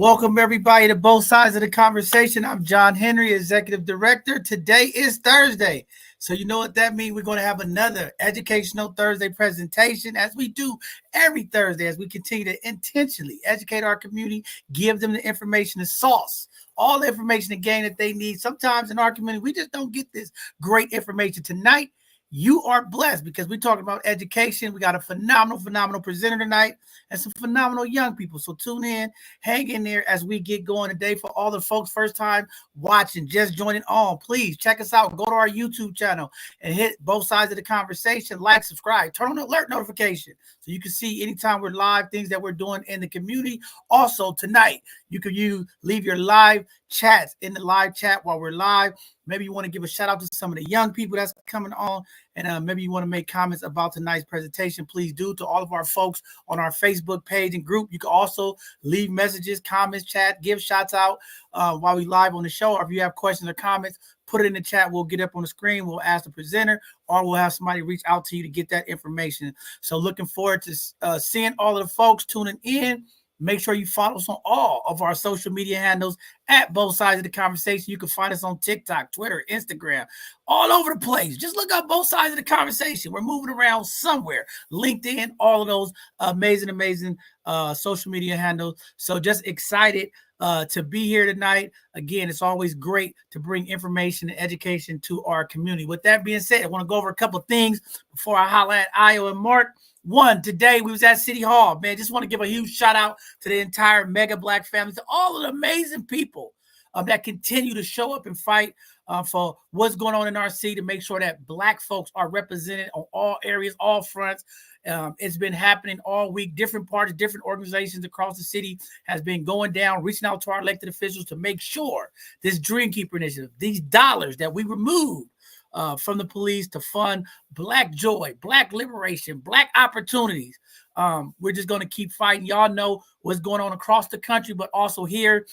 Welcome everybody to both sides of the conversation. I'm John Henry, Executive Director. Today is Thursday. So you know what that means? We're going to have another Educational Thursday presentation as we do every Thursday as we continue to intentionally educate our community, give them the information, the sauce, all the information and gain that they need. Sometimes in our community, we just don't get this great information. Tonight, you are blessed because we're talking about education. We got a phenomenal presenter tonight and some phenomenal young people. So tune in, hang in there as we get going today. For all the folks first time watching, just joining on, please check us out. Go to our YouTube channel and hit both sides of the conversation. Like, subscribe, turn on the alert notification so you can see anytime we're live, things that we're doing in the community. Also tonight, you leave your live chats in the live chat while we're live. Maybe you want to give a shout out to some of the young people that's coming on, and maybe you want to make comments about tonight's presentation. Please do. To all of our folks on our Facebook page and group, you can also leave messages, comments, chat, give shouts out while we live on the show. Or if you have questions or comments, put it in the chat. We'll get up on the screen. We'll ask the presenter, or we'll have somebody reach out to you to get that information. So looking forward to seeing all of the folks tuning in. Make sure you follow us on all of our social media handles at both sides of the conversation. You can find us on TikTok, Twitter, Instagram, all over the place. Just look up both sides of the conversation. We're moving around somewhere. LinkedIn, all of those amazing social media handles. So just excited to be here tonight. Again, it's always great to bring information and education to our community. With that being said, I want to go over a couple of things before I holler at Io and Mark. One, today we was at City Hall. Man, just want to give a huge shout out to the entire Mega Black family, to all of the amazing people that continue to show up and fight for what's going on in our city, to make sure that Black folks are represented on all areas, all fronts. It's been happening all week. Different parties, different organizations across the city has been going down, reaching out to our elected officials to make sure this Dreamkeeper initiative, these dollars that we removed from the police to fund Black joy, Black liberation, Black opportunities. We're just going to keep fighting. Y'all know what's going on across the country, but also here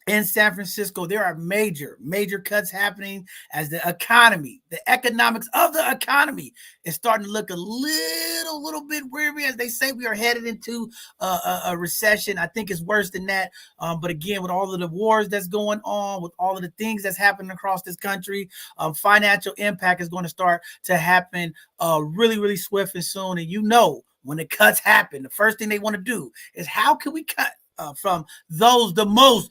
in San Francisco, there are major cuts happening as the economy, the economics of the economy is starting to look a little bit weary. As they say, we are headed into a recession. I think it's worse than that. But again, with all of the wars that's going on, with all of the things that's happening across this country, financial impact is going to start to happen really swift and soon. And you know, when the cuts happen, the first thing they want to do is how can we cut from the most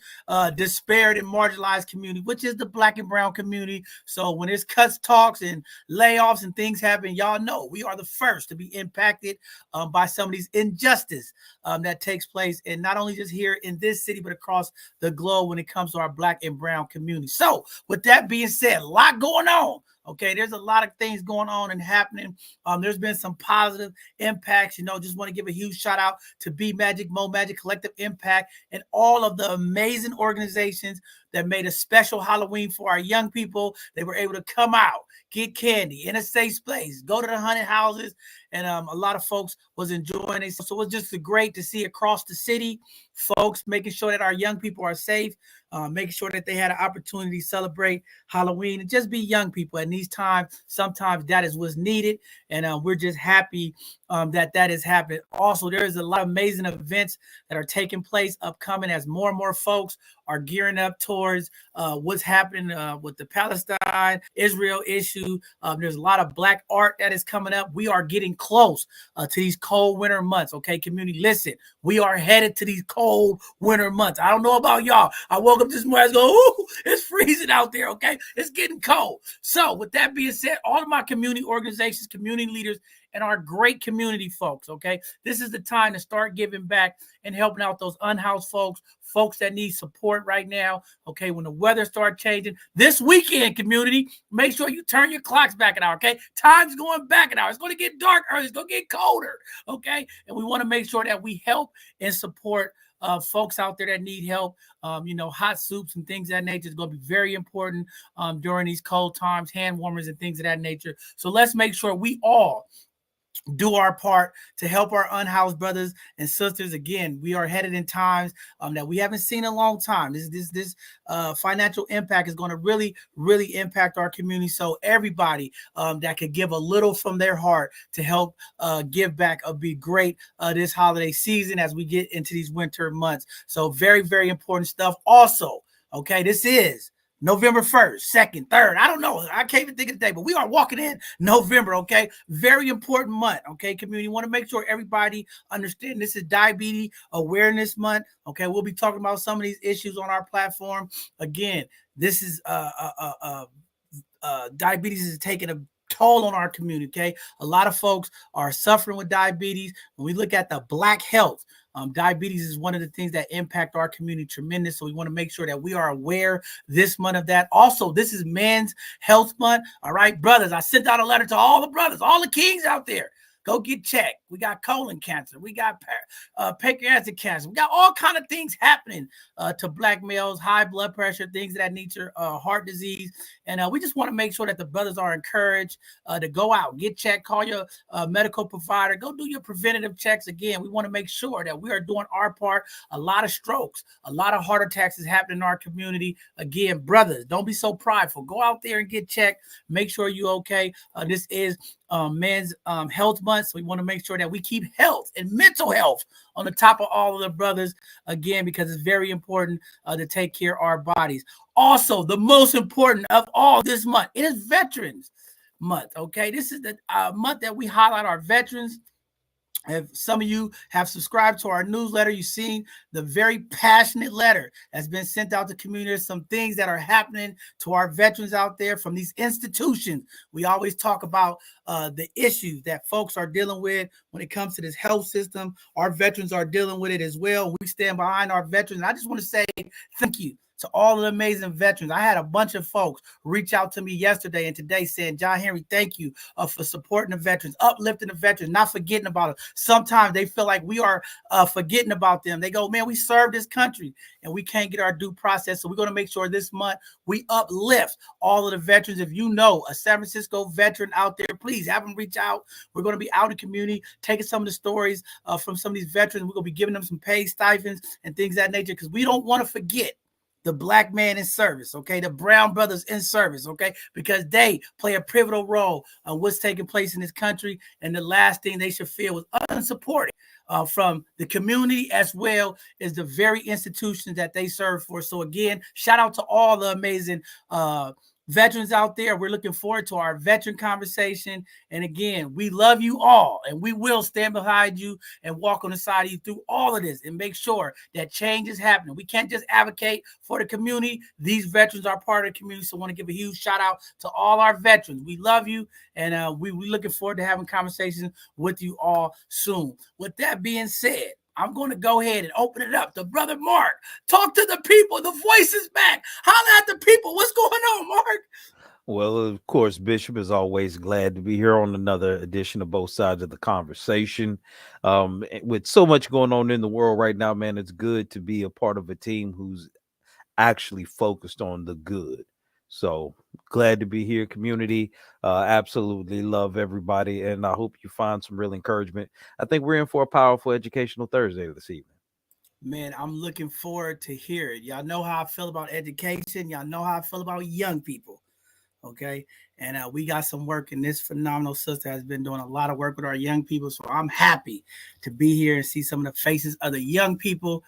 disparate and marginalized community, which is the Black and brown community. So when there's cuts, talks, and layoffs and things happen, y'all know we are the first to be impacted by some of these injustice that takes place, and not only just here in this city, but across the globe when it comes to our Black and brown community. So with that being said, a lot going on. Okay, there's a lot of things going on and happening. There's been some positive impacts. Just want to give a huge shout out to Be Magic, Mo Magic, Collective Impact, and all of the amazing organizations that made a special Halloween for our young people. They were able to come out, get candy in a safe place, go to the haunted houses, and a lot of folks was enjoying it. So it was just great to see across the city, folks making sure that our young people are safe, making sure that they had an opportunity to celebrate Halloween and just be young people. And these times, sometimes that is what's needed, and we're just happy that is happening. Also, there is a lot of amazing events that are taking place upcoming as more and more folks are gearing up towards what's happening with the Palestine-Israel issue. There's a lot of Black art that is coming up. We are getting close to these cold winter months. Okay, community, listen, we are headed to these cold winter months. I don't know about y'all. I woke up this morning and go, ooh, it's freezing out there. Okay, it's getting cold. So with that being said, all of my community organizations, community leaders, and our great community folks, okay? This is the time to start giving back and helping out those unhoused folks that need support right now, okay? When the weather starts changing, this weekend, community, make sure you turn your clocks back an hour, okay? Time's going back an hour. It's going to get dark early. It's going to get colder, okay? And we want to make sure that we help and support folks out there that need help. Hot soups and things of that nature is going to be very important during these cold times, hand warmers and things of that nature. So let's make sure we all do our part to help our unhoused brothers and sisters. Again, we are headed in times that we haven't seen in a long time. This financial impact is going to really impact our community. So everybody that could give a little from their heart to help give back would be great this holiday season as we get into these winter months. So very important stuff. Also, okay, this is November 1st, 2nd, 3rd. I don't know. I can't even think of the day, but we are walking in November, okay? Very important month, okay? Community, want to make sure everybody understand this is Diabetes Awareness Month, okay? We'll be talking about some of these issues on our platform. Again, this is diabetes is taking a toll on our community, okay? A lot of folks are suffering with diabetes. When we look at the Black health, diabetes is one of the things that impact our community tremendous. So we want to make sure that we are aware this month of that. Also, this is Men's Health Month. All right, brothers, I sent out a letter to all the brothers, all the kings out there. Go get checked. We got colon cancer. We got pancreatic cancer. We got all kind of things happening to Black males, high blood pressure, things of that nature, heart disease. And we just want to make sure that the brothers are encouraged to go out, get checked, call your medical provider, go do your preventative checks. Again, we want to make sure that we are doing our part. A lot of strokes, a lot of heart attacks is happening in our community. Again, brothers, don't be so prideful. Go out there and get checked. Make sure you're okay. This is Men's Health Month. So we want to make sure that we keep health and mental health on the top of all of the brothers, again, because it's very important to take care of our bodies. Also, the most important of all this month, it is Veterans Month, okay? This is the month that we highlight our veterans. If some of you have subscribed to our newsletter, you've seen the very passionate letter that's been sent out to community. Some things that are happening to our veterans out there from these institutions. We always talk about the issues that folks are dealing with when it comes to this health system. Our veterans are dealing with it as well. We stand behind our veterans. And I just want to say thank you to all of the amazing veterans. I had a bunch of folks reach out to me yesterday and today saying, John Henry, thank you for supporting the veterans, uplifting the veterans, not forgetting about them. Sometimes they feel like we are forgetting about them. They go, man, we serve this country and we can't get our due process. So we're going to make sure this month we uplift all of the veterans. If you know a San Francisco veteran out there, please have them reach out. We're going to be out in the community, taking some of the stories from some of these veterans. We're going to be giving them some paid stipends and things of that nature because we don't want to forget the Black man in service, okay? The brown brothers in service, okay? Because they play a pivotal role on what's taking place in this country. And the last thing they should feel is unsupported from the community as well as the very institutions that they serve for. So again, shout out to all the amazing veterans out there. We're looking forward to our veteran conversation. And again, we love you all and we will stand behind you and walk on the side of you through all of this and make sure that change is happening. We can't just advocate for the community. These veterans are part of the community. So I want to give a huge shout out to all our veterans. We love you. And we're looking forward to having conversations with you all soon. With that being said, I'm going to go ahead and open it up to Brother Mark. Talk to the people. The voice is back. Holla at the people. What's going on, Mark? Well, of course, Bishop is always glad to be here on another edition of Both Sides of the Conversation. With so much going on in the world right now, man, it's good to be a part of a team who's actually focused on the good. So glad to be here, community. Absolutely love everybody, and I hope you find some real encouragement. I think we're in for a powerful educational Thursday this evening. Man, I'm looking forward to hear it. Y'all know how I feel about education. Y'all know how I feel about young people. Okay. And we got some work, and this phenomenal sister has been doing a lot of work with our young people. So I'm happy to be here and see some of the faces of the young people.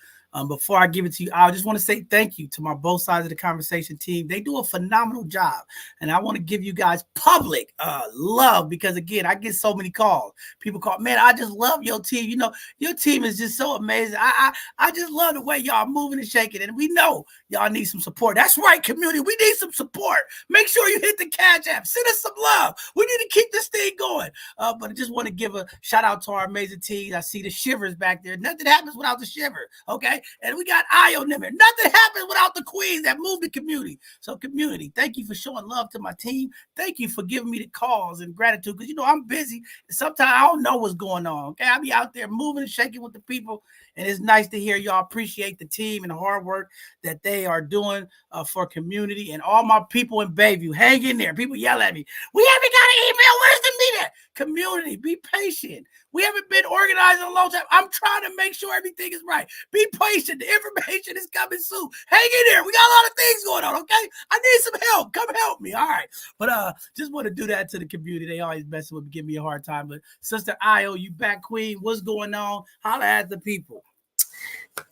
Before I give it to you, I just want to say thank you to my Both Sides of the Conversation team. They do a phenomenal job. And I want to give you guys public love because, again, I get so many calls. People call, man, I just love your team. You know, your team is just so amazing. I just love the way y'all moving and shaking. And we know y'all need some support. That's right, community. We need some support. Make sure you hit the Cash App. Send us some love. We need to keep this thing going. But I just want to give a shout out to our amazing team. I see the shivers back there. Nothing happens without the shiver, okay? And we got Io in there. Nothing happens without the queens that move the community. So, community, thank you for showing love to my team. Thank you for giving me the calls and gratitude because, you know, I'm busy. Sometimes I don't know what's going on, okay? I be out there moving and shaking with the people, and it's nice to hear y'all appreciate the team and the hard work that they are doing for community. And all my people in Bayview, hang in there. People yell at me. We haven't got an email. Where's the media? Community, be patient. We haven't been organized in a long time. I'm trying to make sure everything is right. Be patient. The information is coming soon. Hang in there. We got a lot of things going on, okay? I need some help. Come help me. All right. But just want to do that to the community. They always messing with me, give me a hard time. But Sister Io, you back, Queen. What's going on? Holla at the people.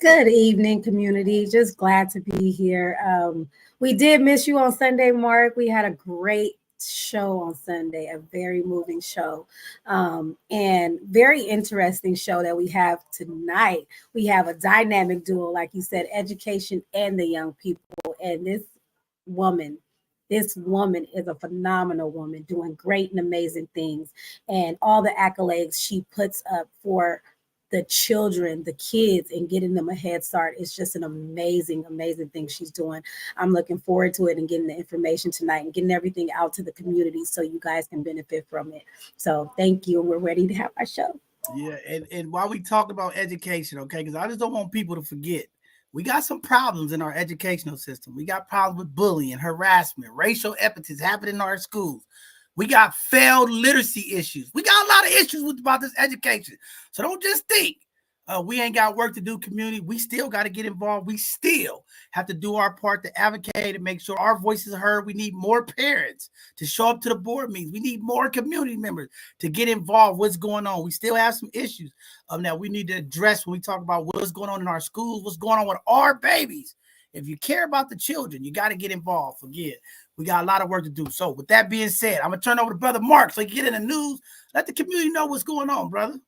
Good evening, community. Just glad to be here. We did miss you on Sunday, Mark. We had a great show on Sunday, a very moving show, and very interesting show that we have tonight. We have a dynamic duo, like you said, education and the young people. And woman, this woman is a phenomenal woman doing great and amazing things. And all the accolades she puts up for the children, the kids, and getting them a head start is just an amazing, amazing thing she's doing. I'm looking forward to it and getting the information tonight and getting everything out to the community so you guys can benefit from it. So thank you. We're ready to have our show. Yeah, and while we talk about education, okay, because I just don't want people to forget. We got some problems in our educational system. We got problems with bullying, harassment, racial epithets happening in our schools. We got failed literacy issues. We got a lot of issues about this education. So don't just think we ain't got work to do, community. We still got to get involved. We still have to do our part to advocate and make sure our voices are heard. We need more parents to show up to the board meetings. We need more community members to get involved. What's going on? We still have some issues that we need to address when we talk about what's going on in our schools, what's going on with our babies. If you care about the children, you got to get involved. Forget. We got a lot of work to do. So with that being said, I'm going to turn over to Brother Mark so he can get in the news. Let the community know what's going on, brother.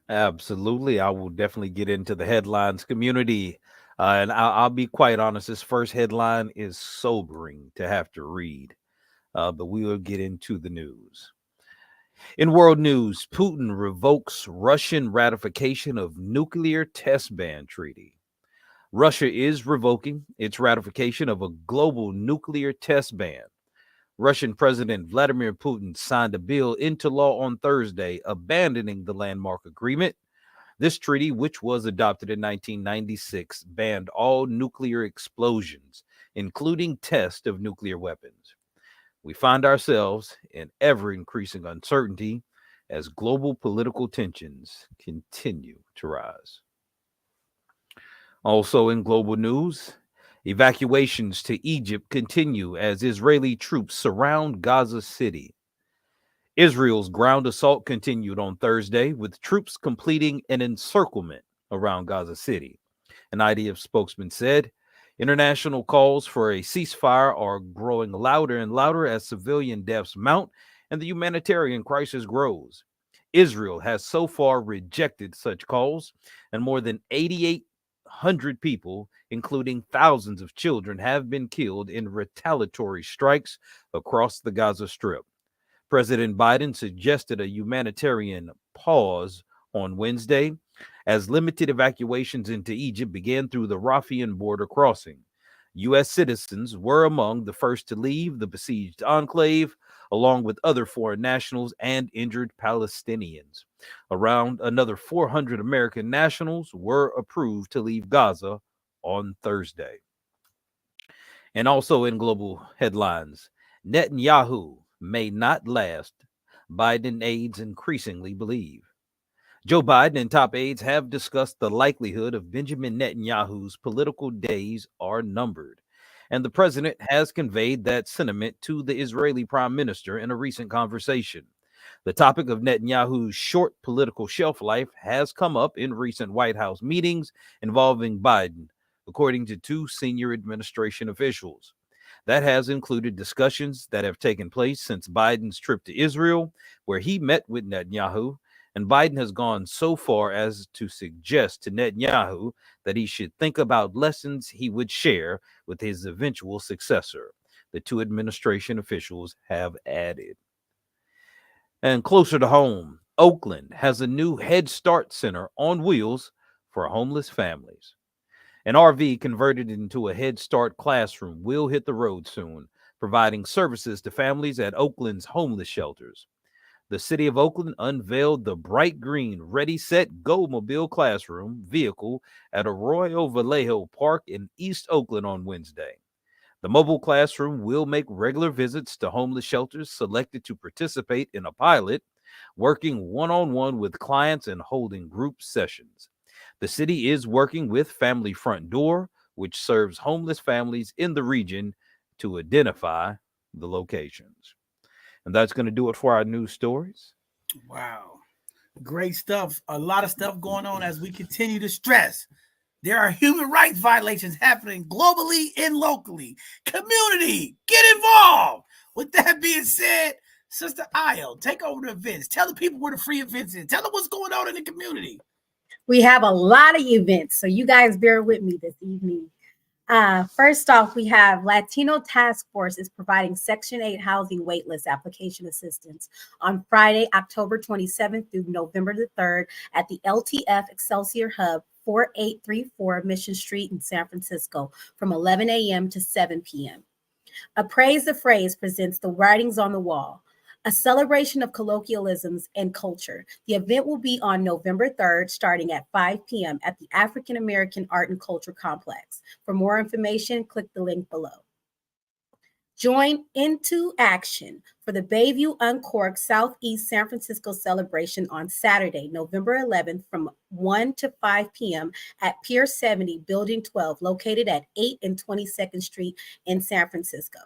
Absolutely. I will definitely get into the headlines, community. And I'll be quite honest, this first headline is sobering to have to read, but we will get into the news. In world news, Putin revokes Russian ratification of nuclear test ban treaty. Russia is revoking its ratification of a global nuclear test ban. Russian President Vladimir Putin signed a bill into law on Thursday, abandoning the landmark agreement. This treaty, which was adopted in 1996, banned all nuclear explosions, including tests of nuclear weapons. We find ourselves in ever increasing uncertainty as global political tensions continue to rise. Also in global news, evacuations to Egypt continue as Israeli troops surround Gaza City. Israel's ground assault continued on Thursday, with troops completing an encirclement around Gaza City. An IDF spokesman said, international calls for a ceasefire are growing louder and louder as civilian deaths mount and the humanitarian crisis grows. Israel has so far rejected such calls, and more than 8,800 people, including thousands of children, have been killed in retaliatory strikes across the Gaza Strip. President Biden suggested a humanitarian pause on Wednesday as limited evacuations into Egypt began through the Rafah border crossing. U.S. citizens were among the first to leave the besieged enclave, along with other foreign nationals and injured Palestinians. Around another 400 American nationals were approved to leave Gaza on Thursday. And also in global headlines, Netanyahu may not last, Biden aides increasingly believe. Joe Biden and top aides have discussed the likelihood of Benjamin Netanyahu's political days are numbered, and the president has conveyed that sentiment to the Israeli prime minister in a recent conversation. The topic of Netanyahu's short political shelf life has come up in recent White House meetings involving Biden, according to two senior administration officials. That has included discussions that have taken place since Biden's trip to Israel, where he met with Netanyahu, and Biden has gone so far as to suggest to Netanyahu that he should think about lessons he would share with his eventual successor, the two administration officials have added. And closer to home, Oakland has a new Head Start Center on wheels for homeless families. An RV converted into a Head Start classroom will hit the road soon, providing services to families at Oakland's homeless shelters. The city of Oakland unveiled the bright green Ready, Set, Go mobile classroom vehicle at Arroyo Vallejo Park in East Oakland on Wednesday. The mobile classroom will make regular visits to homeless shelters selected to participate in a pilot, working one-on-one with clients and holding group sessions. The city is working with Family Front Door, which serves homeless families in the region, to identify the locations. And that's going to do it for our news stories. Wow. Great stuff. A lot of stuff going on as we continue to stress. There are human rights violations happening globally and locally. Community, get involved. With that being said, Sister Io, take over the events. Tell the people where the free events is. Tell them what's going on in the community. We have a lot of events, so you guys bear with me this evening. First off, we have Latino Task Force is providing Section 8 housing waitlist application assistance on Friday, October 27th through November the 3rd at the LTF Excelsior Hub, 4834 Mission Street in San Francisco from 11 a.m. to 7 p.m. Appraise the Phrase presents The Writings on the Wall, a celebration of colloquialisms and culture. The event will be on November 3rd, starting at 5 p.m. at the African American Art and Culture Complex. For more information, click the link below. Join Into Action for the Bayview Uncorked Southeast San Francisco celebration on Saturday, November 11th from 1 to 5 p.m. at Pier 70, Building 12, located at 8 and 22nd Street in San Francisco.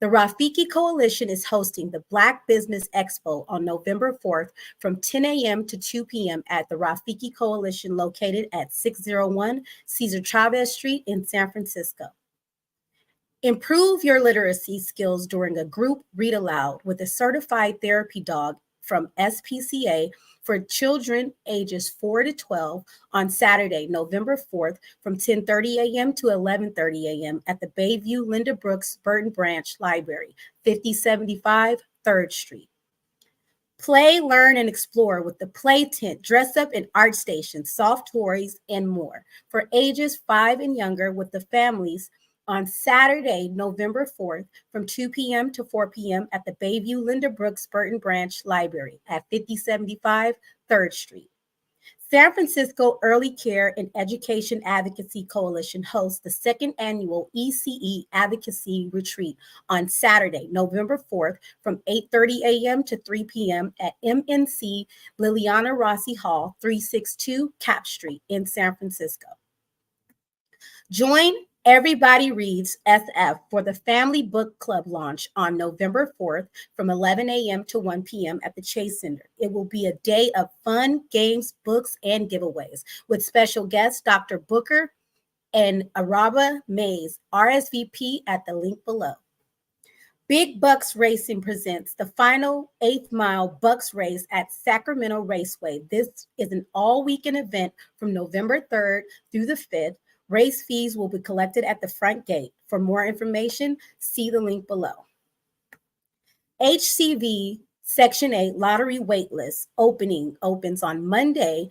The Rafiki Coalition is hosting the Black Business Expo on November 4th from 10 a.m. to 2 p.m. at the Rafiki Coalition located at 601 Cesar Chavez Street in San Francisco. Improve your literacy skills during a group read aloud with a certified therapy dog from SPCA for children ages 4 to 12 on Saturday, November 4th from 10:30 a.m. to 11:30 a.m. at the Bayview Linda Brooks Burton Branch Library, 5075 3rd Street. Play, learn, and explore with the Play Tent, Dress Up and Art Station, Soft Toys, and more for ages 5 and younger with the families on Saturday, November 4th from 2 p.m. to 4 p.m. at the Bayview Linda Brooks Burton Branch Library at 5075 3rd Street. San Francisco Early Care and Education Advocacy Coalition hosts the second annual ECE Advocacy Retreat on Saturday, November 4th from 8:30 a.m. to 3 p.m. at MNC Liliana Rossi Hall, 362 Cap Street in San Francisco. Join Everybody Reads SF for the Family Book Club launch on November 4th from 11 a.m. to 1 p.m. at the Chase Center. It will be a day of fun, games, books, and giveaways with special guests Dr. Booker and Araba Mays, RSVP at the link below. Big Bucks Racing presents the final 8th mile Bucks race at Sacramento Raceway. This is an all-weekend event from November 3rd through the 5th. Race fees will be collected at the front gate. For more information, see the link below. HCV Section 8 Lottery Waitlist opens on Monday,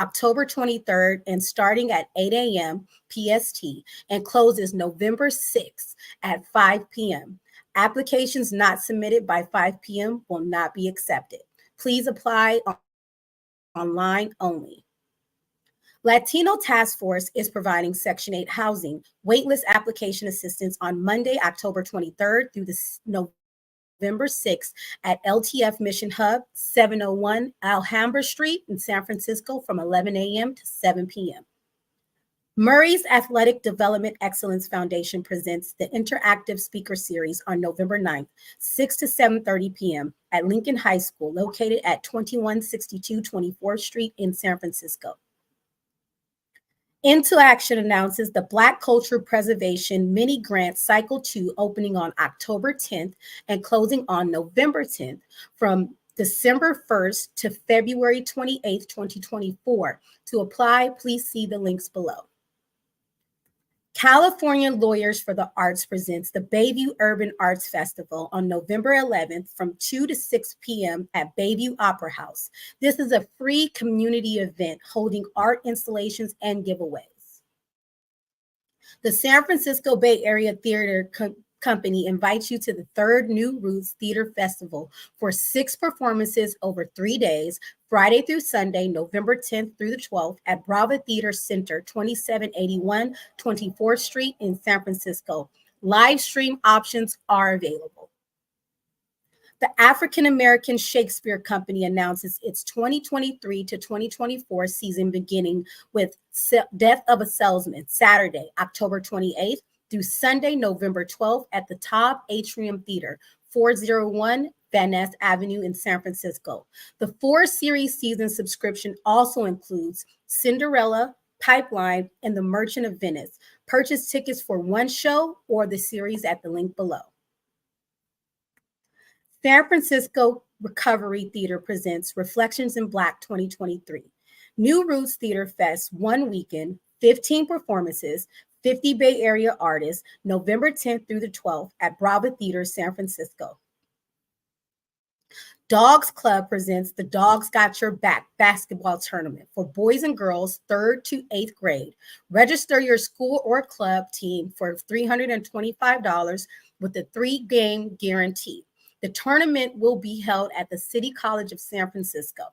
October 23rd, and starting at 8 a.m. PST and closes November 6th at 5 p.m. Applications not submitted by 5 p.m. will not be accepted. Please apply online only. Latino Task Force is providing Section 8 housing waitlist application assistance on Monday, October 23rd through the November 6th at LTF Mission Hub, 701 Alhambra Street in San Francisco from 11 a.m. to 7 p.m. Murray's Athletic Development Excellence Foundation presents the interactive speaker series on November 9th, 6 to 7:30 p.m. at Lincoln High School, located at 2162 24th Street in San Francisco. Into Action announces the Black Culture Preservation Mini Grant Cycle 2 opening on October 10th and closing on November 10th from December 1st to February 28th, 2024. To apply, please see the links below. California Lawyers for the Arts presents the Bayview Urban Arts Festival on November 11th from 2 to 6 p.m. at Bayview Opera House. This is a free community event holding art installations and giveaways. The San Francisco Bay Area Theater Company invites you to the third New Roots Theater Festival for 6 performances over 3 days, Friday through Sunday, November 10th through the 12th at Brava Theater Center, 2781 24th Street in San Francisco. Live stream options are available. The African American Shakespeare Company announces its 2023 to 2024 season beginning with Death of a Salesman, Saturday, October 28th through Sunday, November 12th at the Top Atrium Theater, 401 Van Ness Avenue in San Francisco. The 4-series season subscription also includes Cinderella, Pipeline, and The Merchant of Venice. Purchase tickets for one show or the series at the link below. San Francisco Recovery Theater presents Reflections in Black 2023. New Roots Theater Fest, one weekend, 15 performances, 50 Bay Area artists, November 10th through the 12th at Brava Theater, San Francisco. Dogs Club presents the Dogs Got Your Back basketball tournament for boys and girls 3rd to 8th grade. Register your school or club team for $325 with a 3-game guarantee. The tournament will be held at the City College of San Francisco.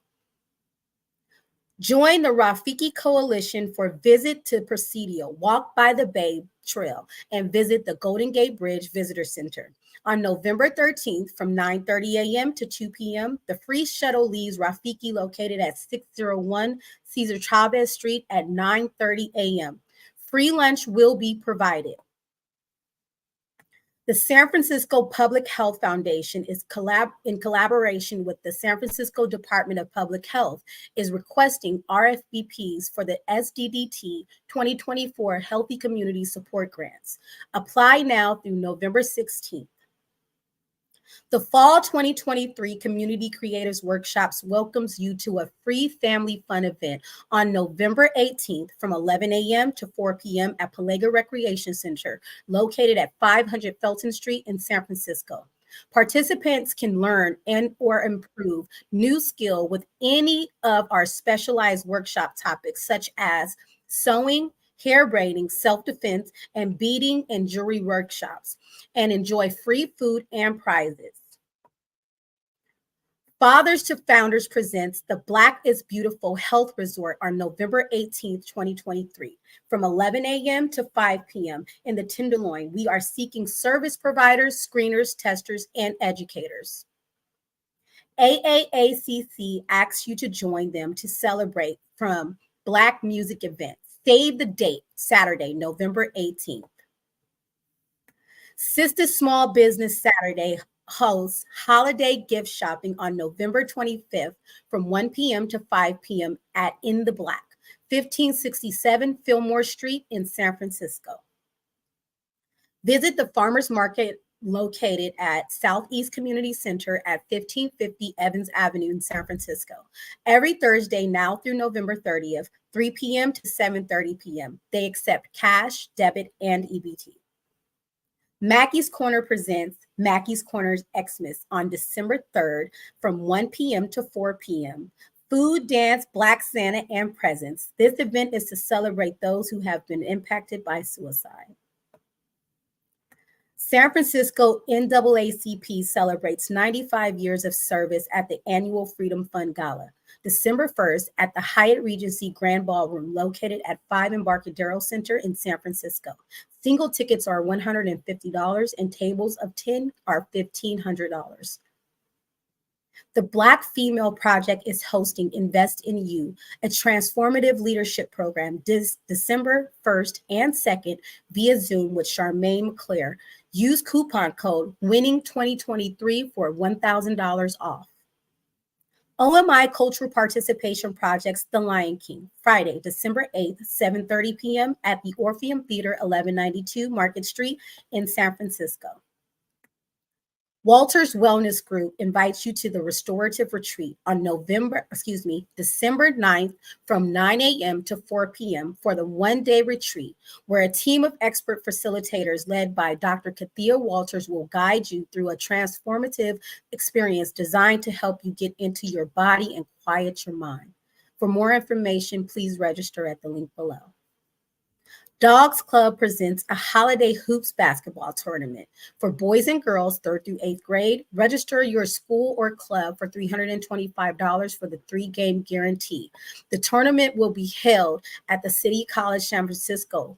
Join the Rafiki Coalition for Visit to Presidio, walk by the Bay Trail, and visit the Golden Gate Bridge Visitor Center. On November 13th from 9:30 a.m. to 2 p.m., the free shuttle leaves Rafiki located at 601 Cesar Chavez Street at 9:30 a.m. Free lunch will be provided. The San Francisco Public Health Foundation is in collaboration with the San Francisco Department of Public Health is requesting RFPs for the SDDT 2024 Healthy Community Support Grants. Apply now through November 16th. The Fall 2023 Community Creators Workshops welcomes you to a free family fun event on November 18th from 11 a.m. to 4 p.m. at Palega Recreation Center, located at 500 Felton Street in San Francisco. Participants can learn and or improve new skill with any of our specialized workshop topics, such as sewing, hair braiding, self-defense, and beading and jewelry workshops, and enjoy free food and prizes. Fathers to Founders presents the Black is Beautiful Health Resort on November 18th, 2023. From 11 a.m. to 5 p.m. in the Tenderloin, we are seeking service providers, screeners, testers, and educators. AAACC asks you to join them to celebrate from Black music events. Save the date, Saturday, November 18th. Sister Small Business Saturday hosts holiday gift shopping on November 25th from 1 p.m. to 5 p.m. at In the Black, 1567 Fillmore Street in San Francisco. Visit the farmers market located at Southeast Community Center at 1550 Evans Avenue in San Francisco. Every Thursday now through November 30th, 3 p.m. to 7:30 p.m. They accept cash, debit, and EBT. Mackey's Corner presents Mackey's Corner's Xmas on December 3rd from 1 p.m. to 4 p.m. Food, dance, Black Santa, and presents. This event is to celebrate those who have been impacted by suicide. San Francisco NAACP celebrates 95 years of service at the annual Freedom Fund Gala, December 1st at the Hyatt Regency Grand Ballroom located at 5 Embarcadero Center in San Francisco. Single tickets are $150 and tables of 10 are $1,500. The Black Female Project is hosting Invest in You, a transformative leadership program December 1st and 2nd via Zoom with Charmaine McClare. Use coupon code WINNING2023 for $1,000 off. OMI Cultural Participation Projects The Lion King, Friday, December 8th, 7:30 p.m. at the Orpheum Theater, 1192 Market Street in San Francisco. Walter's Wellness Group invites you to the Restorative Retreat on December 9th from 9 a.m. to 4 p.m. for the one-day retreat, where a team of expert facilitators led by Dr. Kathia Walters will guide you through a transformative experience designed to help you get into your body and quiet your mind. For more information, please register at the link below. Dogs Club presents a holiday hoops basketball tournament for boys and girls 3rd through 8th grade. Register your school or club for $325 for the 3-game guarantee. The tournament will be held at the City College San Francisco.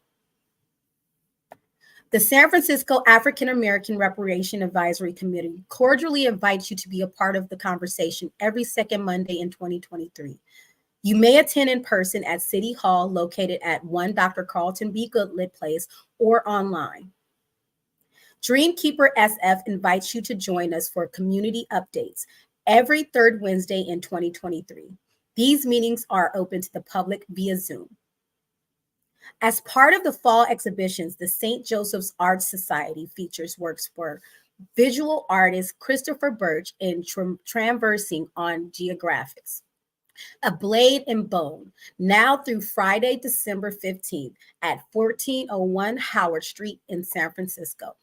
The San Francisco African American Reparation Advisory Committee cordially invites you to be a part of the conversation every second Monday in 2023. You may attend in person at City Hall, located at 1 Dr. Carlton B. Goodlett Place, or online. Dreamkeeper SF invites you to join us for community updates every third Wednesday in 2023. These meetings are open to the public via Zoom. As part of the fall exhibitions, the St. Joseph's Art Society features works for visual artist Christopher Birch in Traversing on Geographics. A Blade and Bone, now through Friday, December 15th at 1401 Howard Street in San Francisco.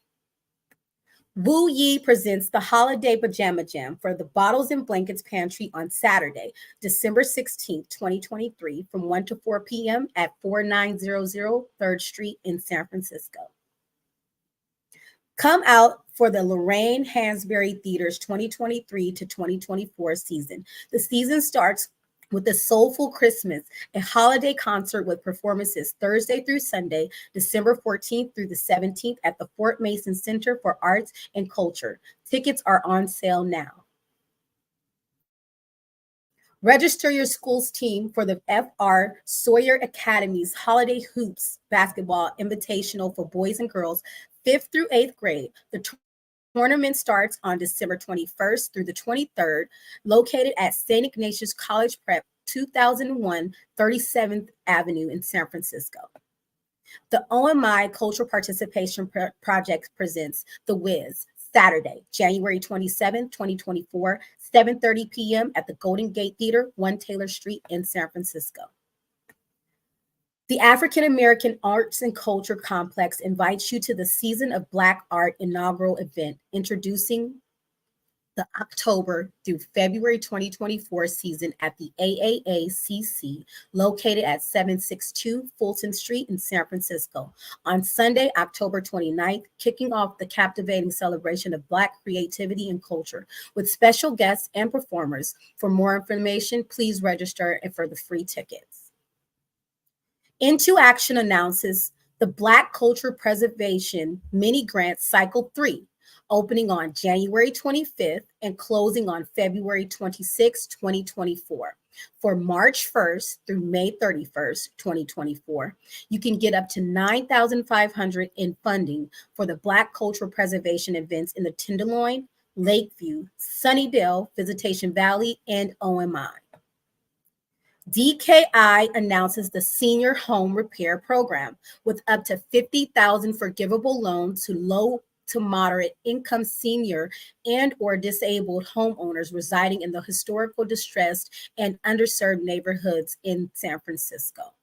Wu Yi presents the Holiday Pajama Jam for the Bottles and Blankets Pantry on Saturday, December 16th, 2023, from 1 to 4 p.m. at 4900 3rd Street in San Francisco. Come out for the Lorraine Hansberry Theater's 2023 to 2024 season. The season starts with the Soulful Christmas, a holiday concert with performances Thursday through Sunday, December 14th through the 17th at the Fort Mason Center for Arts and Culture. Tickets are on sale now. Register your school's team for the F.R. Sawyer Academy's Holiday Hoops Basketball Invitational for boys and girls, 5th through 8th grade. The tournament starts on December 21st through the 23rd, located at St. Ignatius College Prep, 2001 37th Avenue in San Francisco. The OMI Cultural Participation Project presents The Wiz, Saturday, January 27, 2024, 7:30 p.m. at the Golden Gate Theater, 1 Taylor Street in San Francisco. The African American Arts and Culture Complex invites you to the Season of Black Art inaugural event, introducing the October through February 2024 season at the AAACC, located at 762 Fulton Street in San Francisco. On Sunday, October 29th, kicking off the captivating celebration of Black creativity and culture with special guests and performers. For more information, please register for the free tickets. Into Action announces the Black Culture Preservation Mini Grant Cycle 3, opening on January 25th and closing on February 26, 2024. For March 1st through May 31st, 2024, you can get up to $9,500 in funding for the Black Cultural Preservation events in the Tenderloin, Lakeview, Sunnydale, Visitation Valley, and OMI. DKI announces the Senior Home Repair Program with up to $50,000 forgivable loans to low to moderate income senior and or disabled homeowners residing in the historical distressed and underserved neighborhoods in San Francisco.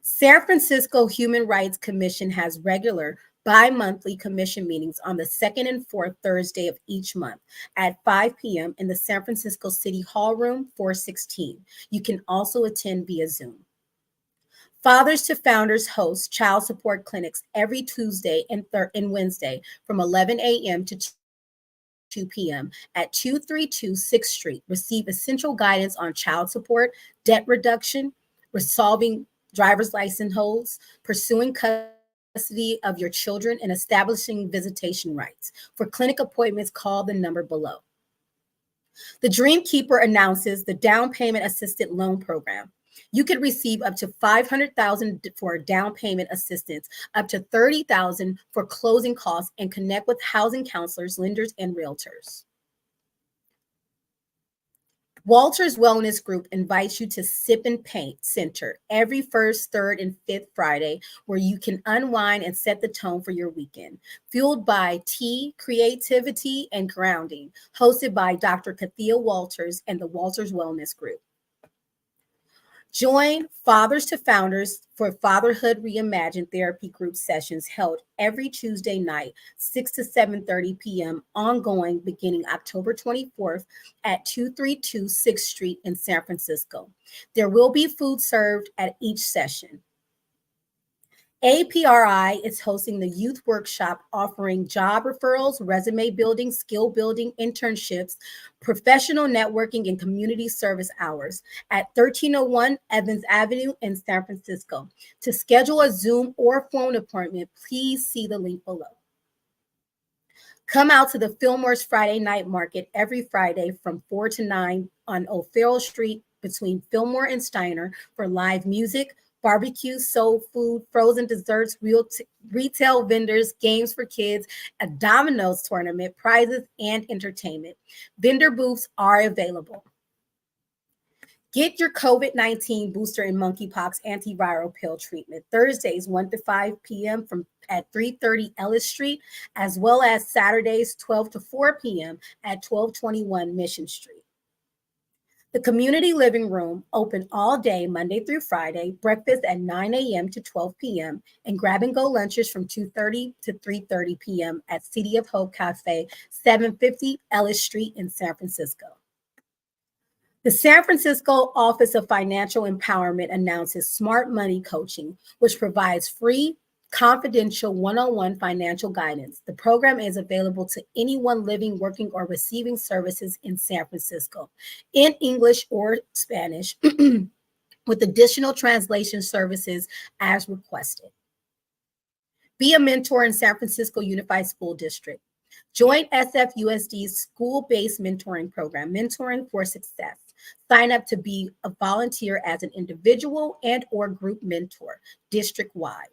San Francisco Human Rights Commission has regular bi-monthly commission meetings on the second and fourth Thursday of each month at 5 p.m. in the San Francisco City Hall Room 416. You can also attend via Zoom. Fathers to Founders hosts child support clinics every Tuesday and Wednesday from 11 a.m. to 2 p.m. at 232 6th Street. Receive essential guidance on child support, debt reduction, resolving driver's license holds, pursuing custody of your children, and establishing visitation rights. For clinic appointments, call the number below. The Dreamkeeper announces the Down Payment Assisted Loan Program. You could receive up to $500,000 for down payment assistance, up to $30,000 for closing costs, and connect with housing counselors, lenders, and realtors. Walter's Wellness Group invites you to Sip and Paint Center every first, third, and fifth Friday, where you can unwind and set the tone for your weekend. Fueled by tea, creativity, and grounding. Hosted by Dr. Kathia Walters and the Walters Wellness Group. Join Fathers to Founders for Fatherhood Reimagined therapy group sessions held every Tuesday night, 6 to 7:30 p.m., ongoing beginning October 24th at 232 6th Street in San Francisco. There will be food served at each session. APRI is hosting the youth workshop offering job referrals, resume building, skill building, internships, professional networking, and community service hours at 1301 Evans Avenue in San Francisco. To schedule a Zoom or phone appointment, please see the link below. Come out to the Fillmore's Friday Night Market every Friday from 4 to 9 on O'Farrell Street between Fillmore and Steiner for live music, barbecue, soul food, frozen desserts, retail vendors, games for kids, a dominoes tournament, prizes, and entertainment. Vendor booths are available. Get your COVID-19 booster and monkeypox antiviral pill treatment Thursdays 1 to 5 p.m. at 330 Ellis Street, as well as Saturdays 12 to 4 p.m. at 1221 Mission Street. The community living room open all day, Monday through Friday, breakfast at 9 a.m. to 12 p.m., and grab-and-go lunches from 2:30 to 3:30 p.m. at City of Hope Cafe, 750 Ellis Street in San Francisco. The San Francisco Office of Financial Empowerment announces Smart Money Coaching, which provides free, confidential one-on-one financial guidance. The program is available to anyone living, working, or receiving services in San Francisco in English or Spanish, with additional translation services as requested. Be a mentor in San Francisco Unified School District. Join SFUSD's school-based mentoring program, Mentoring for Success. Sign up to be a volunteer as an individual and or group mentor, district-wide.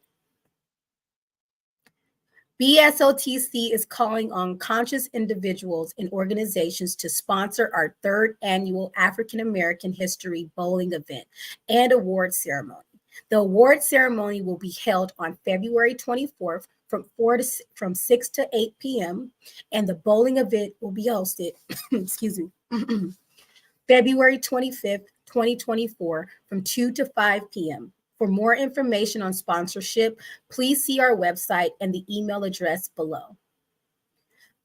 BSOTC is calling on conscious individuals and organizations to sponsor our third annual African American History Bowling event and award ceremony. The award ceremony will be held on February 24th from 6 to 8 p.m. and the bowling event will be hosted, February 25th, 2024 from 2 to 5 p.m. For more information on sponsorship, please see our website and the email address below.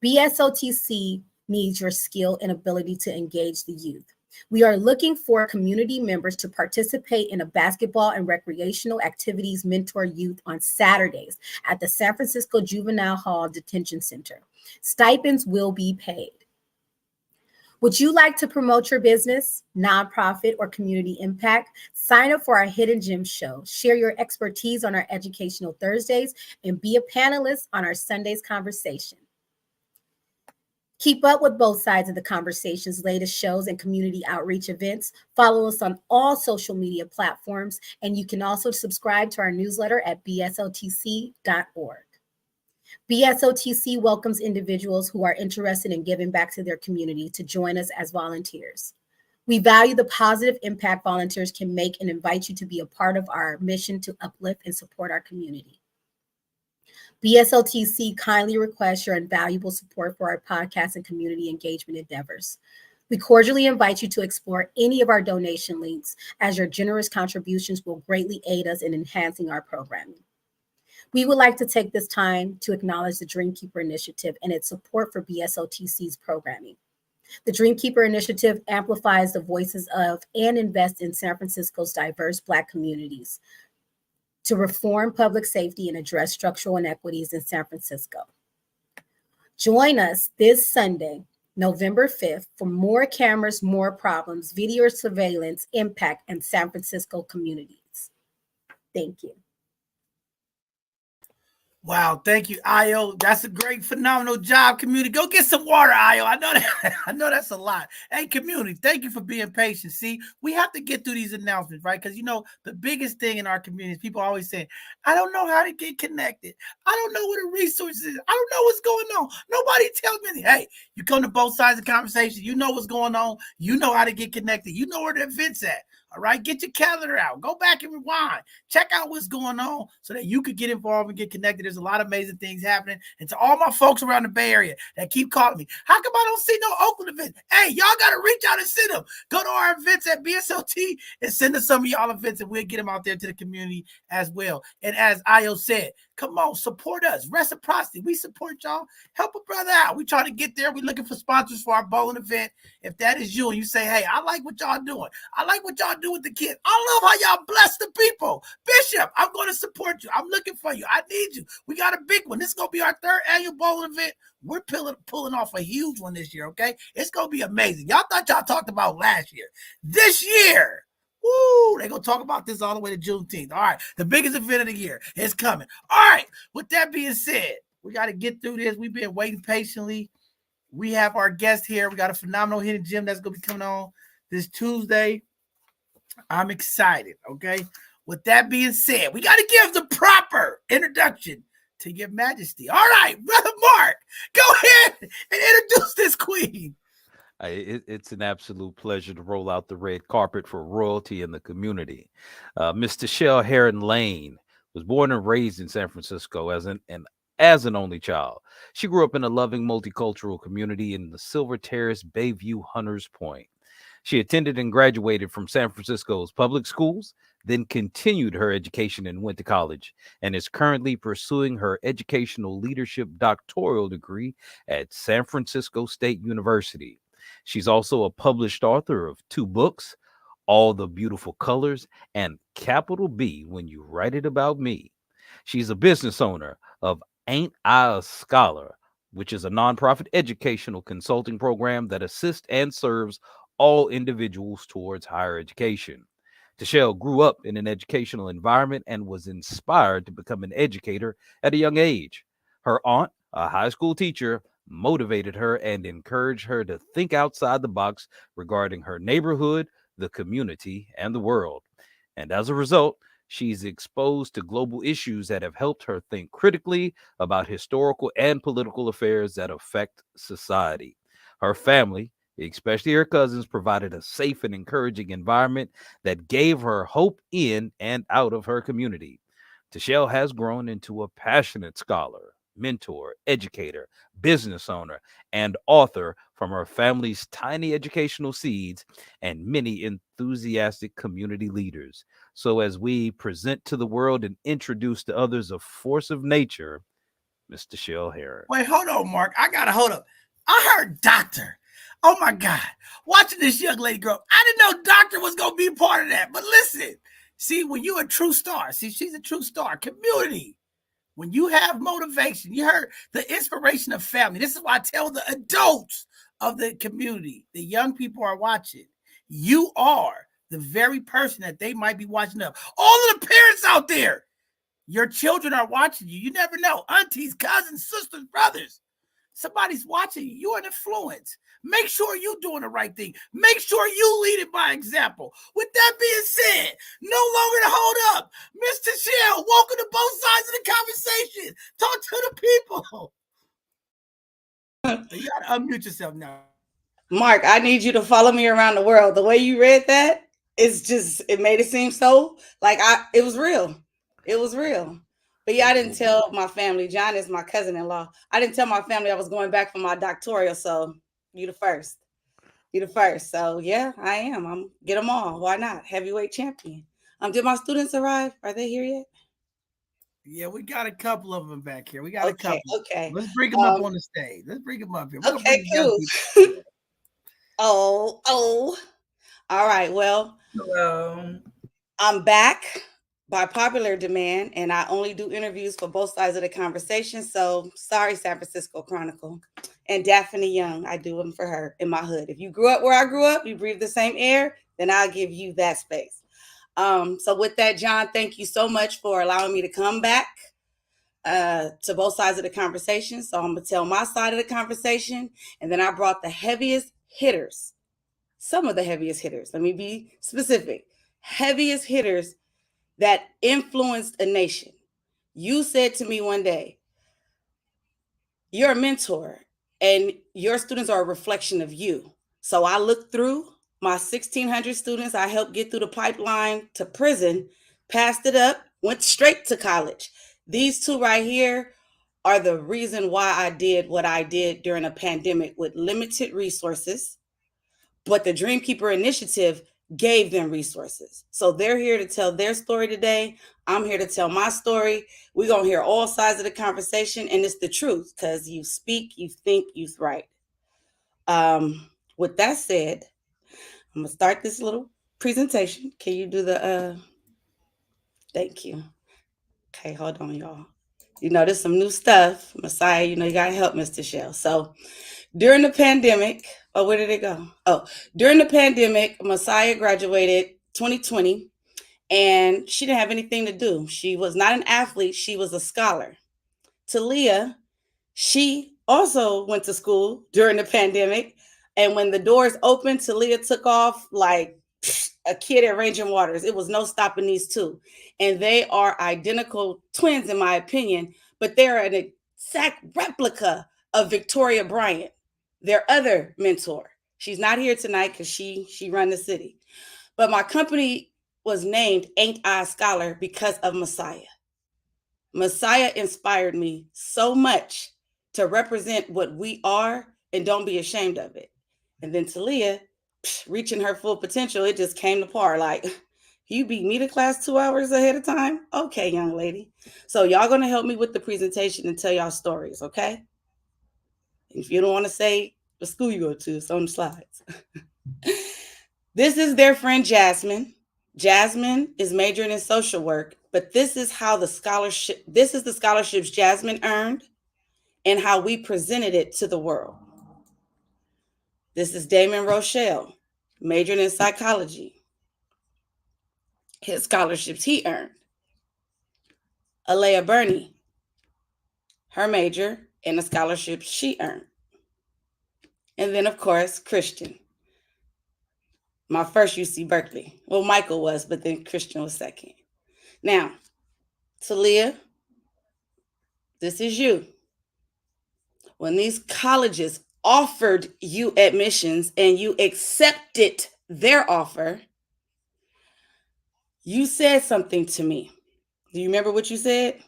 BSOTC needs your skill and ability to engage the youth. We are looking for community members to participate in a basketball and recreational activities mentor youth on Saturdays at the San Francisco Juvenile Hall Detention Center. Stipends will be paid. Would you like to promote your business, nonprofit, or community impact? Sign up for our Hidden Gems show. Share your expertise on our Educational Thursdays and be a panelist on our Sundays conversation. Keep up with both sides of the conversation's latest shows and community outreach events. Follow us on all social media platforms, and you can also subscribe to our newsletter at bsotc.org. BSOTC welcomes individuals who are interested in giving back to their community to join us as volunteers. We value the positive impact volunteers can make and invite you to be a part of our mission to uplift and support our community. BSOTC kindly requests your invaluable support for our podcast and community engagement endeavors. We cordially invite you to explore any of our donation links, as your generous contributions will greatly aid us in enhancing our programming. We would like to take this time to acknowledge the Dreamkeeper Initiative and its support for BSOTC's programming. The Dreamkeeper Initiative amplifies the voices of and invests in San Francisco's diverse Black communities to reform public safety and address structural inequities in San Francisco. Join us this Sunday, November 5th, for More Cameras, More Problems, Video Surveillance, Impact, and San Francisco Communities. Thank you. Wow, thank you, Ayo. That's a great, phenomenal job, community. Go get some water, Ayo. I know that. I know that's a lot. Hey, community, thank you for being patient. See, we have to get through these announcements, right? Because, you know, the biggest thing in our community is people always saying, I don't know how to get connected. I don't know what the resources is. I don't know what's going on. Nobody tells me. Hey, you come to both sides of the conversation. You know what's going on. You know how to get connected. You know where the event's at. All right, get your calendar out. Go back and rewind. Check out what's going on so that you could get involved and get connected. There's a lot of amazing things happening. And to all my folks around the Bay Area that keep calling me, how come I don't see no Oakland events? Hey, y'all got to reach out and send them. Go to our events at BSOT and send us some of y'all events, and we'll get them out there to the community as well. And as Ayo said, Come on, support us. Reciprocity. We support y'all. Help a brother out. We trying to get there. We looking for sponsors for our bowling event. If that is you and you say, hey, I like what y'all doing. I like what y'all do with the kids. I love how y'all bless the people. Bishop, I'm going to support you. I'm looking for you. I need you. We got a big one. This is going to be our 3rd annual bowling event. We're pulling off a huge one this year, okay? It's going to be amazing. Y'all thought y'all talked about last year. This year, woo, they're going to talk about this all the way to Juneteenth. All right, the biggest event of the year is coming. All right, with that being said, we got to get through this. We've been waiting patiently. We have our guest here. We got a phenomenal hidden gem that's going to be coming on this Tuesday. I'm excited, okay? With that being said, we got to give the proper introduction to your majesty. All right, Brother Mark, go ahead and introduce this queen. It's an absolute pleasure to roll out the red carpet for royalty in the community. Miss Tachelle Herron Lane was born and raised in San Francisco as an only child. She grew up in a loving multicultural community in the Silver Terrace Bayview Hunters Point. She attended and graduated from San Francisco's public schools, then continued her education and went to college, and is currently pursuing her educational leadership doctoral degree at San Francisco State University. She's also a published author of 2 books, All the Beautiful Colors and Capital B When You Write It About Me. She's a business owner of Ain't I a Scholar, which is a nonprofit educational consulting program that assists and serves all individuals towards higher education. Tachelle grew up in an educational environment and was inspired to become an educator at a young age. Her aunt, a high school teacher, motivated her and encouraged her to think outside the box regarding her neighborhood, the community, and the world. And as a result, she's exposed to global issues that have helped her think critically about historical and political affairs that affect society. Her family, especially her cousins, provided a safe and encouraging environment that gave her hope in and out of her community. Tachelle has grown into a passionate scholar, mentor, educator, business owner, and author from her family's tiny educational seeds and many enthusiastic community leaders. So, as we present to the world and introduce to others a force of nature, Miss Tachelle Herron. Wait, hold on, Mark. I got to hold up. I heard doctor. Oh, my God. Watching this young lady grow up, I didn't know doctor was going to be part of that. But listen, see, when you're a true star, see, she's a true star. Community. When you have motivation, you heard the inspiration of family. This is why I tell the adults of the community, the young people are watching. You are the very person that they might be watching up. All of the parents out there, your children are watching you. You never know. Aunties, cousins, sisters, brothers. Somebody's watching you. You're an influence. Make sure you're doing the right thing. Make sure you lead it by example. With that being said, no longer to hold up. Mr. Tachelle, welcome to both sides of the conversation. Talk to the people. You got to unmute yourself now. Mark, I need you to follow me around the world. The way you read that, it made it seem so like it was real. It was real. But yeah, I didn't tell my family. John is my cousin-in-law. I didn't tell my family I was going back for my doctoral. So you the first. You the first. So yeah, I am. I'm get them all. Why not? Heavyweight champion. Did my students arrive? Are they here yet? Yeah, we got a couple of them back here. We got a couple. Okay. Let's bring them up on the stage. Let's bring them up here. Okay, cool. Oh. All right. Well, Hello. I'm back by popular demand, and I only do interviews for both sides of the conversation. So sorry, San Francisco Chronicle. And Daphne Young, I do them for her in my hood. If you grew up where I grew up, you breathe the same air, then I'll give you that space. So with that, John, thank you so much for allowing me to come back to both sides of the conversation. So I'm going to tell my side of the conversation, and then I brought the heaviest hitters, some of the heaviest hitters. Let me be specific. Heaviest hitters that influenced a nation. You said to me one day, you're a mentor and your students are a reflection of you. So I looked through my 1,600 students. I helped get through the pipeline to prison, passed it up, went straight to college. These two right here are the reason why I did what I did during a pandemic with limited resources. But the Dreamkeeper Initiative gave them resources. So they're here to tell their story today. I'm here to tell my story. We're going to hear all sides of the conversation, and it's the truth because you speak, you think, you write. With that said, I'm going to start this little presentation. Can you do the, thank you. Okay, hold on, y'all. You know, there's some new stuff. Messiah, you know, you got to help Mr. Shell. So during the pandemic, where did it go? During the pandemic, Messiah graduated 2020, and she didn't have anything to do. She was not an athlete. She was a scholar. Talia, she also went to school during the pandemic. And when the doors opened, Talia took off like a kid at Raging Waters. It was no stopping these two. And they are identical twins, in my opinion, but they're an exact replica of Victoria Bryant, their other mentor. She's not here tonight because she run the city. But my company was named Ain't I a Scholar because of Messiah. Messiah inspired me so much to represent what we are and don't be ashamed of it. And then Talia, reaching her full potential, it just came to par. Like, you beat me to class 2 hours ahead of time? Okay, young lady. So y'all going to help me with the presentation and tell y'all stories, okay? If you don't want to say the school you go to, it's on the slides. This is their friend Jasmine. Jasmine is majoring in social work, but this is the scholarships Jasmine earned and how we presented it to the world. This is Damon Rochelle, majoring in psychology. His scholarships he earned. Alea Burney, her major and the scholarships she earned. And then, of course, Christian. My first UC Berkeley. Well, Michael was, but then Christian was second. Now, Talia, this is you. When these colleges offered you admissions and you accepted their offer, you said something to me. Do you remember what you said?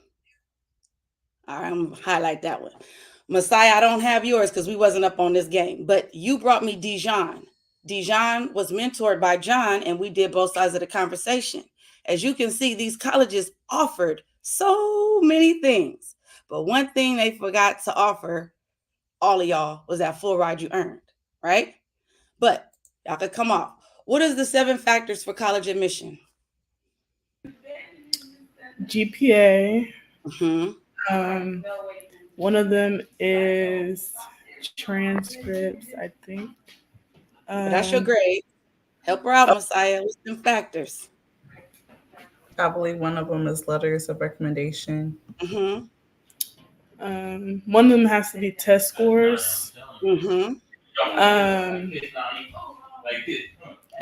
All right, I'm going to highlight that one. Messiah, I don't have yours because we wasn't up on this game, but you brought me Dijon. Dijon was mentored by John, and we did both sides of the conversation. As you can see, these colleges offered so many things, but one thing they forgot to offer all of y'all was that full ride you earned, right? But y'all could come off. What is the 7 factors for college admission? GPA. Mm-hmm. One of them is transcripts, I think. That's your grade. Help her out, Messiah. What's them factors? I believe one of them is letters of recommendation. Mm-hmm. One of them has to be test scores. Mm-hmm.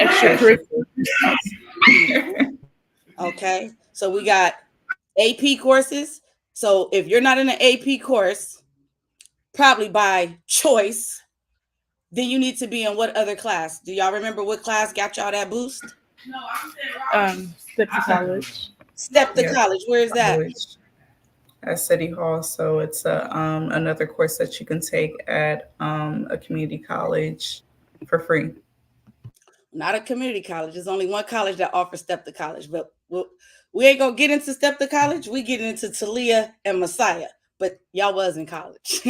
Extracurriculars. Okay. So we got AP courses. So if you're not in an AP course, probably by choice, then you need to be in what other class? Do y'all remember what class got y'all that boost? Step to college. Step to college. Where is that? College at City Hall. So it's another course that you can take at a community college for free. Not a community college. There's only one college that offers Step to College, but we ain't gonna get into Step to College. We get into Talia and Messiah, but y'all was in college.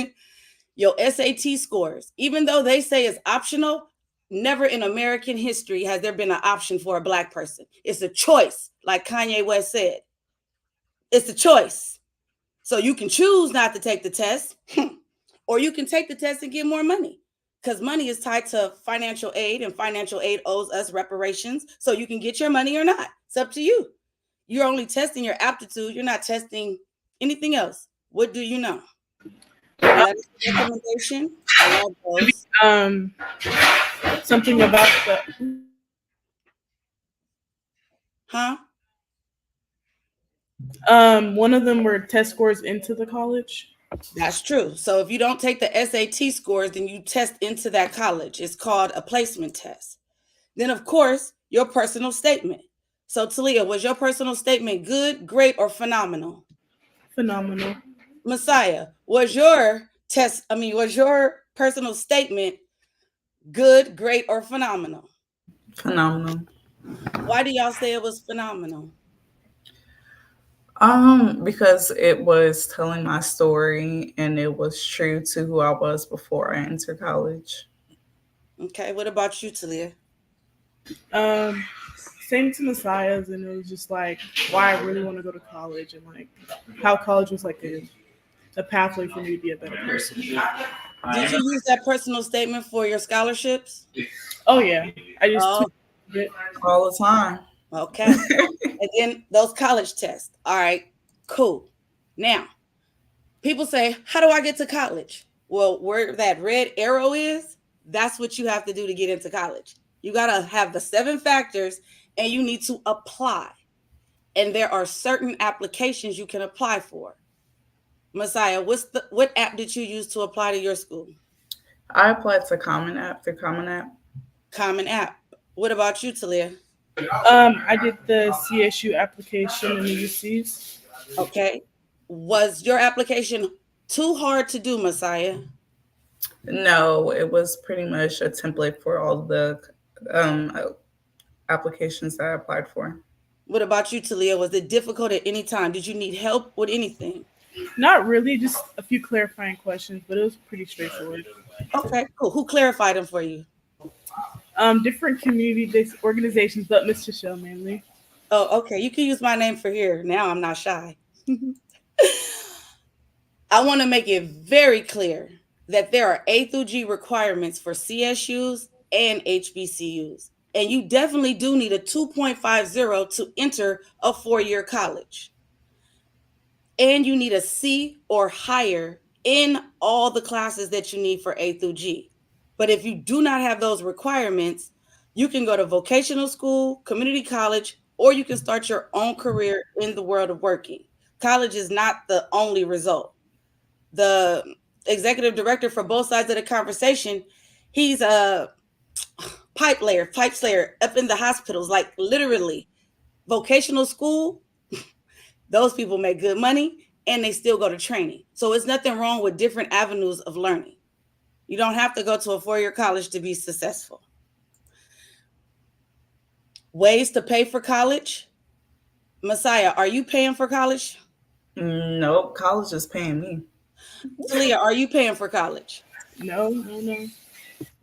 Your SAT scores, even though they say it's optional, never in American history has there been an option for a Black person. It's a choice, like Kanye West said. It's a choice. So you can choose not to take the test, or you can take the test and get more money, because money is tied to financial aid, and financial aid owes us reparations. So you can get your money or not. It's up to you. You're only testing your aptitude. You're not testing anything else. What do you know? Recommendation. I love those. Something about the. Huh? One of them were test scores into the college. That's true. So if you don't take the SAT scores, then you test into that college. It's called a placement test. Then, of course, your personal statement. So, Talia, was your personal statement good, great, or phenomenal? Phenomenal. Messiah, was your personal statement good, great, or phenomenal? Phenomenal. Why do y'all say it was phenomenal? Because it was telling my story and it was true to who I was before I entered college. Okay, what about you, Talia? Um, Same to Messiah's, and it was just like why I really want to go to college and like how college was like a pathway for me to be a better person. Did you use that personal statement for your scholarships? Oh yeah, I just Oh, tweeted it. All the time. okay. And then those college tests. All right, cool. Now, people say, how do I get to college? Well, where that red arrow is, that's what you have to do to get into college. You got to have the 7 factors and you need to apply. And there are certain applications you can apply for. Messiah, what app did you use to apply to your school? I applied to Common App through Common App. Common App. What about you, Talia? I did the CSU application in the UCs. Okay. Was your application too hard to do, Messiah? No, it was pretty much a template for all the applications that I applied for. What about you, Talia? Was it difficult at any time? Did you need help with anything? Not really, just a few clarifying questions, but it was pretty straightforward. Okay, cool. Who clarified them for you? Different community-based organizations, but Miss Tachelle mainly. Oh, okay. You can use my name for here. Now I'm not shy. I want to make it very clear that there are A through G requirements for CSUs and HBCUs. And you definitely do need a 2.50 to enter a 4-year college. And you need a C or higher in all the classes that you need for A through G. But if you do not have those requirements, you can go to vocational school, community college, or you can start your own career in the world of working. College is not the only result. The executive director for both sides of the conversation, he's a pipe slayer up in the hospitals, like literally vocational school. Those people make good money and they still go to training. So it's nothing wrong with different avenues of learning. You don't have to go to a 4-year college to be successful. Ways to pay for college. Messiah, are you paying for college? Nope, college is paying me. Talia, are you paying for college? No.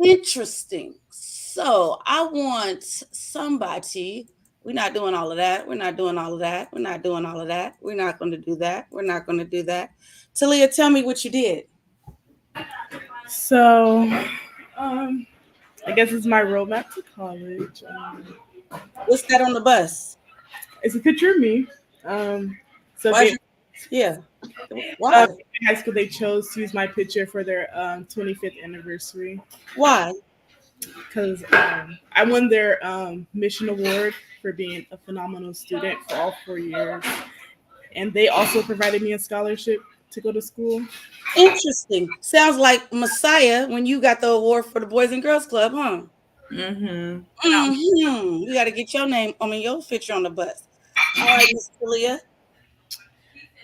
Interesting. So I want somebody. We're not doing all of that. We're not doing all of that. We're not doing all of that. We're not going to do that. We're not going to do that. Talia, tell me what you did. So, I guess it's my roadmap to college. What's that on the bus? It's a picture of me. So Why they, is yeah. Why? in high school they chose to use my picture for their 25th anniversary Why? because I won their mission award for being a phenomenal student for all 4 years, and they also provided me a scholarship to go to school. Interesting. Sounds like Messiah when you got the award for the Boys and Girls Club, huh? Mm-hmm. You got to get your name, your picture on the bus. All right, Miss Talia.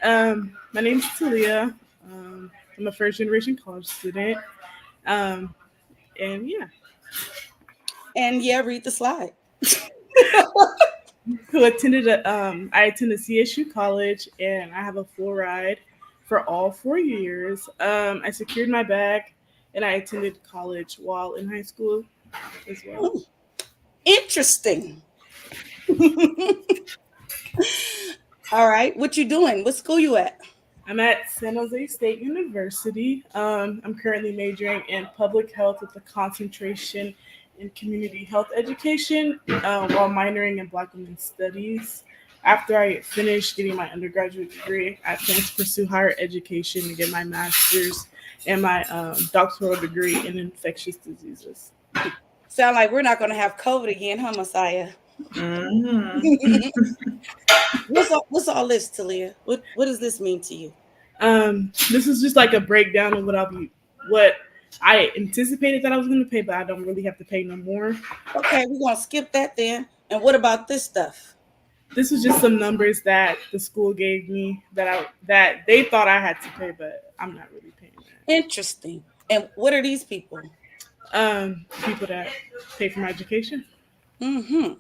My name's Talia. I'm a first generation college student. And yeah. And yeah, read the slide. Who attended I attended CSU College, and I have a full ride for all 4 years. I secured my bag, and I attended college while in high school as well. Ooh, interesting. All right, what you doing? What school you at? I'm at San Jose State University. I'm currently majoring in public health with a concentration in community health education while minoring in Black women's studies. After I finish getting my undergraduate degree, I plan to pursue higher education and get my master's and my doctoral degree in infectious diseases. Sound like we're not going to have COVID again, huh, Messiah? Mm-hmm. What's all this, Talia? What does this mean to you? This is just like a breakdown of what I anticipated that I was going to pay, but I don't really have to pay no more. Okay, we're going to skip that then. And what about this stuff? This was just some numbers that the school gave me that they thought I had to pay, but I'm not really paying that. Interesting. And what are these people? People that pay for my education. Mm-hmm.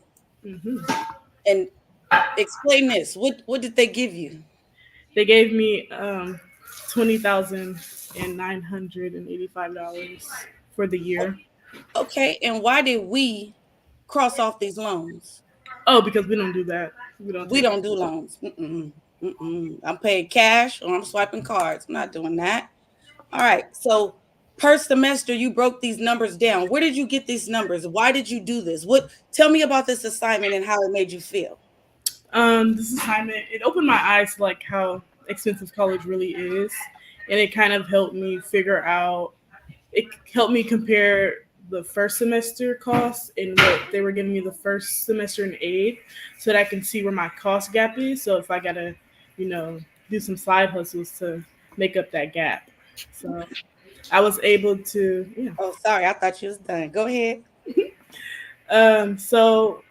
Mm-hmm. And explain this. What did they give you? They gave me $20,985 for the year. Okay, and why did we cross off these loans? Oh, because we don't do that. We don't We take. don't do loans. I'm paying cash or I'm swiping cards. I'm not doing that. All right. So per semester, you broke these numbers down. Where did you get these numbers? Why did you do this? What? Tell me about this assignment and how it made you feel. This assignment, it opened my eyes to like how expensive college really is, and it kind of helped me figure out. It helped me compare the first semester costs and what they were giving me the first semester in aid, so that I can see where my cost gap is. So if I gotta, you know, do some side hustles to make up that gap. So I was able to, yeah. Oh, sorry. I thought you was done. Go ahead. So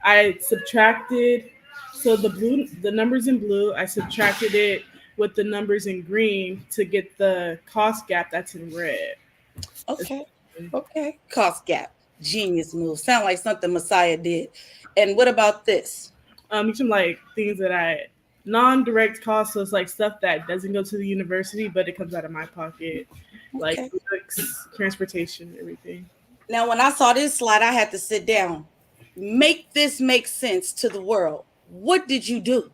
I subtracted, so the numbers in blue, I subtracted it with the numbers in green to get the cost gap that's in red. Okay. Okay. Cost gap. Genius move. Sound like something Messiah did. And what about this? Some like things that I non-direct costs, so it's like stuff that doesn't go to the university, but it comes out of my pocket, like Okay. books, transportation, everything. Now, when I saw this slide, I had to sit down. Make this make sense to the world. What did you do?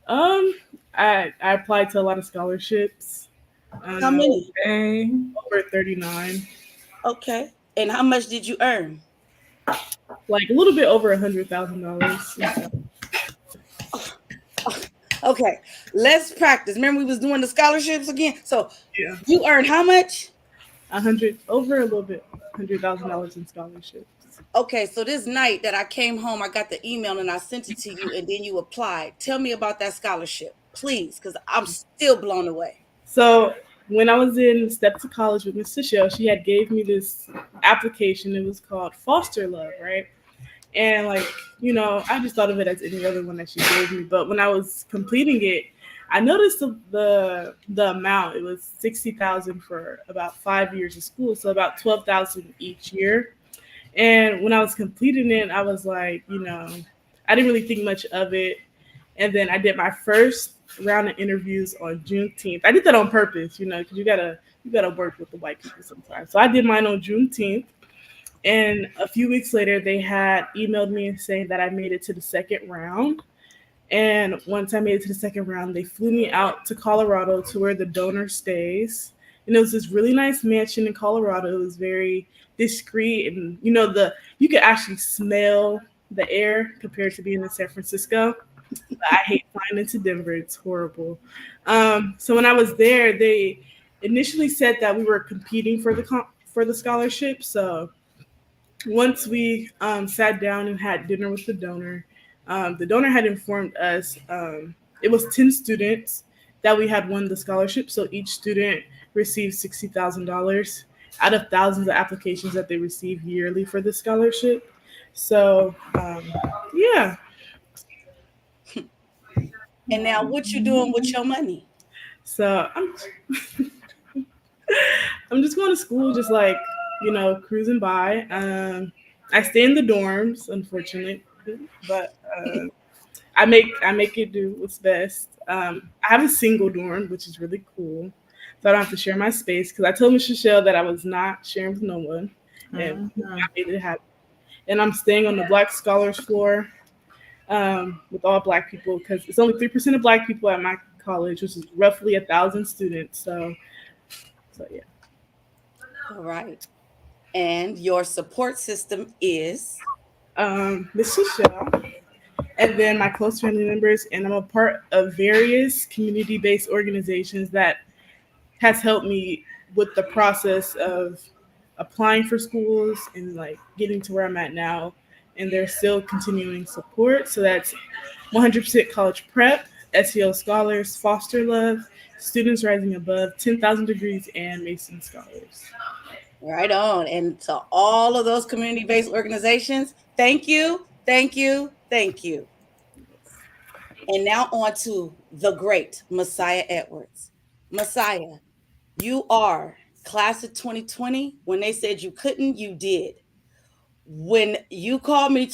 Um, I applied to a lot of scholarships. How many? Okay. Over 39, Okay. And how much did you earn? like a little bit over $100,000. Okay. Let's practice. Remember we was doing the scholarships again? So Yeah, you earned how much? over a little bit, $100,000 in scholarships. Okay, so this night that I came home, I got the email and I sent it to you and then you applied. Tell me about that scholarship, please, because I'm still blown away. So when I was in Step to College with Miss Tachelle, she had gave me this application. It was called Foster Love, right? And like, I just thought of it as any other one that she gave me. But when I was completing it, I noticed the amount. It was 60,000 for about 5 years of school, so about 12,000 each year. And when I was completing it, I was like, I didn't really think much of it. And then I did my first round of interviews on Juneteenth. I did that on purpose, because you gotta work with the white people sometimes. So I did mine on Juneteenth. And a few weeks later, they had emailed me saying that I made it to the second round. And once I made it to the second round, they flew me out to Colorado to where the donor stays. And it was this really nice mansion in Colorado. It was very discreet, and you could actually smell the air compared to being in San Francisco. I hate flying into Denver; it's horrible. So when I was there, they initially said that we were competing for the scholarship. So once we sat down and had dinner with the donor had informed us it was 10 students that we had won the scholarship. So each student received $60,000 out of thousands of applications that they receive yearly for the scholarship. So, yeah. And now what you doing with your money? So I'm just going to school, just like, cruising by. I stay in the dorms, unfortunately, but I make it do what's best. I have a single dorm, which is really cool, so I don't have to share my space. Because I told Miss Tachelle that I was not sharing with no one, and I made it happen. And I'm staying on the Black Scholars floor with all Black people because it's only 3% of Black people at my college, which is roughly 1,000 students. So yeah. All right. And your support system is? Miss Tachelle, and then my close family members, and I'm a part of various community-based organizations that has helped me with the process of applying for schools and like getting to where I'm at now. And they're still continuing support. So that's 100% College Prep, SEL Scholars, Foster Love, Students Rising Above, 10,000 Degrees, and Mason Scholars. Right on. And to all of those community-based organizations, thank you, thank you, thank you. And now on to the great Messiah Edwards. Messiah, you are class of 2020. When they said you couldn't, you did. When you called me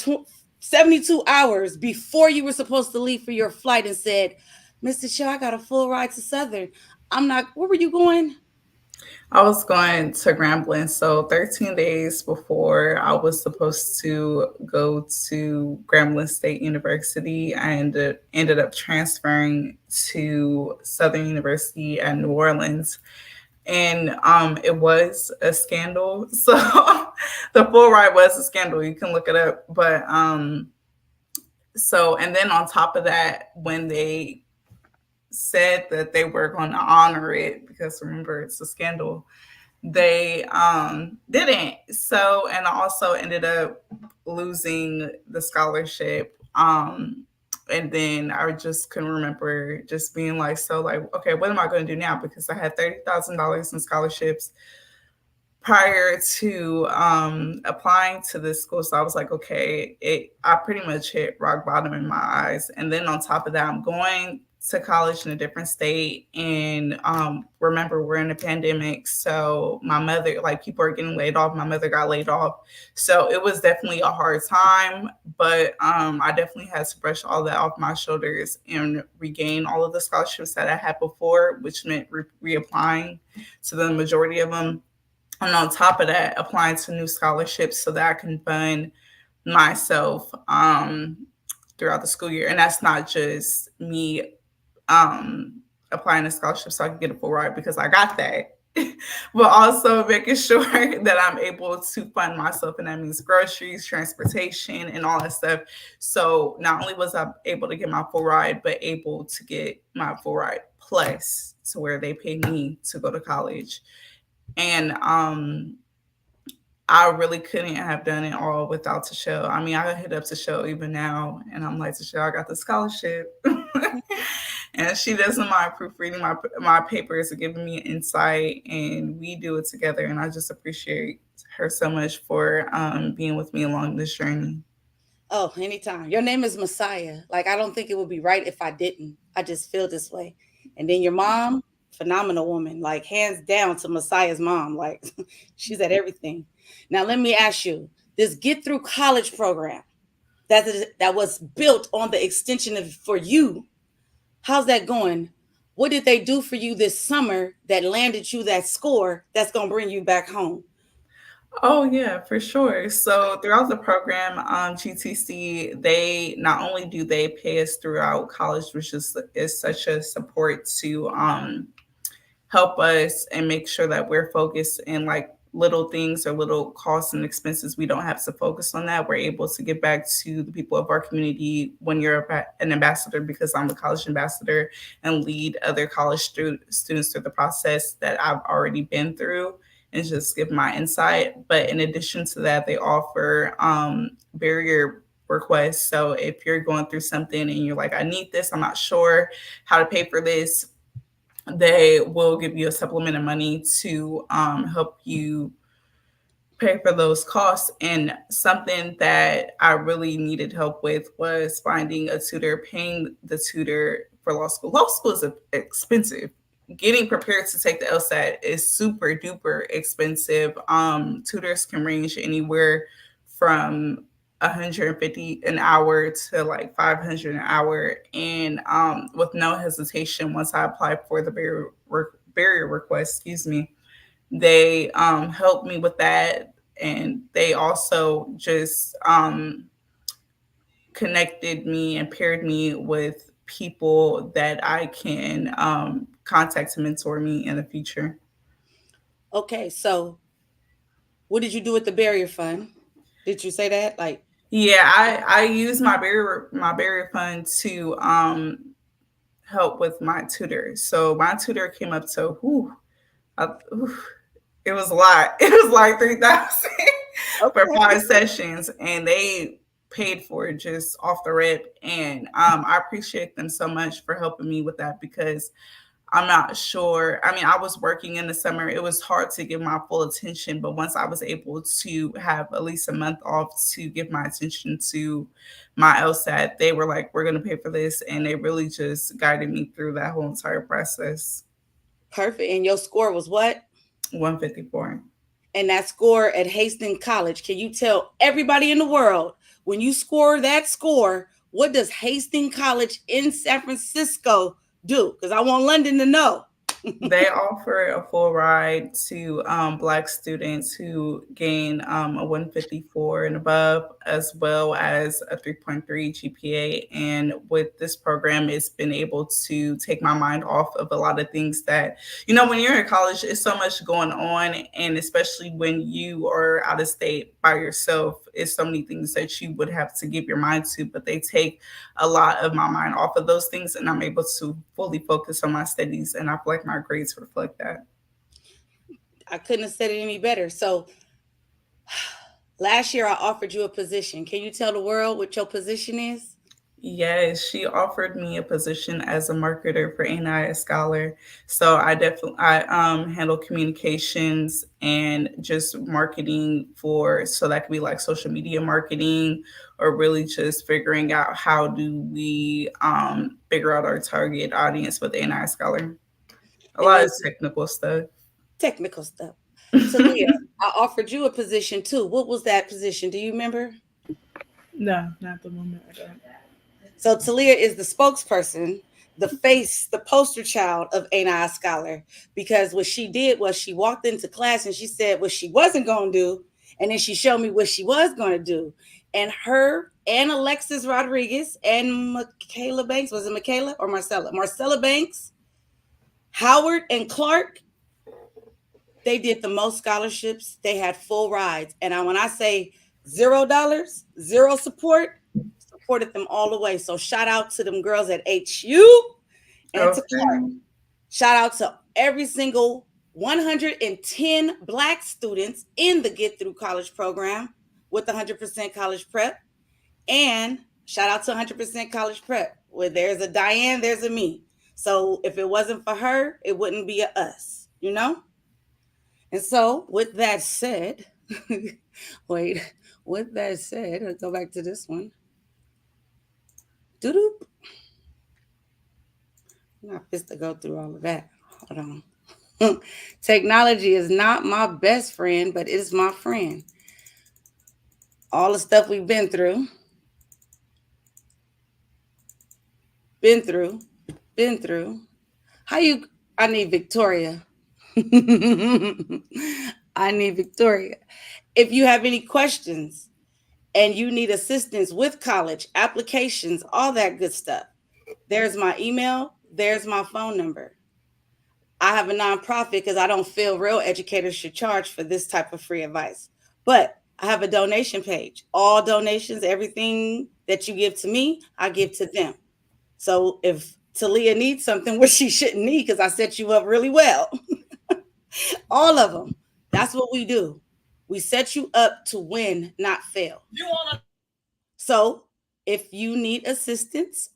72 hours before you were supposed to leave for your flight and said, Mr. Tachelle, I got a full ride to Southern. I'm not, where were you going? I was going to Grambling. So 13 days before I was supposed to go to Grambling State University, I ended up transferring to Southern University at New Orleans. And it was a scandal. So the full ride was a scandal. You can look it up. But so, and then on top of that, when they said that they were going to honor it, because remember, it's a scandal, they didn't. So, and I also ended up losing the scholarship. And then I just couldn't remember just being like, so like, okay, what am I going to do now? Because I had $30,000 in scholarships prior to applying to this school. So I was like, okay, I pretty much hit rock bottom in my eyes. And then on top of that, I'm going to college in a different state. And remember, we're in a pandemic. So my mother, like people are getting laid off. My mother got laid off. So it was definitely a hard time. But I definitely had to brush all that off my shoulders and regain all of the scholarships that I had before, which meant reapplying to the majority of them. And on top of that, applying to new scholarships so that I can fund myself throughout the school year. And that's not just me applying to scholarships so I can get a full ride, because I got that, but also making sure that I'm able to fund myself. And that means groceries, transportation, and all that stuff. So not only was I able to get my full ride, but able to get my full ride plus to where they pay me to go to college. And I really couldn't have done it all without Tachelle. I mean, I hit up Tachelle even now, and I'm like, Tachelle, I got the scholarship. And she doesn't mind proofreading my papers and giving me insight, and we do it together. And I just appreciate her so much for being with me along this journey. Oh, anytime. Your name is Messiah. Like, I don't think it would be right if I didn't. I just feel this way. And then your mom, phenomenal woman, like hands down to Messiah's mom. Like she's at everything. Now, let me ask you, this Get Through College program that was built on the extension of for you, how's that going? What did they do for you this summer that landed you that score that's going to bring you back home? Oh yeah, for sure. So throughout the program, GTC, they not only do they pay us throughout college, which is such a support to help us and make sure that we're focused in like little things or little costs and expenses. We don't have to focus on that. We're able to give back to the people of our community when you're an ambassador, because I'm a college ambassador, and lead other college students through the process that I've already been through and just give my insight. But in addition to that, they offer barrier requests. So if you're going through something and you're like, I need this, I'm not sure how to pay for this, they will give you a supplement of money to help you pay for those costs. And something that I really needed help with was finding a tutor, paying the tutor for law school. Law school is expensive. Getting prepared to take the LSAT is super duper expensive. Tutors can range anywhere from 150 an hour to like 500 an hour. And with no hesitation, once I applied for the barrier request, they helped me with that. And they also just connected me and paired me with people that I can contact to mentor me in the future. Okay, so what did you do with the barrier fund? Did you say that? Like, yeah, I use my barrier fund to help with my tutor. So my tutor came up to it was a lot. It was like 3,000 for 5 sessions, and they paid for it just off the rip. And I appreciate them so much for helping me with that, because I'm not sure. I mean, I was working in the summer. It was hard to give my full attention, but once I was able to have at least a month off to give my attention to my LSAT, they were like, we're going to pay for this. And they really just guided me through that whole entire process. Perfect. And your score was what? 154. And that score at Hastings College, can you tell everybody in the world When you score that score, what does Hastings College in San Francisco do? Because I want London to know. They offer a full ride to Black students who gain a 154 and above, as well as a 3.3 GPA. And with this program, it's been able to take my mind off of a lot of things that, when you're in college, it's so much going on. And especially when you are out of state by yourself, it's so many things that you would have to give your mind to, but they take a lot of my mind off of those things, and I'm able to fully focus on my studies, and I feel like my grades reflect that. I couldn't have said it any better. So last year I offered you a position. Can you tell the world what your position is? Yes, she offered me a position as a marketer for ANI Scholar. So I handle communications and just marketing so that could be like social media marketing, or really just figuring out how do we figure out our target audience with ANI Scholar. A lot of technical stuff. Talia, I offered you a position too. What was that position? Do you remember? No, not at the moment. I don't. So Talia is the spokesperson, the face, the poster child of ANI Scholar, because what she did was she walked into class and she said what she wasn't going to do, and then she showed me what she was going to do. And her and Alexis Rodriguez and Michaela Banks, was it Michaela or Marcella? Marcella Banks, Howard and Clark, they did the most scholarships. They had full rides. And when I say $0, zero support, supported them all the way. So shout out to them girls at HU and to Clark. Shout out to every single 110 Black students in the Get Through College program with 100% college prep. And shout out to 100% college prep. Where there's a Diane, there's a me. So if it wasn't for her, it wouldn't be a us, And so with that said, let's go back to this one. Doo-doo. I'm not pissed to go through all of that. Hold on. Technology is not my best friend, but it is my friend. All the stuff we've been through. I need Victoria. I need Victoria. If you have any questions and you need assistance with college applications, all that good stuff, there's my email, there's my phone number. I have a nonprofit because I don't feel real educators should charge for this type of free advice. But I have a donation page. All donations, everything that you give to me, I give to them. So if Talia needs something, which she shouldn't need because I set you up really well, all of them, that's what we do. We set you up to win, not fail. So if you need assistance,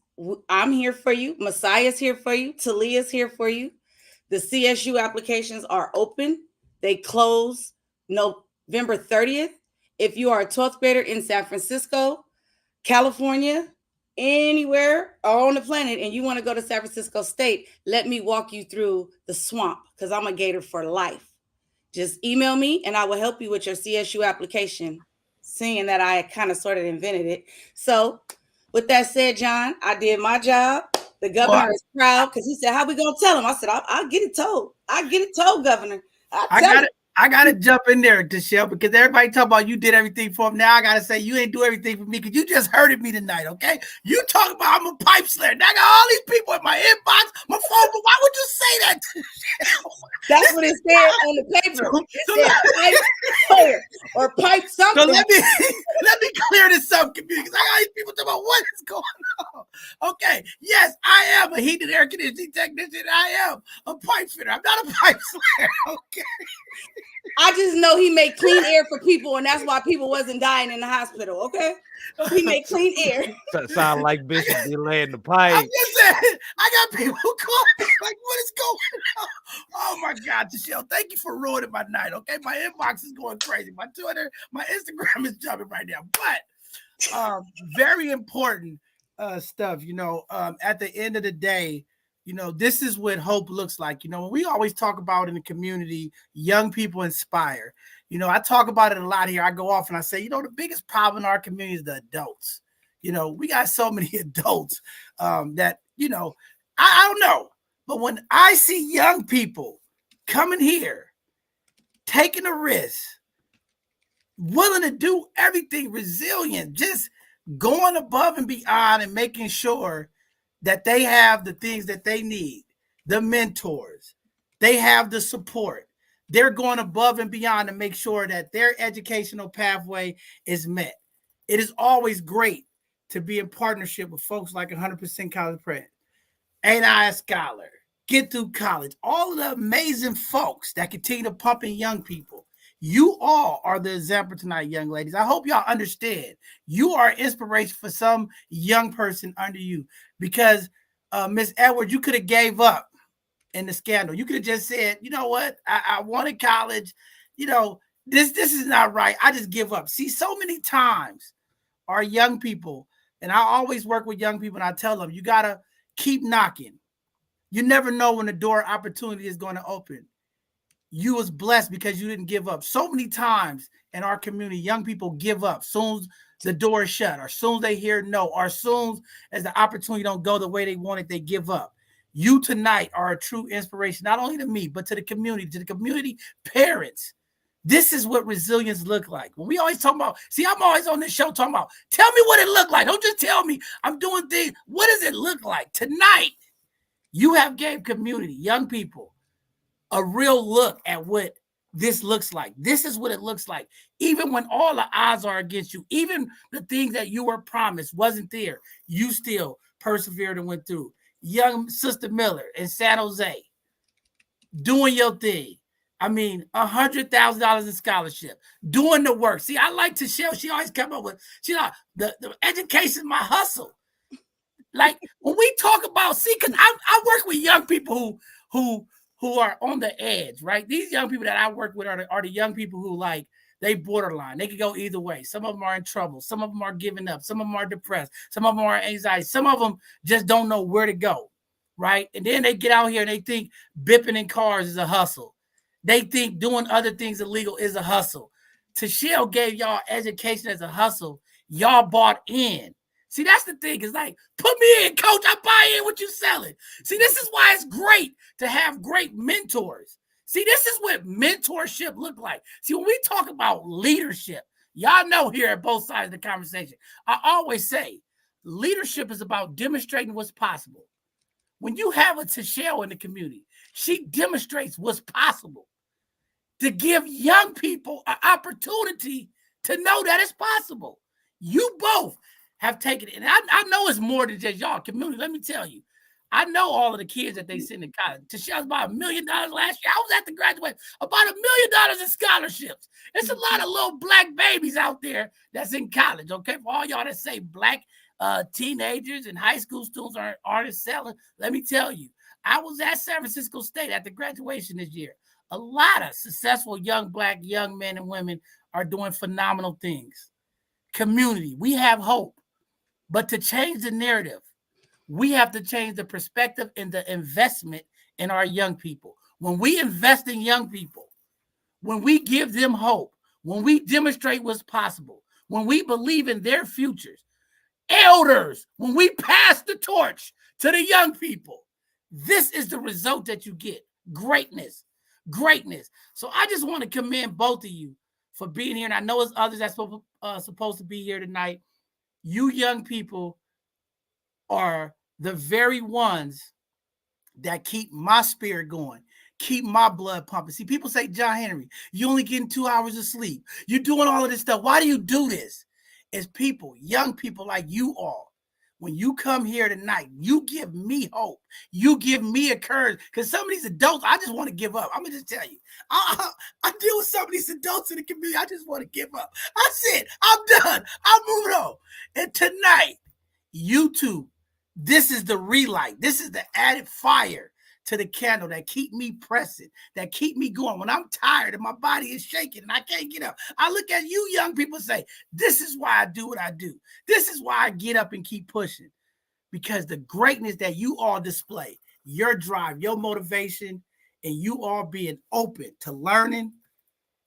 I'm here for you. Messiah's here for you. Talia's here for you. The CSU applications are open. They close November 30th. If you are a 12th grader in San Francisco, California, anywhere on the planet, and you want to go to San Francisco State, let me walk you through the swamp because I'm a Gator for life. Just email me and I will help you with your CSU application, seeing that I kind of sort of invented it. So with that said, John, I did my job. The governor is proud because he said, how we going to tell him? I said, I'll get it told. Governor. I gotta jump in there, Tachelle, because everybody talk about you did everything for him. Now I gotta say you ain't do everything for me because you just hurted me tonight, okay? You talk about I'm a pipe slayer. Now I got all these people in my inbox, my phone, but why would you say that? That's what it said on the paper. It said pipe slayer or pipe something. So let me clear this up, community, because I got these people talking about what is going on. Okay, yes, I am a heated air conditioning technician. I am a pipe fitter. I'm not a pipe slayer, okay? I just know he made clean air for people, and that's why people wasn't dying in the hospital, okay? He made clean air. Sound like Bishop be laying the pipe. I'm just saying, I got people calling me like, what is going on? Oh my God, Tachelle, thank you for ruining my night, okay? My inbox is going crazy. My Twitter, my Instagram is jumping right now. But very important stuff, at the end of the day, this is what hope looks like. When we always talk about in the community, young people inspire. You know, I talk about it a lot here. I go off and I say, you know, the biggest problem in our community is the adults. You know, we got so many adults that, you know, I don't know. But when I see young people coming here, taking a risk, willing to do everything, resilient, just going above and beyond and making sure that they have the things that they need, the mentors, they have the support. They're going above and beyond to make sure that their educational pathway is met. It is always great to be in partnership with folks like 100% College Prep, Ain't I a Scholar, Get Through College, all of the amazing folks that continue to pump in young people. You all are the example tonight, young ladies. I hope y'all understand. You are inspiration for some young person under you because Miss Edwards, you could have gave up in the scandal. You could have just said, you know what? I wanted college. You know, this is not right. I just give up. See, so many times our young people, and I always work with young people and I tell them, you got to keep knocking. You never know when the door opportunity is going to open. You was blessed because you didn't give up. So many times in our community, young people give up soon as the door is shut, or soon as they hear no, or soon as the opportunity don't go the way they want it, they give up. You tonight are a true inspiration, not only to me, but to the community parents. This is what resilience look like. When we always talk about, see, I'm always on this show talking about, tell me what it look like. Don't just tell me I'm doing things. What does it look like? Tonight, you have gave community, young people, a real look at what this looks like. This is what it looks like. Even when all the odds are against you, even the things that you were promised wasn't there, you still persevered and went through. Young Sister Miller in San Jose, doing your thing. I mean, $100,000 in scholarship, doing the work. See, I like Tachelle. She always come up with, she like, the education, my hustle. Like when we talk about, see, because I work with young people who are on the edge, right? These young people that I work with are the young people who like, they borderline. They could go either way. Some of them are in trouble. Some of them are giving up. Some of them are depressed. Some of them are anxiety. Some of them just don't know where to go, right? And then they get out here and they think bipping in cars is a hustle. They think doing other things illegal is a hustle. Tachelle gave y'all education as a hustle. Y'all bought in. See, that's the thing. It's like, put me in, coach. I buy in what you're selling. See, this is why it's great to have great mentors. See, this is what mentorship look like. See, when we talk about leadership, y'all know here at both sides of the conversation, I always say leadership is about demonstrating what's possible. When you have a Tachelle in the community, she demonstrates what's possible to give young people an opportunity to know that it's possible. You both have taken it. And I know it's more than just y'all community. Let me tell you. I know all of the kids that they send to college. Tachelle's about $1 million last year. I was at the graduation. About $1 million in scholarships. It's a lot of little black babies out there that's in college, okay? For all y'all that say black teenagers and high school students aren't excelling, let me tell you, I was at San Francisco State at the graduation this year. A lot of successful young men and women are doing phenomenal things. Community, we have hope. But to change the narrative, we have to change the perspective and the investment in our young people. When we invest in young people, when we give them hope, when we demonstrate what's possible, when we believe in their futures, elders, when we pass the torch to the young people, this is the result that you get. Greatness. So I just want to commend both of you for being here. And I know it's others that's supposed to be here tonight. You young people are the very ones that keep my spirit going, keep my blood pumping. See, people say, John Henry, you only getting 2 hours of sleep. You're doing all of this stuff. Why do you do this? It's people, young people like you all. When you come here tonight, you give me hope. You give me a courage. Because some of these adults, I just want to give up. I'm going to just tell you. I deal with some of these adults in the community. I just want to give up. That's it. I'm done. I'm moving on. And tonight, you two, this is the relight. This is the added fire to the candle that keep me pressing, that keep me going. When I'm tired and my body is shaking and I can't get up, I look at you young people and say, this is why I do what I do. This is why I get up and keep pushing. Because the greatness that you all display, your drive, your motivation, and you all being open to learning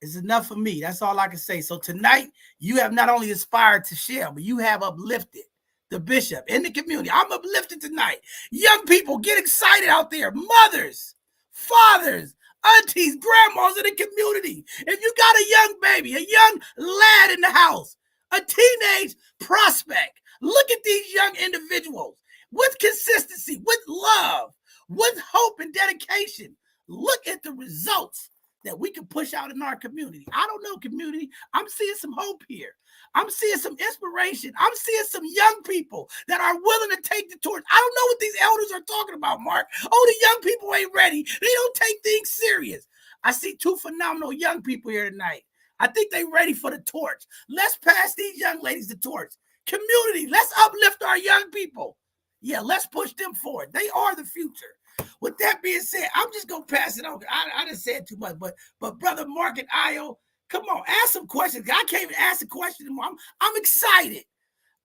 It's enough for me. That's all I can say. So tonight, you have not only inspired Tachelle, but you have uplifted the bishop in the community. I'm uplifted tonight. Young people, get excited out there. Mothers, fathers, aunties, grandmas in the community. If you got a young baby, a young lad in the house, a teenage prospect, look at these young individuals with consistency, with love, with hope and dedication. Look at the results that we can push out in our community. I don't know, community. I'm seeing some hope here. I'm seeing some inspiration. I'm seeing some young people that are willing to take the torch. I don't know what these elders are talking about, Mark. Oh, the young people ain't ready. They don't take things serious. I see two phenomenal young people here tonight. I think they're ready for the torch. Let's pass these young ladies the torch. Community, let's uplift our young people. Yeah, let's push them forward. They are the future. With that being said, I'm just gonna pass it on. I done said too much, but brother Mark and Io, come on, ask some questions. I can't even ask a question anymore. I'm excited.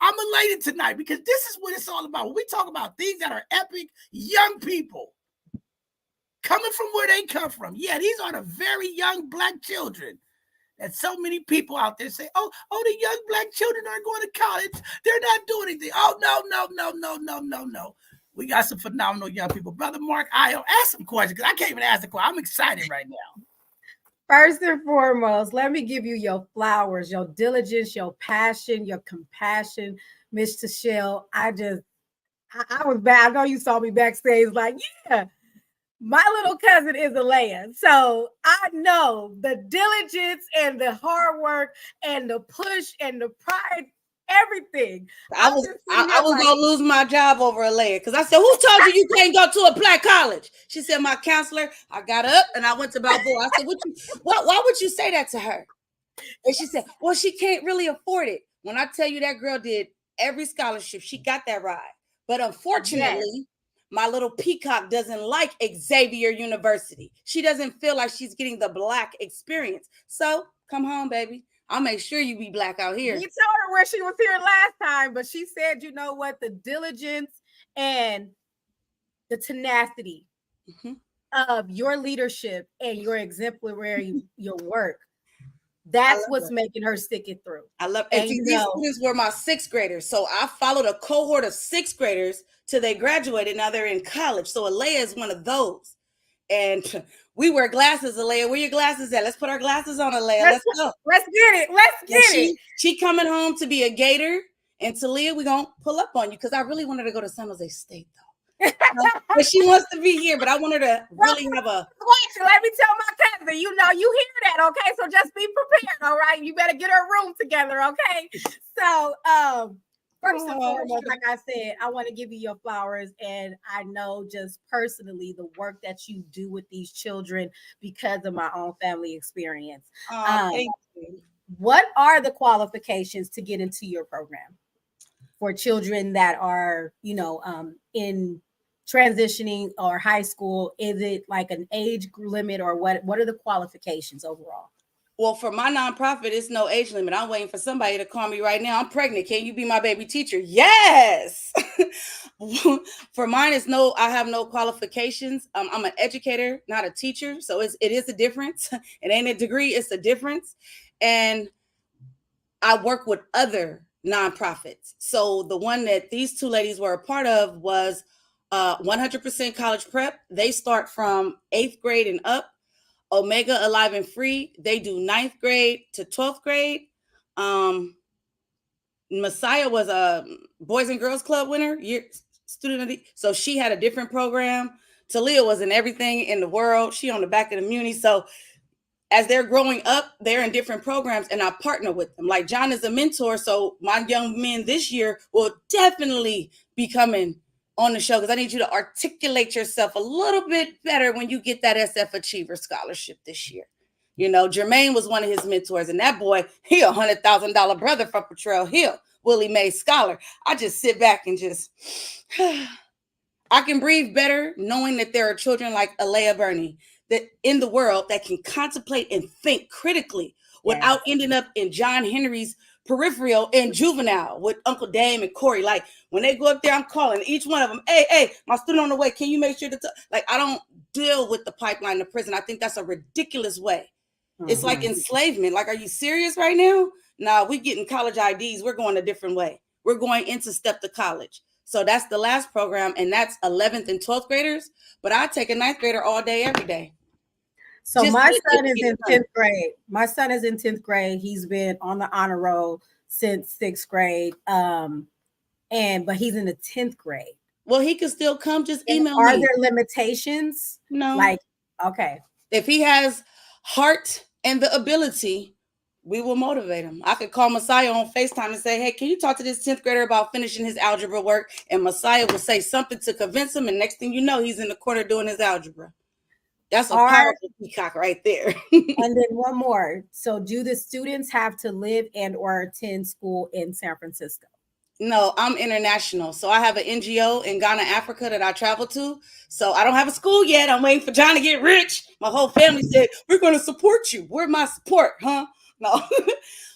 I'm elated tonight because this is what it's all about. When we talk about things that are epic, young people coming from where they come from. Yeah, these are the very young Black children that so many people out there say, oh, the young Black children aren't going to college. They're not doing anything. Oh, no. We got some phenomenal young people. Brother Mark, Io, ask some questions because I can't even ask a question. I'm excited right now. First and foremost, let me give you your flowers, your diligence, your passion, your compassion, Miss Tachelle. I was bad. I know you saw me backstage like, yeah, my little cousin is Alea. So I know the diligence and the hard work and the push and the pride, everything. I was gonna lose my job over Alea because I said, "Who told you can't go to a Black college?" She said, "My counselor." I got up and I went to Balboa. I said, "Why would you say that to her?" And she said, "Well, she can't really afford it." When I tell you that girl did every scholarship, she got that ride. But unfortunately, my little peacock doesn't like Xavier University. She doesn't feel like she's getting the Black experience. So come home, baby. I'll make sure you be Black out here. We told her where she was here last time, but she said, you know what? The diligence and the tenacity of your leadership and your exemplary, your work, that's what's making her stick it through. I love it. And these students were my sixth graders. So I followed a cohort of sixth graders till they graduated. Now they're in college. So Alea is one of those. And we wear glasses, Alea. Where your glasses at? Let's put our glasses on, Alea. Let's go. Let's get it. She coming home to be a Gator. And Talia, we're going to pull up on you because I really wanted to go to San Jose State, though. But she wants to be here, but I want her to really have a... Let me tell my cousin, you hear that, okay? So just be prepared, all right? You better get her room together, okay? So, first and foremost, like I said, I want to give you your flowers, and I know just personally the work that you do with these children because of my own family experience. Thank you. What are the qualifications to get into your program for children that are, in transitioning or high school? Is it like an age limit or what are the qualifications overall? Well, for my nonprofit, it's no age limit. I'm waiting for somebody to call me right now. I'm pregnant. Can you be my baby teacher? Yes. For mine, I have no qualifications. I'm an educator, not a teacher. So it is a difference. It ain't a degree. It's a difference. And I work with other nonprofits. So the one that these two ladies were a part of was 100% college prep. They start from 8th grade and up. Omega Alive and Free, they do 9th grade to 12th grade. Messiah was a Boys and Girls Club winner, student. So she had a different program. Talia was in everything in the world. She on the back of the Muni. So as they're growing up, they're in different programs and I partner with them. Like John is a mentor. So my young men this year will definitely be coming on the show because I need you to articulate yourself a little bit better when you get that SF Achiever Scholarship this year. Jermaine was one of his mentors, and that boy, he $100,000 brother from Potrero Hill, Willie Mae Scholar. I just sit back and just, I can breathe better knowing that there are children like Alea Burney that in the world that can contemplate and think critically without ending up in John Henry's peripheral and juvenile with Uncle Dame and Corey. Like when they go up there, I'm calling each one of them. Hey, my student on the way. Can you make sure that I don't deal with the pipeline to prison. I think that's a ridiculous way It's like enslavement. Like, are you serious right now? Nah, we getting college IDs. We're going a different way. We're going into step to college. So that's the last program, and that's 11th and 12th graders. But I take a 9th grader all day, every day. So my son is in 10th grade. My son is in 10th grade. He's been on the honor roll since 6th grade. But he's in the 10th grade. Well, he could still come. Just email me. Are there limitations? No. Like, okay. If he has heart and the ability, we will motivate him. I could call Messiah on FaceTime and say, hey, can you talk to this 10th grader about finishing his algebra work? And Messiah will say something to convince him. And next thing you know, he's in the corner doing his algebra. That's a powerful peacock right there. And then one more. So do the students have to live and or attend school in San Francisco? No, I'm international. So I have an NGO in Ghana, Africa that I travel to. So I don't have a school yet. I'm waiting for John to get rich. My whole family said, we're going to support you. Where's my support, huh? No,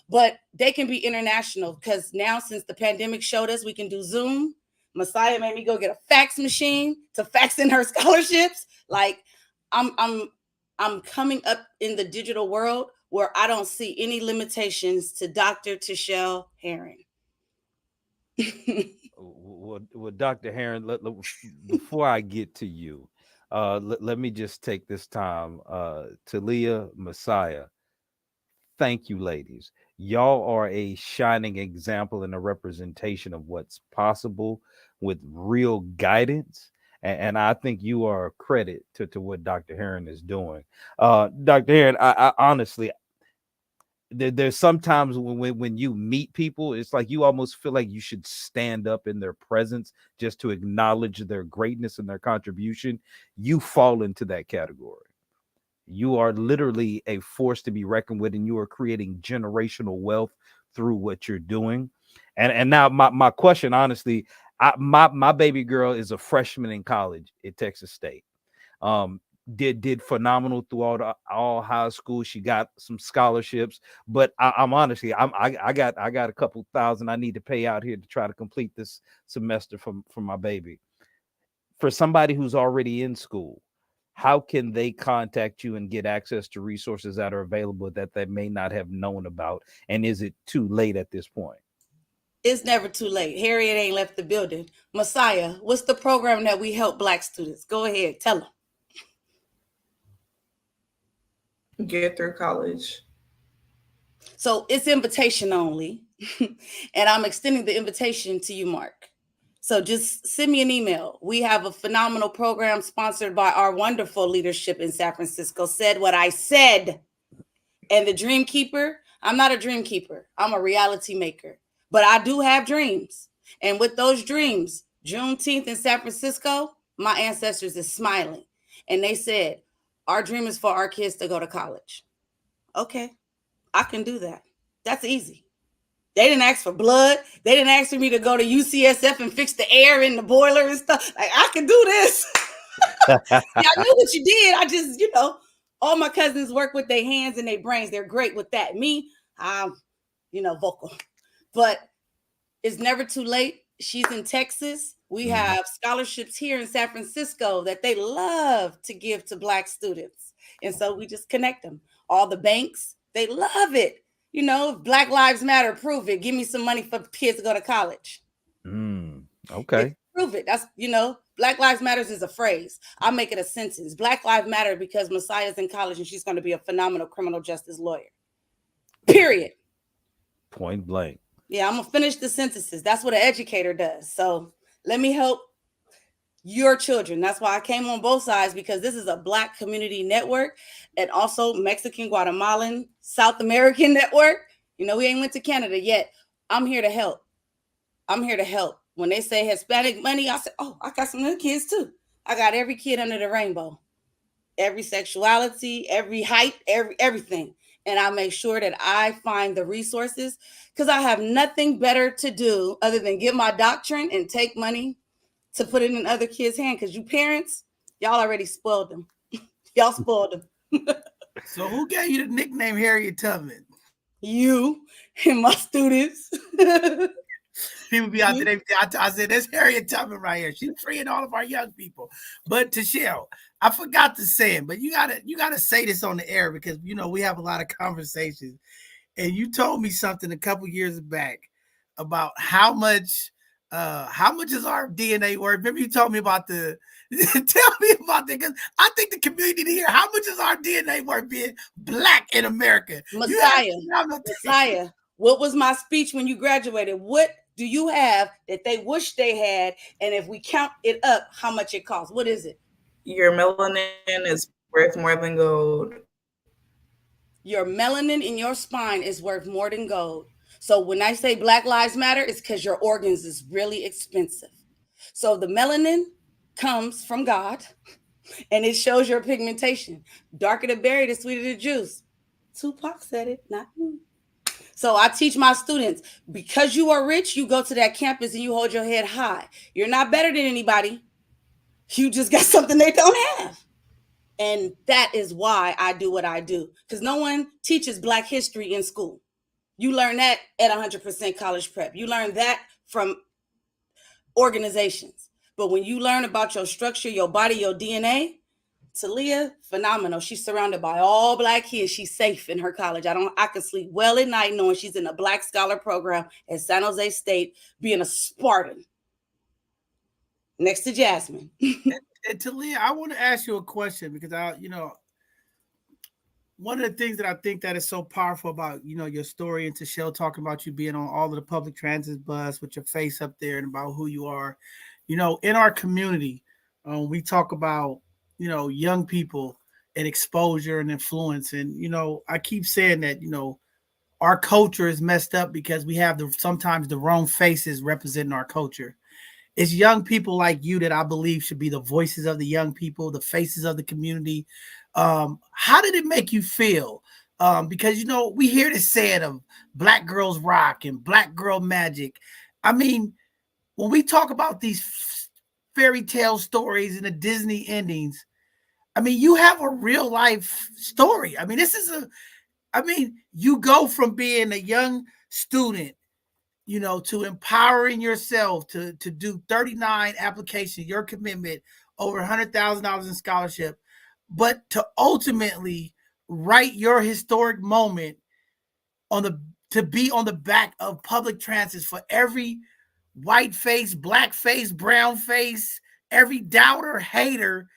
but they can be international because now since the pandemic showed us we can do Zoom. Messiah made me go get a fax machine to fax in her scholarships. Like I'm coming up in the digital world where I don't see any limitations to Dr. Tachelle Herron. Well, Dr. Herron, before I get to you, let me just take this time. Talia, Messiah, thank you, ladies. Y'all are a shining example and a representation of what's possible with real guidance. And I think you are a credit to what Dr. Herron is doing. Dr. Herron, I honestly, there's sometimes when you meet people, it's like you almost feel like you should stand up in their presence just to acknowledge their greatness and their contribution. You fall into that category. You are literally a force to be reckoned with, and you are creating generational wealth through what you're doing. And now my question, honestly, my baby girl is a freshman in college at Texas State. Did phenomenal throughout all high school. She got some scholarships, but I'm honestly, I got a couple thousand I need to pay out here to try to complete this semester for my baby. For somebody who's already in school, how can they contact you and get access to resources that are available that they may not have known about? And is it too late at this point? It's never too late. Harriet ain't left the building. Messiah, what's the program that we help Black students? Go ahead, tell them. Get through college. So it's invitation only. And I'm extending the invitation to you, Mark. So just send me an email. We have a phenomenal program sponsored by our wonderful leadership in San Francisco. Said what I said. And the Dream Keeper, I'm not a dream keeper. I'm a reality maker. But I do have dreams. And with those dreams, Juneteenth in San Francisco, my ancestors is smiling. And they said, our dream is for our kids to go to college. Okay, I can do that. That's easy. They didn't ask for blood. They didn't ask for me to go to UCSF and fix the air in the boiler and stuff. Like, I can do this. Yeah, I knew what you did. I just, all my cousins work with their hands and their brains. They're great with that. Me, I'm, vocal. But it's never too late. She's in Texas. We have scholarships here in San Francisco that they love to give to Black students. And so we just connect them. All the banks, they love it. If Black Lives Matter, prove it. Give me some money for kids to go to college. Okay. Prove it. That's, Black Lives Matters is a phrase. I'll make it a sentence. Black Lives Matter because Messiah's in college and she's going to be a phenomenal criminal justice lawyer. Period. Point blank. Yeah, I'm going to finish the sentences. That's what an educator does. So let me help your children. That's why I came on both sides, because this is a Black community network and also Mexican, Guatemalan, South American network. We ain't went to Canada yet. I'm here to help. When they say Hispanic money, I say, oh, I got some other kids too. I got every kid under the rainbow, every sexuality, every height, everything. And I make sure that I find the resources, because I have nothing better to do other than get my doctrine and take money to put it in other kids' hands. Because you parents, y'all already spoiled them. Y'all spoiled them. So who gave you the nickname Harriet Tubman? You and my students. People be out there. I said, "There's Harriet Tubman right here. She's freeing all of our young people." But Tachelle, I forgot to say it, but you gotta say this on the air because we have a lot of conversations. And you told me something a couple years back about how much is our DNA worth. Remember you told me about the tell me about that because I think the community here, how much is our DNA worth being Black in America? Messiah. What was my speech when you graduated? What do you have that they wish they had? And if we count it up, how much it costs? What is it? Your melanin is worth more than gold. Your melanin in your spine is worth more than gold. So when I say Black Lives Matter, it's because your organs is really expensive. So the melanin comes from God, and it shows your pigmentation. Darker the berry, the sweeter the juice. Tupac said it, not me. So I teach my students, because you are rich, you go to that campus and you hold your head high. You're not better than anybody. You just got something they don't have. And that is why I do what I do. Because no one teaches Black history in school. You learn that at 100% college prep. You learn that from organizations. But when you learn about your structure, your body, your DNA, Talia, phenomenal. She's surrounded by all Black kids. She's safe in her college. I can sleep well at night knowing she's in a Black scholar program at San Jose State, being a Spartan next to Jasmine. And Talia, I want to ask you a question because one of the things that I think that is so powerful about your story and Tachelle talking about you being on all of the public transit bus with your face up there and about who you are, in our community, we talk about young people and exposure and influence, and I keep saying that our culture is messed up because we have sometimes the wrong faces representing our culture. It's young people like you that I believe should be the voices of the young people, the faces of the community. How did it make you feel? Because we hear this saying of Black girls rock and Black girl magic. I mean, when we talk about these fairy tale stories and the Disney endings, I mean, you have a real life story. I mean, you go from being a young student to empowering yourself to do 39 applications, your commitment, over $100,000 in scholarship, but to ultimately write your historic moment to be on the back of public transit for every white face, Black face, brown face, every doubter, hater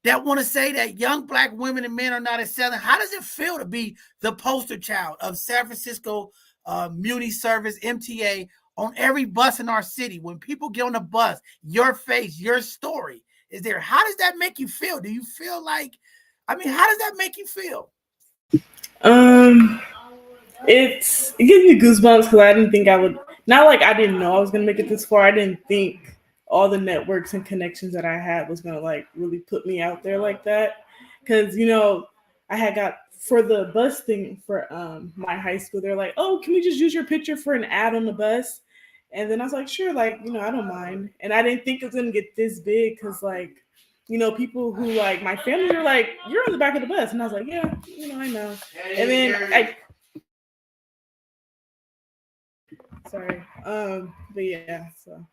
that want to say that young Black women and men are not excelling. How does it feel to be the poster child of San Francisco Muni Service, MTA, on every bus in our city? When people get on the bus, your face, your story is there. How does that make you feel? Do you feel like, how does that make you feel? It gives me goosebumps because I didn't think I would, not like I didn't know I was going to make it this far. I didn't think all the networks and connections that I had was going to like really put me out there like that. Because, I had got for the bus thing for my high school, they're like, "Oh, can we just use your picture for an ad on the bus?" And then I was like, "Sure, like, I don't mind." And I didn't think it was going to get this big because like, people who like my family were like, "You're on the back of the bus." And I was like, "Yeah, I know." And then but yeah, so.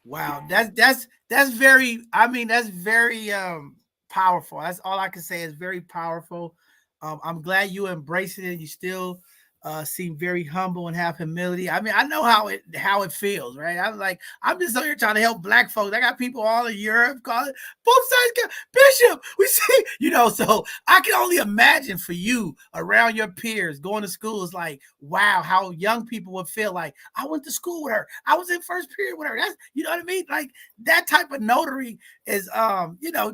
Wow, that's very, that's very powerful. That's all I can say is very powerful. I'm glad you embrace it. You still seem very humble and have humility. I know how it feels, right? I'm just out here trying to help Black folks. I got people all in Europe calling both sides. Bishop, we see, so I can only imagine for you around your peers going to school is like, wow, how young people would feel like, I went to school with her. I was in first period with her. That's, you know what I mean? Like that type of notary is,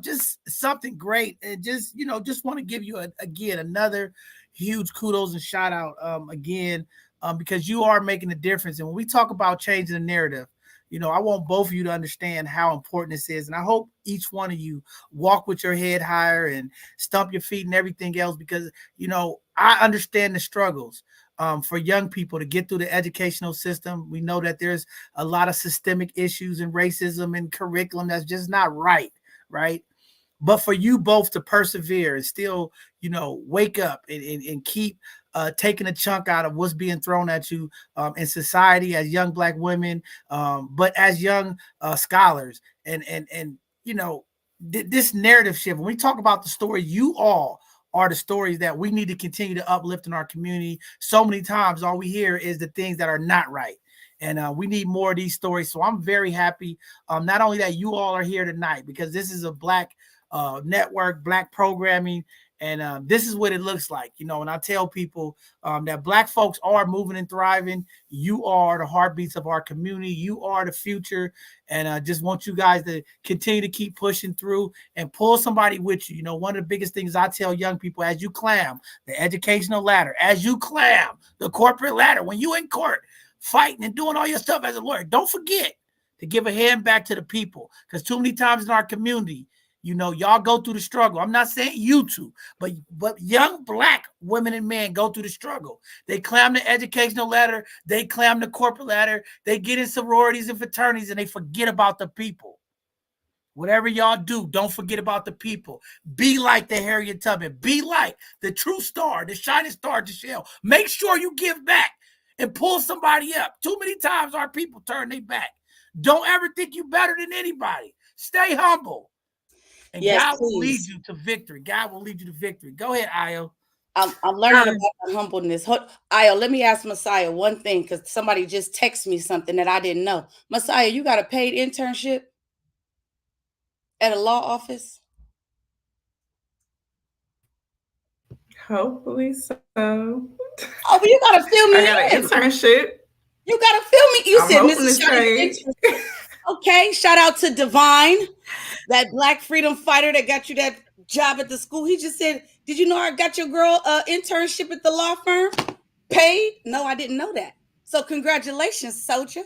just something great. And just want to give you again, another huge kudos and shout out again, because you are making a difference. And when we talk about changing the narrative, I want both of you to understand how important this is. And I hope each one of you walk with your head higher and stump your feet and everything else, because, I understand the struggles for young people to get through the educational system. We know that there's a lot of systemic issues and racism and curriculum that's just not right. but for you both to persevere and still, wake up and keep taking a chunk out of what's being thrown at you in society as young Black women, but as young scholars, and this narrative shift. When we talk about the story, you all are the stories that we need to continue to uplift in our community. So many times, all we hear is the things that are not right. And we need more of these stories. So I'm very happy, not only that you all are here tonight, because this is a Black network, Black programming, and this is what it looks like. And I tell people that Black folks are moving and thriving. You are the heartbeats of our community. You are the future. And I just want you guys to continue to keep pushing through and pull somebody with you. One of the biggest things I tell young people, as you climb the educational ladder, as you climb the corporate ladder, when you in court fighting and doing all your stuff as a lawyer, don't forget to give a hand back to the people. Because too many times in our community, y'all go through the struggle. I'm not saying you two, but young Black women and men go through the struggle. They climb the educational ladder. They climb the corporate ladder. They get in sororities and fraternities, and they forget about the people. Whatever y'all do, don't forget about the people. Be like the Harriet Tubman. Be like the true star, the shining star, Tachelle. Make sure you give back and pull somebody up. Too many times our people turn their back. Don't ever think you better than anybody. Stay humble. And yes, God will lead please. you to victory. God will lead you to victory. Go ahead, Ayo. I'm learning about the humbleness. Ayo, let me ask Messiah one thing, because somebody just texted me something that I didn't know. Messiah, you got a paid internship at a law office? Hopefully so. Oh, but you gotta fill me I got an internship. You gotta fill me. You I'm said hoping Mrs. it's paid. Okay, shout out to Divine, that Black freedom fighter that got you that job at the school. He just said, did you know I got your girl internship at the law firm? Paid? No, I didn't know that. So congratulations, soldier.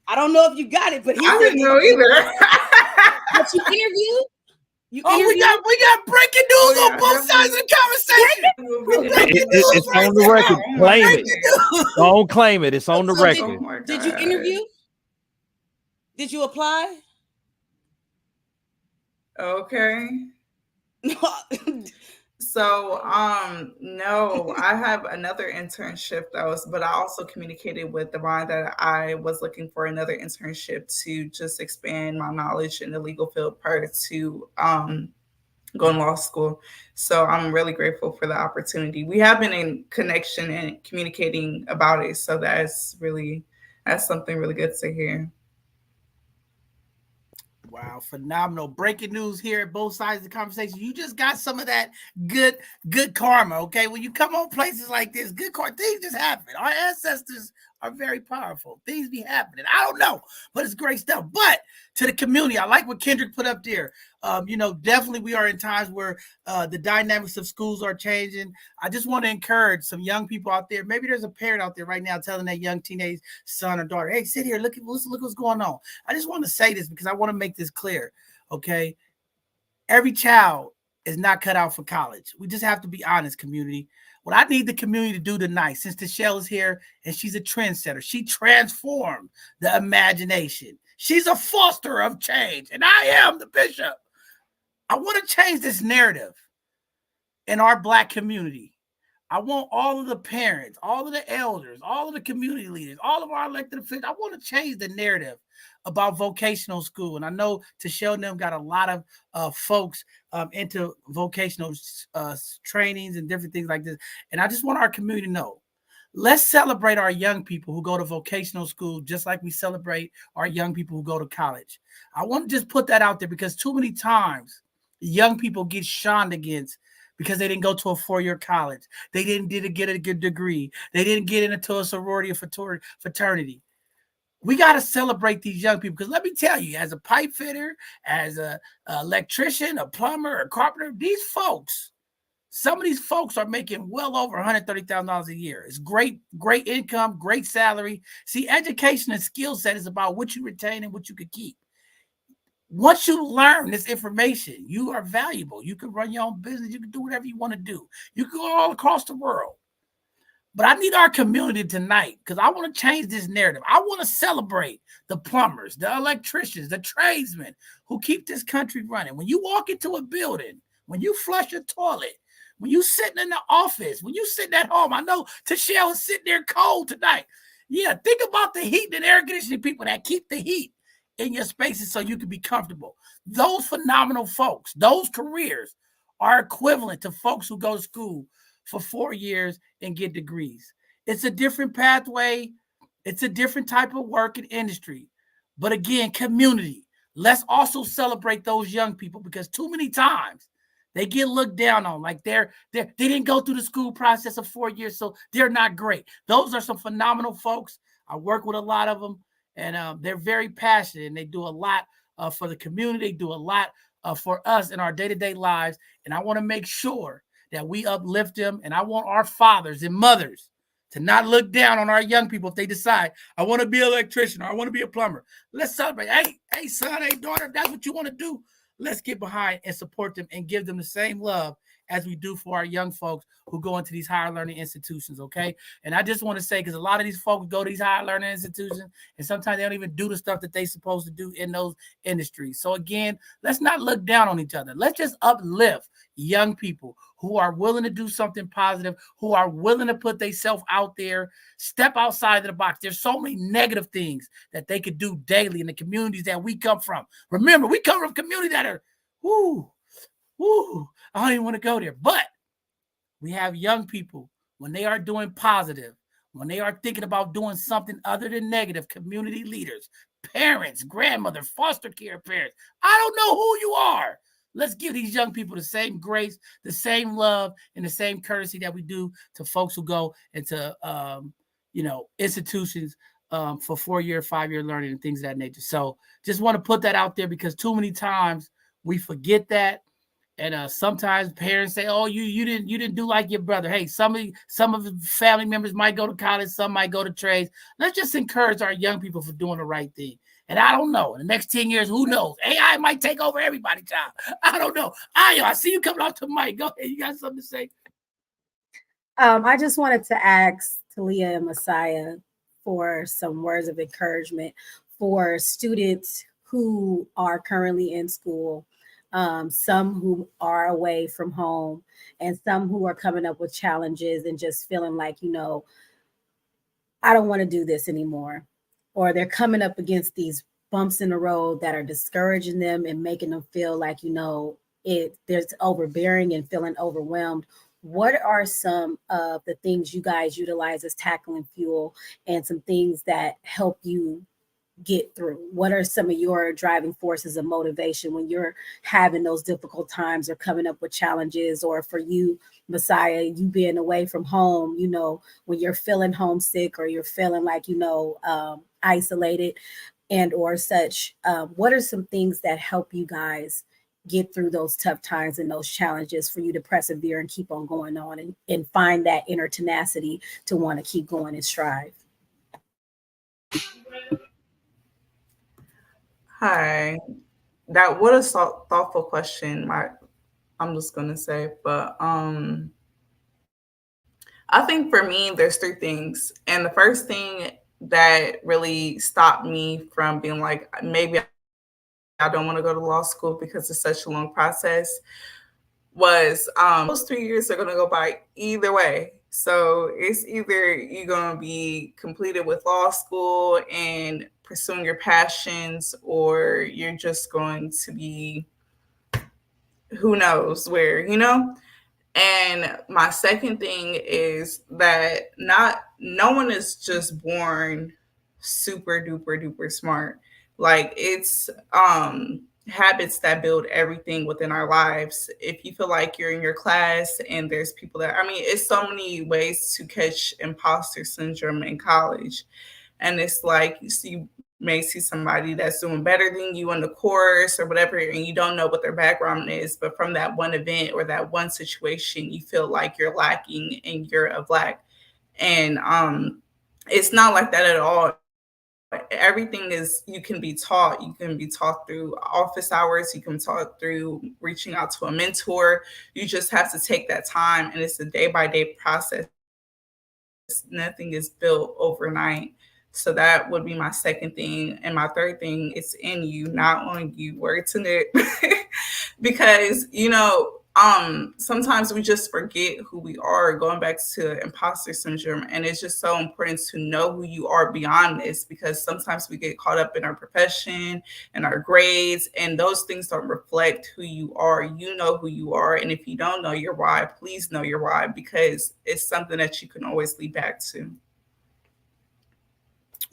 I don't know if you got it, but he I said, didn't know either. but you interviewed? We got breaking news on both sides of the conversation. It's on the record. Claim it. Don't claim it. It's on the record. Did you interview? Did you apply? Okay. So, no, I have another internship but I also communicated with Divine that I was looking for another internship to just expand my knowledge in the legal field prior to going to law school. So I'm really grateful for the opportunity. We have been in connection and communicating about it. So that's something really good to hear. Wow, phenomenal. Breaking news here at both sides of the conversation. You just got some of that good karma, okay? When you come on places like this, good karma, things just happen. Our ancestors are very powerful. Things be happening. I don't know, but it's great stuff. But to the community, I like what Kendrick put up there. Definitely we are in times where the dynamics of schools are changing. I just want to encourage some young people out there. Maybe there's a parent out there right now telling that young teenage son or daughter, hey, sit here, look what's going on. I just want to say this because I want to make this clear, okay? Every child is not cut out for college. We just have to be honest, community. What I need the community to do tonight, since Tachelle is here and she's a trendsetter, she transformed the imagination. She's a foster of change, and I am the bishop. I want to change this narrative in our Black community. I want all of the parents, all of the elders, all of the community leaders, all of our elected officials. I want to change the narrative about vocational school. And I know Tachelle and them got a lot of folks into vocational trainings and different things like this. And I just want our community to know, let's celebrate our young people who go to vocational school just like we celebrate our young people who go to college. I want to just put that out there because too many times young people get shunned against because they didn't go to a 4-year college. They didn't get a good degree. They didn't get into a sorority or fraternity. We got to celebrate these young people because let me tell you, as a pipe fitter, as a electrician, a plumber, a carpenter, some of these folks are making well over $130,000 a year. It's great income, great salary. See, education and skill set is about what you retain and what you could keep. Once you learn this information, you are valuable. You can run your own business. You can do whatever you want to do. You can go all across the world. But I need our community tonight because I want to change this narrative. I want to celebrate the plumbers, the electricians, the tradesmen who keep this country running. When you walk into a building, when you flush a toilet, when you sitting in the office, when you sitting at home, I know Tachelle is sitting there cold tonight. Yeah, think about the heat and air conditioning people that keep the heat in your spaces so you can be comfortable. Those phenomenal folks, those careers are equivalent to folks who go to school for 4 years and get degrees. It's a different pathway. It's a different type of work and industry. But again, community. Let's also celebrate those young people because too many times they get looked down on like they didn't go through the school process of 4 years, so they're not great. Those are some phenomenal folks. I work with a lot of them, and they're very passionate, and they do a lot for the community. They do a lot for us in our day-to-day lives, and I want to make sure that we uplift them, and I want our fathers and mothers to not look down on our young people if they decide, I want to be an electrician or I want to be a plumber. Let's celebrate. Hey, son, hey, daughter, if that's what you want to do, let's get behind and support them and give them the same love as we do for our young folks who go into these higher learning institutions, okay? And I just want to say, because a lot of these folks go to these higher learning institutions, and sometimes they don't even do the stuff that they're supposed to do in those industries. So again, let's not look down on each other. Let's just uplift young people who are willing to do something positive, who are willing to put themselves out there, step outside of the box. There's so many negative things that they could do daily in the communities that we come from. Remember, we come from communities that are, I don't even want to go there. But we have young people, when they are doing positive, when they are thinking about doing something other than negative, community leaders, parents, grandmother, foster care parents, I don't know who you are. Let's give these young people the same grace, the same love, and the same courtesy that we do to folks who go into, institutions for 4-year, 5-year learning and things of that nature. So just want to put that out there because too many times we forget that. And sometimes parents say, "Oh, you didn't do like your brother." Hey, some of the family members might go to college, some might go to trades. Let's just encourage our young people for doing the right thing. And I don't know. In the next 10 years, who knows? AI might take over everybody, child. I don't know. I see you coming off the mic. Go ahead. You got something to say? I just wanted to ask Talia and Messiah for some words of encouragement for students who are currently in school, some who are away from home, and some who are coming up with challenges and just feeling like, I don't want to do this anymore. Or they're coming up against these bumps in the road that are discouraging them and making them feel like, there's overbearing and feeling overwhelmed. What are some of the things you guys utilize as tackling fuel and some things that help you get through? What are some of your driving forces of motivation when you're having those difficult times or coming up with challenges? Or for you, Messiah, you being away from home, when you're feeling homesick or you're feeling like, isolated and or such, what are some things that help you guys get through those tough times and those challenges for you to persevere and keep on going on and find that inner tenacity to want to keep going and strive? Hi, that what a thoughtful question. I'm just gonna say, but I think for me, there's three things, and the first thing that really stopped me from being like, maybe I don't want to go to law school because it's such a long process, was those 3 years are gonna go by either way. So it's either you're gonna be completed with law school and pursuing your passions, or you're just going to be who knows where, And my second thing is that no one is just born super duper duper smart. Like it's habits that build everything within our lives. If you feel like you're in your class and there's people it's so many ways to catch imposter syndrome in college. And it's like you may see somebody that's doing better than you in the course or whatever, and you don't know what their background is, but from that one event or that one situation, you feel like you're lacking and you're a Black. And it's not like that at all. Everything you can be taught. You can be taught through office hours. You can be taught through reaching out to a mentor. You just have to take that time, and it's a day-by-day process nothing is built overnight. So that would be my second thing. And my third thing is in you, not on you. Word to Nick. Because, sometimes we just forget who we are, going back to imposter syndrome. And it's just so important to know who you are beyond this, because sometimes we get caught up in our profession and our grades, and those things don't reflect who you are. You know who you are. And if you don't know your why, please know your why, because it's something that you can always lead back to.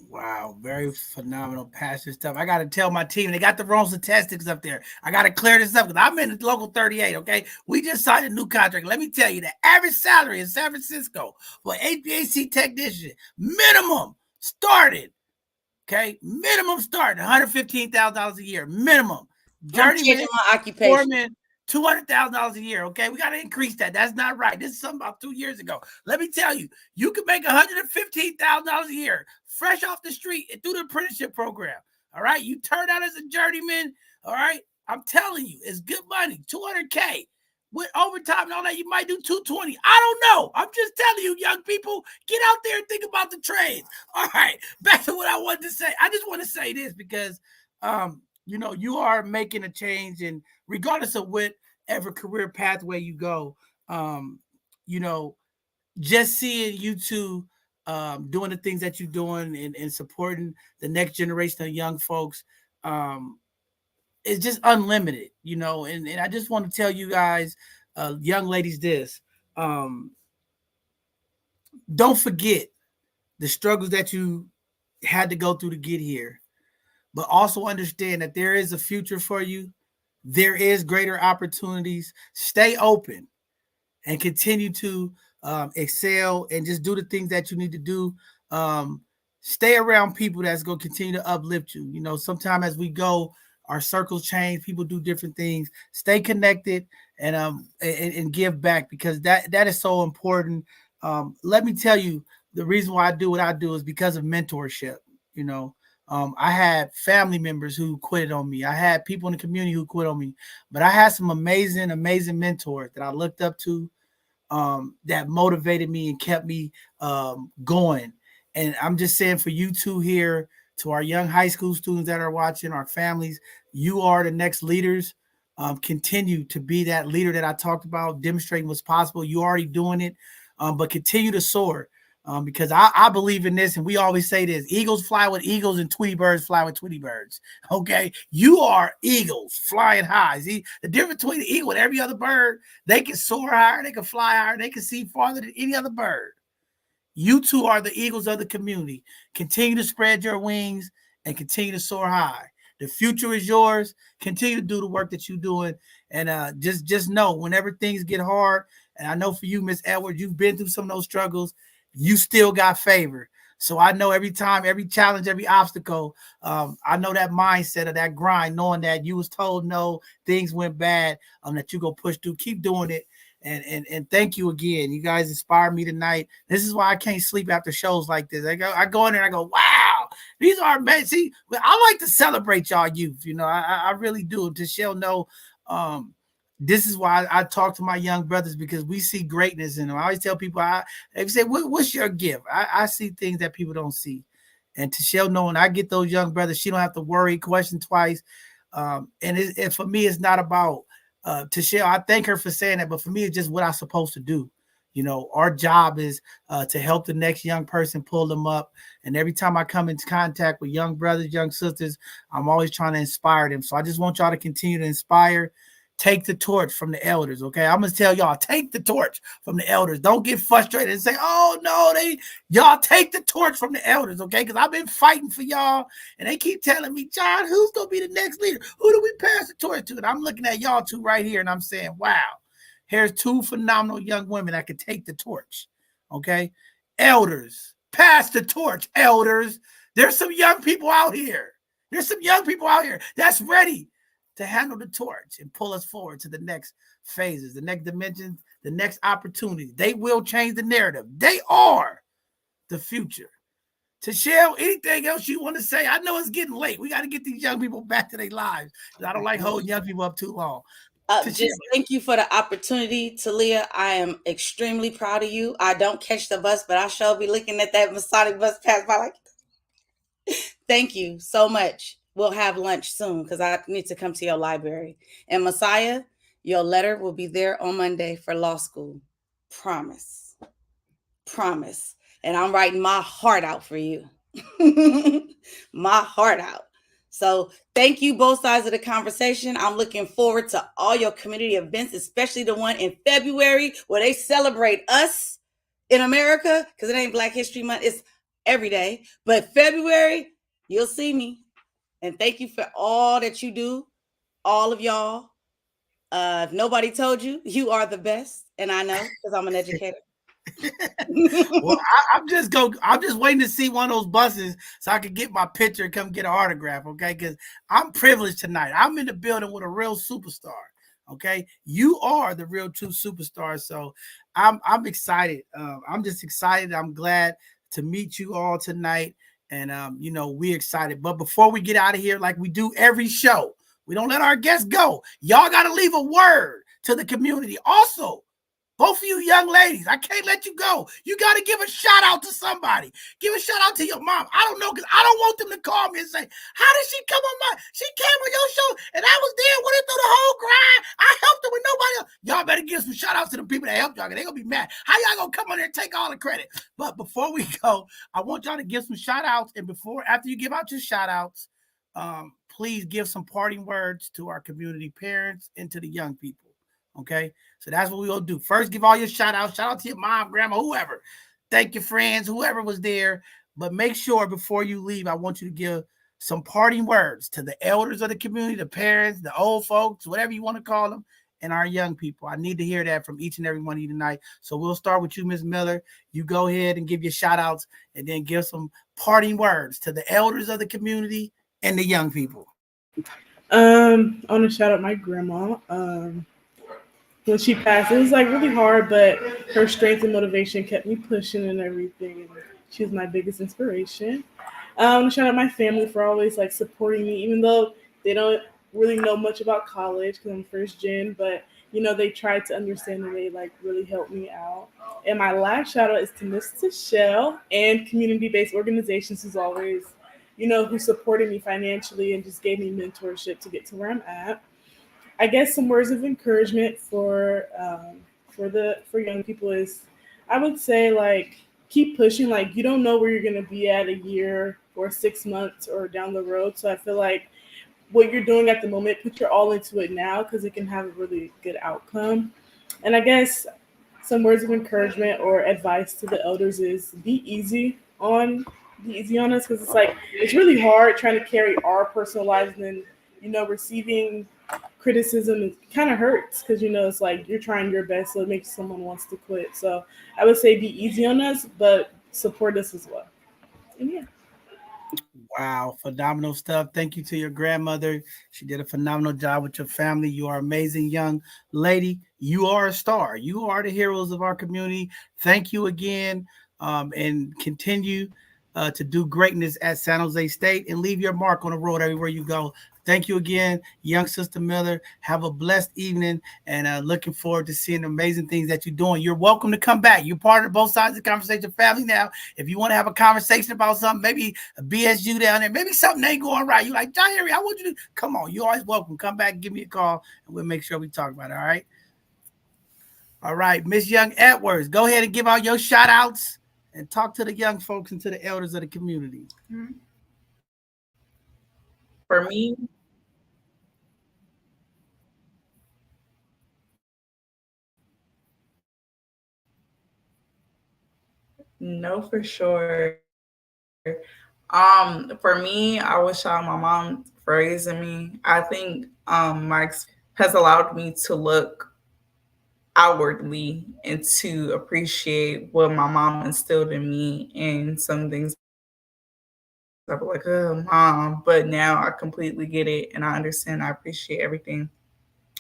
Wow, very phenomenal, passionate stuff. I got to tell my team, they got the wrong statistics up there. I got to clear this up because I'm in the local 38, okay? We just signed a new contract. Let me tell you, the average salary in San Francisco for HVAC technician, minimum started, okay? Minimum started, $115,000 a year, minimum. I'm changing my occupation. Foreman, $200,000 a year. Okay, we got to increase that. That's not right. This is something about 2 years ago. Let me tell you, you can make $115,000 a year fresh off the street and through the apprenticeship program. All right, you turn out as a journeyman. All right, I'm telling you, it's good money. $200K with overtime and all that. You might do $220. I don't know. I'm just telling you, young people, get out there and think about the trades. All right, back to what I wanted to say. I just want to say this because you are making a change, and regardless of whatever career pathway you go, just seeing you two doing the things that you're doing and supporting the next generation of young folks is just unlimited, and I just want to tell you guys, young ladies, this. Don't forget the struggles that you had to go through to get here, but also understand that there is a future for you. There is greater opportunities. Stay open and continue to excel and just do the things that you need to do. Stay around people that's going to continue to uplift you. Sometimes as we go, our circles change. People do different things. Stay connected and give back, because that is so important. Let me tell you, the reason why I do what I do is because of mentorship. I had family members who quit on me. I had people in the community who quit on me, but I had some amazing, amazing mentors that I looked up to, that motivated me and kept me going. And I'm just saying, for you two here, to our young high school students that are watching, our families, you are the next leaders. Continue to be that leader that I talked about, demonstrating what's possible. You're already doing it, but continue to soar. Because I believe in this, and we always say this: eagles fly with eagles and Tweety birds fly with Tweety birds. Okay, you are eagles flying high. See, the difference between the eagle and every other bird, they can soar higher, they can fly higher, they can see farther than any other bird. You two are the eagles of the community. Continue to spread your wings and continue to soar high. The future is yours. Continue to do the work that you're doing, and just know, whenever things get hard, and I know for you, Miss Edwards, you've been through some of those struggles, you still got favor. So I know every time, every challenge, every obstacle, I know that mindset of that grind, knowing that you was told no, things went bad, that you go push through. Keep doing it. And thank you again. You guys inspire me tonight. This is why I can't sleep after shows like this. I go in there and I go, wow, these are amazing. See, I like to celebrate y'all youth. I really do. Tachelle know, this is why I talk to my young brothers, because we see greatness in them. I always tell people, they say, what's your gift? I see things that people don't see. And Tachelle, knowing I get those young brothers, she don't have to worry, question twice. And for me, it's not about Tachelle. I thank her for saying that, but for me, it's just what I'm supposed to do. Our job is to help the next young person, pull them up. And every time I come into contact with young brothers, young sisters, I'm always trying to inspire them. So I just want y'all to continue to inspire. Take the torch from the elders, okay? I'm going to tell y'all, take the torch from the elders. Don't get frustrated and say, oh, no, y'all take the torch from the elders, okay? Because I've been fighting for y'all, and they keep telling me, John, who's going to be the next leader? Who do we pass the torch to? And I'm looking at y'all two right here, and I'm saying, wow, here's two phenomenal young women that could take the torch, okay? Elders, pass the torch, elders. There's some young people out here. That's ready to handle the torch and pull us forward to the next phases, the next dimensions, the next opportunities. They will change the narrative. They are the future. Tachelle, anything else you want to say? I know it's getting late. We got to get these young people back to their lives. I don't like holding young people up too long. Just thank you for the opportunity, Talia. I am extremely proud of you. I don't catch the bus, but I shall be looking at that Masonic bus pass by like, thank you so much. We'll have lunch soon because I need to come to your library. And Messiah, your letter will be there on Monday for law school. Promise. Promise. And I'm writing my heart out for you. My heart out. So thank you, both sides of the conversation. I'm looking forward to all your community events, especially the one in February where they celebrate us in America, because it ain't Black History Month. It's every day. But February, you'll see me. And thank you for all that you do, all of y'all. If nobody told you, you are the best. And I know because I'm an educator. Well, I'm just waiting to see one of those buses so I can get my picture and come get an autograph, okay? Because I'm privileged tonight. I'm in the building with a real superstar, okay? You are the real true superstar, so I'm excited. I'm just excited. I'm glad to meet you all tonight, and we're excited. But before we get out of here, like we do every show, we don't let our guests go. Y'all got to leave a word to the community. Also, both of you young ladies, I can't let you go. You got to give a shout out to somebody. Give a shout out to your mom. I don't know, because I don't want them to call me and say, how did she come on she came on your show and I was there with her through the whole grind. I helped her with nobody else. Y'all better give some shout outs to the people that helped y'all, because they're going to be mad. How y'all going to come on there and take all the credit? But before we go, I want y'all to give some shout outs. And after you give out your shout outs, please give some parting words to our community parents and to the young people. Okay, so that's what we're going to do. First, give all your shout outs. Shout out to your mom, grandma, whoever. Thank your friends, whoever was there. But make sure before you leave, I want you to give some parting words to the elders of the community, the parents, the old folks, whatever you want to call them, and our young people. I need to hear that from each and every one of you tonight. So we'll start with you, Ms. Miller. You go ahead and give your shout outs and then give some parting words to the elders of the community and the young people. I want to shout out my grandma. When she passed, it was like really hard, but her strength and motivation kept me pushing and everything. She was my biggest inspiration. I want to shout out my family for always like supporting me, even though they don't really know much about college because I'm first gen, but they tried to understand and they like really helped me out. And my last shout out is to Miss Tachelle and community-based organizations who's always, who supported me financially and just gave me mentorship to get to where I'm at. I guess some words of encouragement for young people is, I would say, like, keep pushing. Like, you don't know where you're gonna be at a year or 6 months or down the road. So I feel like what you're doing at the moment, put your all into it now because it can have a really good outcome. And I guess some words of encouragement or advice to the elders is be easy on us, because it's like it's really hard trying to carry our personal lives and then receiving criticism. It kind of hurts because it's like you're trying your best, so it makes someone wants to quit. So I would say be easy on us, but support us as well. And yeah. Wow, phenomenal stuff. Thank you to your grandmother. She did a phenomenal job with your family. You are amazing young lady. You are a star. You are the heroes of our community. Thank you again, and continue to do greatness at San Jose State and leave your mark on the road everywhere you go. Thank you again, young Sister Miller. Have a blessed evening, and looking forward to seeing the amazing things that you're doing. You're welcome to come back. You're part of both sides of the conversation family now. If you want to have a conversation about something, maybe a BSU down there, maybe something ain't going right, you're like, John Henry, I want you to come on. You're always welcome. Come back and give me a call, and we'll make sure we talk about it, all right? All right, Miss Young Edwards, go ahead and give out your shout outs and talk to the young folks and to the elders of the community. For me, no, for sure. For me, I would shout my mom for raising me. I think my has allowed me to look outwardly and to appreciate what my mom instilled in me, and some things I was like, oh, mom, but now I completely get it and I understand. I appreciate everything.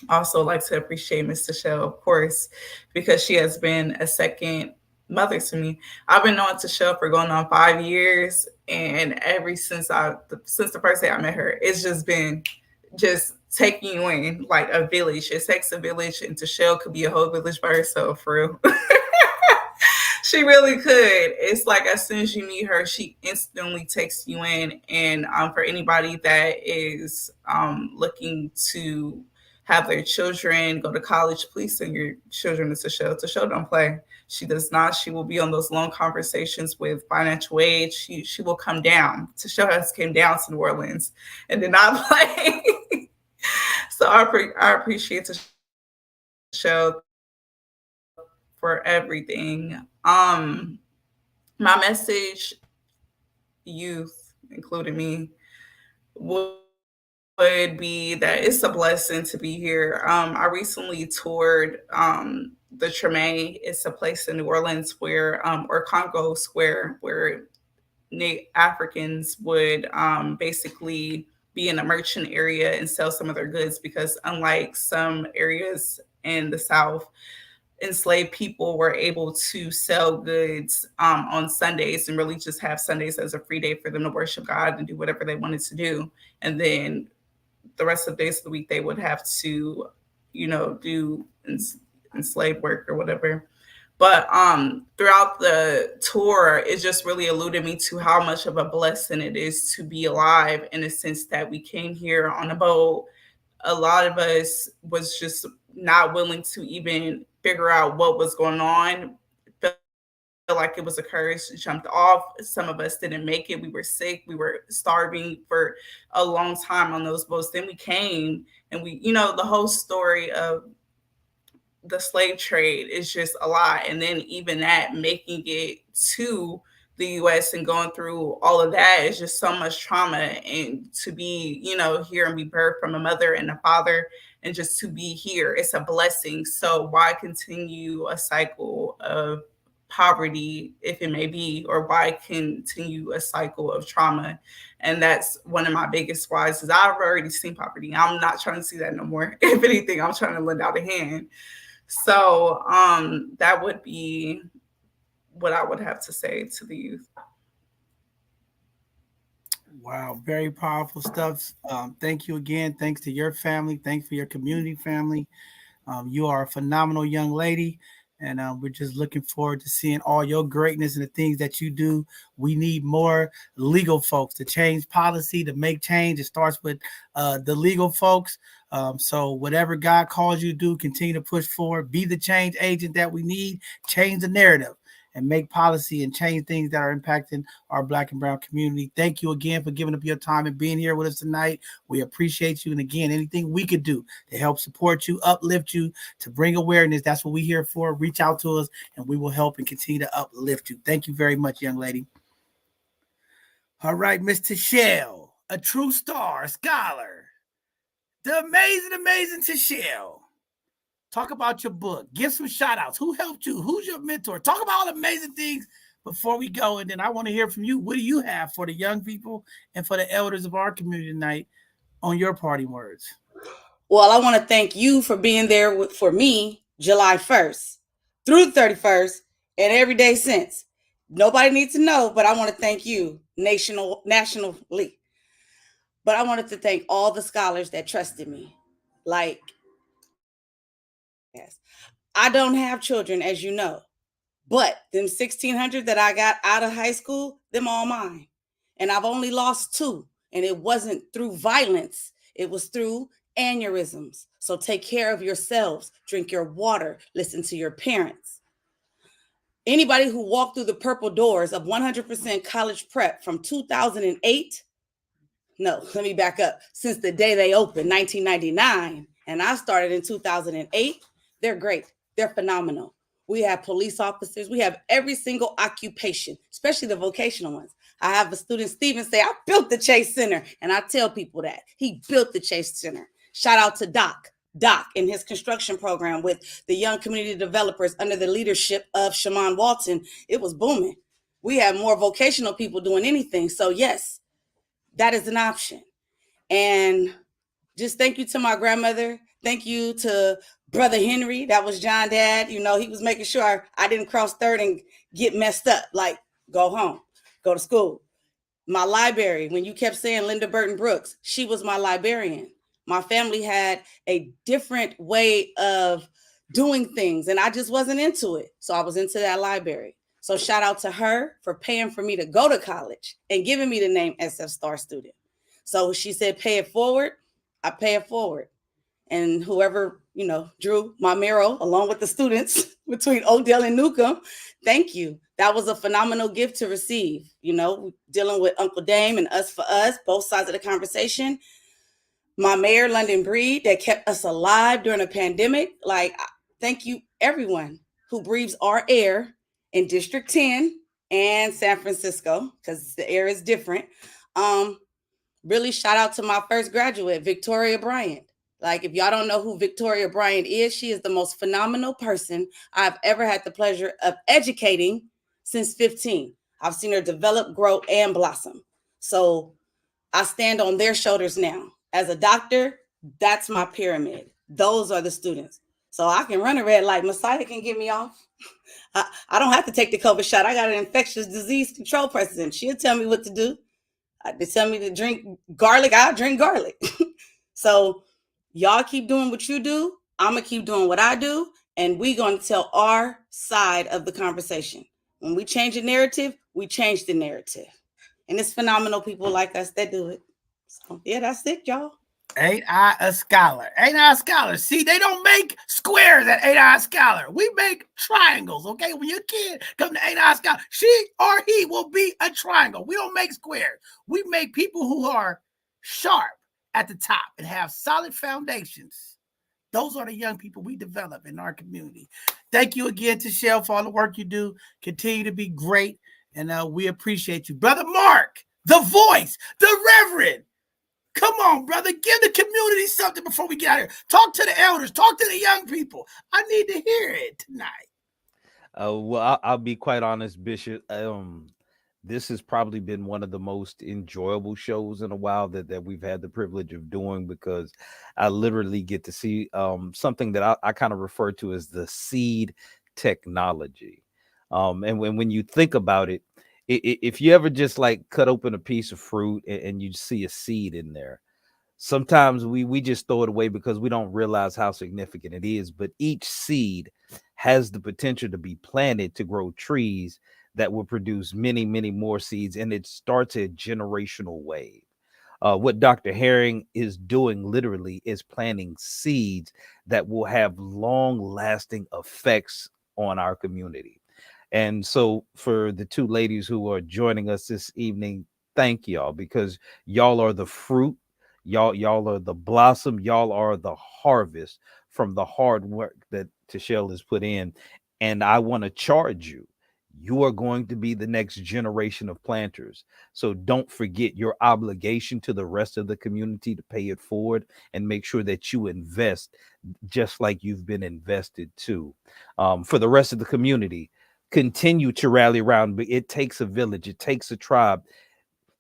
Also like to appreciate Miss Tachelle, of course, because she has been a second mother to me. I've been knowing Tachelle for going on 5 years, and since the first day I met her, it's just been just taking you in like a village. It takes a village, and Tachelle could be a whole village by herself, for real. She really could. It's like as soon as you meet her, she instantly takes you in. And for anybody that is looking to have their children go to college, please send your children to Tachelle. Tachelle don't play. She does not. She will be on those long conversations with financial aid. She will come down. Tachelle has came down to New Orleans and did not play. So I appreciate Tachelle for everything. My message, youth, including me, would be that it's a blessing to be here. I recently toured the Treme. It's a place in New Orleans where, or Congo Square, where Africans would basically be in a merchant area and sell some of their goods, because unlike some areas in the South, enslaved people were able to sell goods on Sundays and really just have Sundays as a free day for them to worship God and do whatever they wanted to do. And then the rest of the days of the week, they would have to, do enslaved work or whatever. But throughout the tour, it just really alluded me to how much of a blessing it is to be alive, in the sense that we came here on a boat. A lot of us was just not willing to even figure out what was going on. Felt like it was a curse, jumped off. Some of us didn't make it. We were sick. We were starving for a long time on those boats. Then we came, and we, the whole story of the slave trade is just a lot. And then even that, making it to the US and going through all of that is just so much trauma. And to be, here and be birthed from a mother and a father, and just to be here, it's a blessing. So why continue a cycle of poverty, if it may be, or why continue a cycle of trauma? And that's one of my biggest whys, is I've already seen poverty. I'm not trying to see that no more. If anything, I'm trying to lend out a hand. So that would be what I would have to say to the youth. Wow, very powerful stuff. Thank you again. Thanks to your family. Thanks for your community family. You are a phenomenal young lady, and we're just looking forward to seeing all your greatness and the things that you do. We need more legal folks to change policy, to make change. It starts with the legal folks. So whatever God calls you to do, continue to push forward. Be the change agent that we need. Change the narrative and make policy and change things that are impacting our Black and brown community. Thank you again for giving up your time and being here with us tonight. We appreciate you. And again, anything we could do to help support you, uplift you, to bring awareness, that's what we're here for. Reach out to us and we will help and continue to uplift you. Thank you very much, young lady. All right, Miss Tachelle, a true star, a scholar, the amazing Tachelle. Talk about your book. Give some shout outs. Who helped you? Who's your mentor? Talk about all the amazing things before we go. And then I want to hear from you. What do you have for the young people and for the elders of our community tonight on your parting words? Well, I want to thank you for being there for me July 1st through the 31st and every day since. Nobody needs to know, but I want to thank you nationally. But I wanted to thank all the scholars that trusted me. Like, yes, I don't have children, as you know, but them 1,600 that I got out of high school, them all mine. And I've only lost 2, and it wasn't through violence. It was through aneurysms. So take care of yourselves, drink your water, listen to your parents. Anybody who walked through the purple doors of 100% college prep from 2008, no, let me back up. Since the day they opened, 1999, and I started in 2008, they're great. They're phenomenal. We have police officers. We have every single occupation, especially the vocational ones. I have a student, Steven, say, I built the Chase Center. And I tell people that. He built the Chase Center. Shout out to Doc in his construction program with the young community developers under the leadership of Shaman Walton. It was booming. We have more vocational people doing anything. So yes, that is an option. And just thank you to my grandmother. Thank you to Brother Henry. That was John Dad. He was making sure I didn't cross 3rd and get messed up. Like, go home, go to school. My library, when you kept saying Linda Burton Brooks, she was my librarian. My family had a different way of doing things, and I just wasn't into it. So I was into that library. So shout out to her for paying for me to go to college and giving me the name SF Star Student. So she said, pay it forward. I pay it forward. And whoever, drew my mural along with the students between Odell and Newcomb, thank you. That was a phenomenal gift to receive. Dealing with Uncle Dame and Us for Us, both sides of the conversation. My mayor, London Breed, that kept us alive during a pandemic. Like, thank you, everyone who breathes our air in District 10 and San Francisco, because the air is different. Really shout out to my first graduate, Victoria Bryant. Like, if y'all don't know who Victoria Bryant is, she is the most phenomenal person I've ever had the pleasure of educating since 15. I've seen her develop, grow, and blossom. So I stand on their shoulders now. As a doctor, that's my pyramid. Those are the students. So I can run a red light. Messiah can get me off. I don't have to take the COVID shot. I got an infectious disease control person. She'll tell me what to do. They tell me to drink garlic. I'll drink garlic. So y'all keep doing what you do. I'm going to keep doing what I do. And we're going to tell our side of the conversation. When we change the narrative, we change the narrative. And it's phenomenal people like us that do it. So, yeah, that's it, y'all. Ain't I a scholar? Ain't I a scholar? See, they don't make squares at Ain't I a Scholar. We make triangles, okay? When your kid come to Ain't I a Scholar, she or he will be a triangle. We don't make squares. We make people who are sharp at the top and have solid foundations. Those are the young people we develop in our community. Thank you again, Tachelle, for all the work you do. Continue to be great, and we appreciate you. Brother Mark, the voice, the reverend. Come on, brother. Give the community something before we get out of here. Talk to the elders. Talk to the young people. I need to hear it tonight. Well, I'll be quite honest, Bishop. This has probably been one of the most enjoyable shows in a while that we've had the privilege of doing, because I literally get to see something that I kind of refer to as the seed technology. And when you think about it, if you ever just like cut open a piece of fruit and you see a seed in there, sometimes we just throw it away because we don't realize how significant it is. But each seed has the potential to be planted to grow trees that will produce many, many more seeds, and it starts a generational wave. What Dr. Herring is doing literally is planting seeds that will have long-lasting effects on our community. And so for the two ladies who are joining us this evening, thank y'all, because y'all are the fruit, y'all are the blossom, y'all are the harvest from the hard work that Tachelle has put in. And I want to charge you. You are going to be the next generation of planters. So don't forget your obligation to the rest of the community to pay it forward and make sure that you invest just like you've been invested to. For the rest of the community, continue to rally around, but it takes a village, it takes a tribe.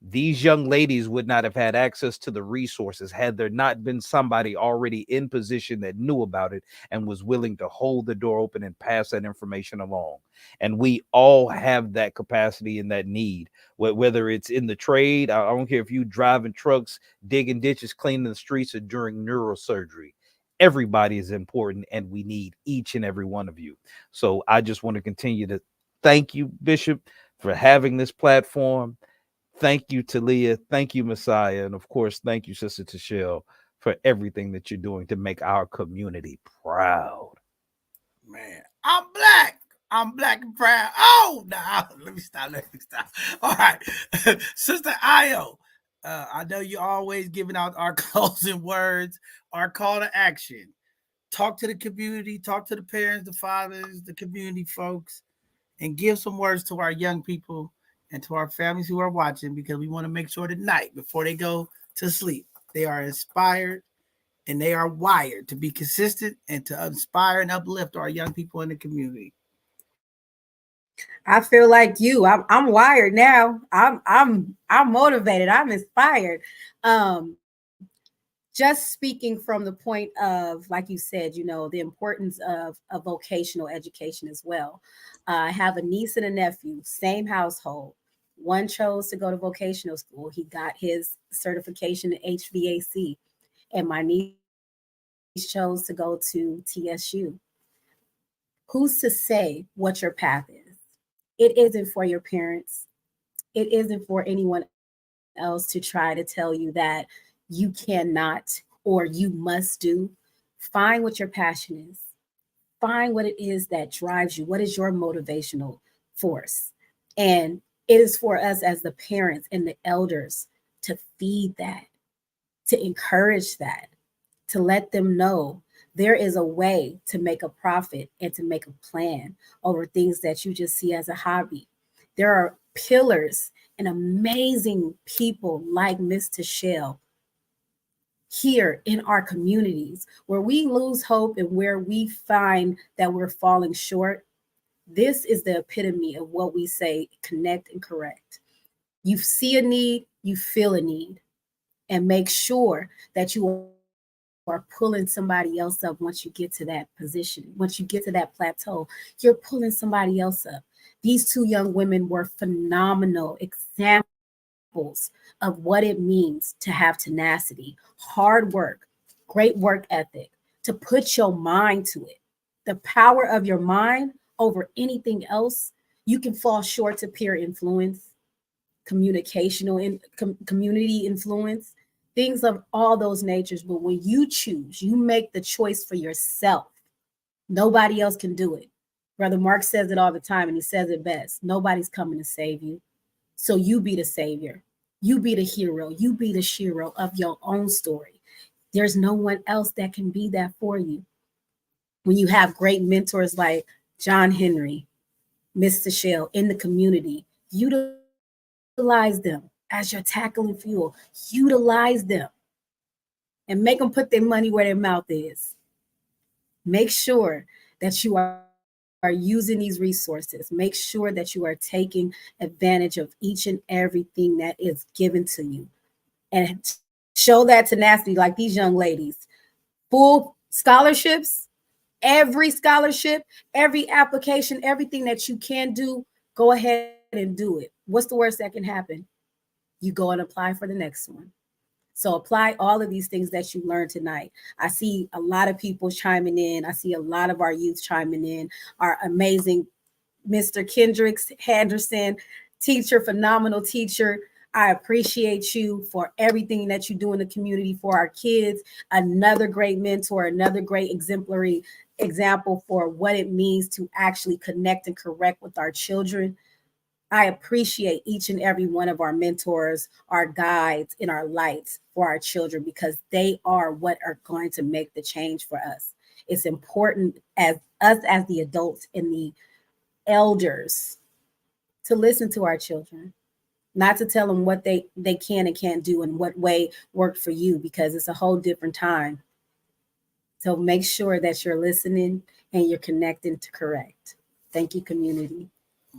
These young ladies would not have had access to the resources had there not been somebody already in position that knew about it and was willing to hold the door open and pass that information along. And we all have that capacity and that need, whether it's in the trade. I don't care if you driving trucks, digging ditches, cleaning the streets, or during neurosurgery. Everybody is important, and we need each and every one of you. So I just want to continue to thank you, Bishop, for having this platform. Thank you, Talia. Thank you, Messiah. And of course, thank you, Sister Tachelle, for everything that you're doing to make our community proud. Man, I'm black. I'm black and proud. Oh, no. Let me stop. All right. Sister Io, I know you're always giving out our closing words, our call to action. Talk to the community, talk to the parents, the fathers, the community folks, and give some words to our young people and to our families who are watching, because we want to make sure tonight, before they go to sleep, they are inspired and they are wired to be consistent and to inspire and uplift our young people in the community. I feel like you. I'm wired now. I'm motivated. I'm inspired. Just speaking from the point of, like you said, the importance of a vocational education as well. I have a niece and a nephew, same household. One chose to go to vocational school. He got his certification in HVAC. and my niece chose to go to TSU. Who's to say what your path is? It isn't for your parents. It isn't for anyone else to try to tell you that you cannot or you must do. Find what your passion is. Find what it is that drives you. What is your motivational force? And it is for us as the parents and the elders to feed that, to encourage that, to let them know there is a way to make a profit and to make a plan over things that you just see as a hobby. There are pillars and amazing people like Miss Tachelle here in our communities where we lose hope and where we find that we're falling short. This is the epitome of what we say connect and correct. You see a need, you feel a need, and make sure that you are pulling somebody else up once you get to that position. Once you get to that plateau, you're pulling somebody else up. These two young women were phenomenal examples of what it means to have tenacity, hard work, great work ethic, to put your mind to it. The power of your mind over anything else. You can fall short to peer influence, communicational and community influence, things of all those natures. But when you choose, you make the choice for yourself. Nobody else can do it. Brother Mark says it all the time, and he says it best. Nobody's coming to save you. So you be the savior. You be the hero. You be the shero of your own story. There's no one else that can be that for you. When you have great mentors like John Henry, Miss Tachelle in the community, utilize them as your tackling fuel. Utilize them and make them put their money where their mouth is. Make sure that you are using these resources. Make sure that you are taking advantage of each and everything that is given to you. And show that tenacity like these young ladies. Full scholarships, every scholarship, every application, everything that you can do, go ahead and do it. What's the worst that can happen? You go and apply for the next one. So apply all of these things that you learned tonight. I see a lot of people chiming in. I see a lot of our youth chiming in. Our amazing Mr. Kendricks Henderson, teacher, phenomenal teacher. I appreciate you for everything that you do in the community for our kids. Another great mentor, another great exemplary example for what it means to actually connect and correct with our children. I appreciate each and every one of our mentors, our guides, and our lights for our children because they are what are going to make the change for us. It's important as us as the adults and the elders to listen to our children, not to tell them what they can and can't do and what way worked for you because it's a whole different time. So make sure that you're listening and you're connecting to correct. Thank you, community.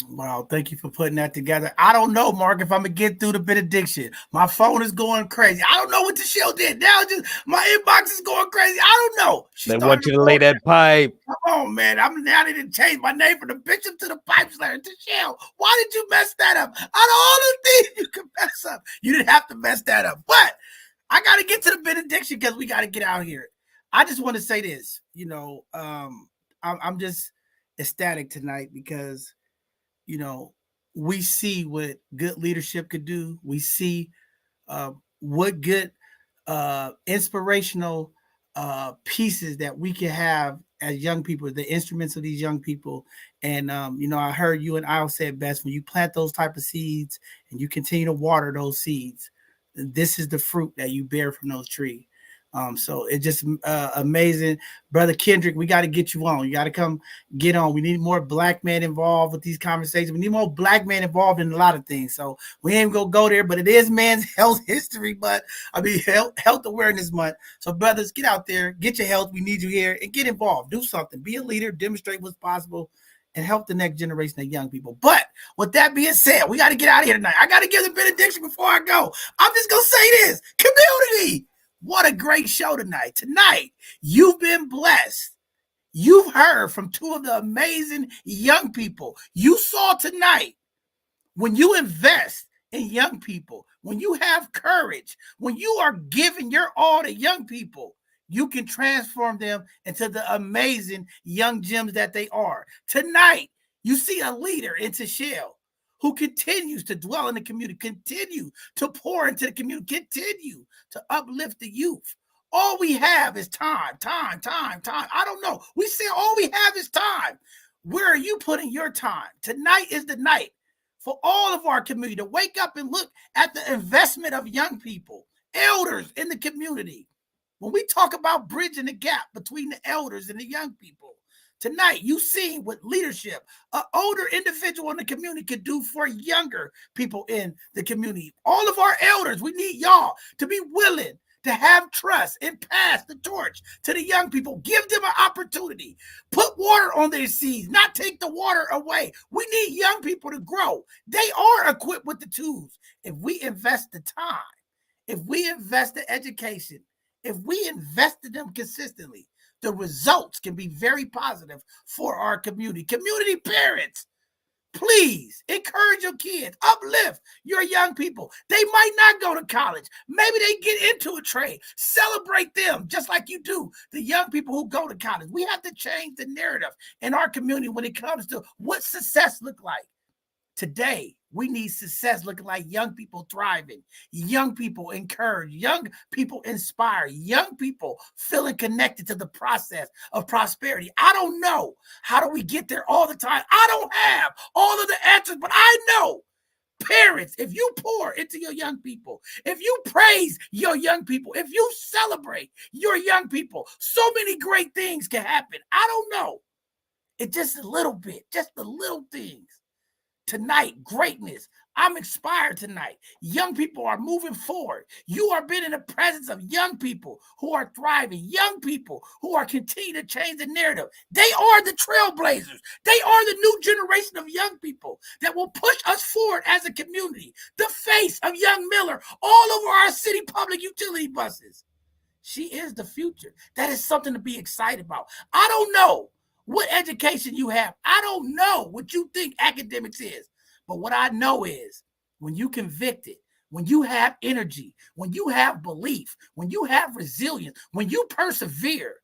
Wow, thank you for putting that together. I don't know, Mark, if I'm gonna get through the benediction. My phone is going crazy. I don't know what Tachelle did. Now just my inbox is going crazy. I don't know. They want you to lay that pipe. Come on, man. I'm now need to change my name from the bishop to the pipe slayer. Tachelle, why did you mess that up? Out of all the things you could mess up, you didn't have to mess that up. But I gotta get to the benediction because we gotta get out here. I just want to say this, I'm just ecstatic tonight because we see what good leadership could do. We see what good inspirational pieces that we can have as young people, the instruments of these young people. And, I heard you and Al say it best, when you plant those type of seeds and you continue to water those seeds, this is the fruit that you bear from those trees. So it's just amazing. Brother Kendrick, we got to get you on. You got to come get on. We need more black men involved with these conversations. We need more black men involved in a lot of things. So we ain't going to go there, but it is Men's Health History Month. Health Awareness Month. So brothers, get out there, get your health. We need you here and get involved. Do something. Be a leader, demonstrate what's possible, and help the next generation of young people. But with that being said, we got to get out of here tonight. I got to give the benediction before I go. I'm just going to say this. Community. What a great show tonight. Tonight, you've been blessed. You've heard from two of the amazing young people. You saw tonight, when you invest in young people, when you have courage, when you are giving your all to young people, you can transform them into the amazing young gems that they are. Tonight, you see a leader in Tachelle who continues to dwell in the community, continue to pour into the community, continue to uplift the youth. All we have is time. I don't know. We say all we have is time. Where are you putting your time? Tonight is the night for all of our community to wake up and look at the investment of young people, elders in the community. When we talk about bridging the gap between the elders and the young people, tonight you see what leadership an older individual in the community could do for younger people in the community. All of our elders, we need y'all to be willing to have trust and pass the torch to the young people. Give them an opportunity. Put water on their seeds, not take the water away. We need young people to grow. They are equipped with the tools. If we invest the time, if we invest the education, if we invest in them consistently, the results can be very positive for our community. Community parents, please encourage your kids, uplift your young people. They might not go to college. Maybe they get into a trade. Celebrate them just like you do the young people who go to college. We have to change the narrative in our community when it comes to what success looks like. Today, we need success looking like young people thriving, young people encouraged, young people inspired, young people feeling connected to the process of prosperity. I don't know how do we get there all the time. I don't have all of the answers, but I know, parents, if you pour into your young people, if you praise your young people, if you celebrate your young people, so many great things can happen. I don't know. It's just a little bit, just the little things. Tonight, greatness. I'm inspired tonight. Young people are moving forward. You are being in the presence of young people who are thriving, young people who are continuing to change the narrative. They are the trailblazers. They are the new generation of young people that will push us forward as a community. The face of young Miller all over our city public utility buses. She is the future. That is something to be excited about. I don't know what education you have. I don't know what you think academics is. But what I know is when you convicted, when you have energy, when you have belief, when you have resilience, when you persevere,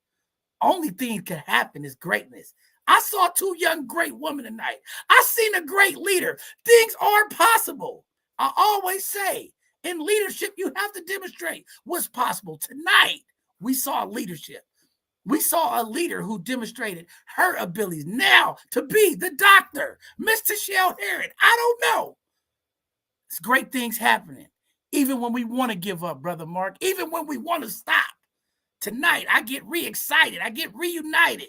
only thing can happen is greatness. I saw two young great women tonight. I seen a great leader. Things are possible. I always say in leadership, you have to demonstrate what's possible. Tonight, we saw leadership. We saw a leader who demonstrated her abilities now to be the doctor, Miss Tachelle Herron. I don't know. It's great things happening. Even when we want to give up, Brother Mark, even when we want to stop. Tonight, I get re-excited. I get reunited.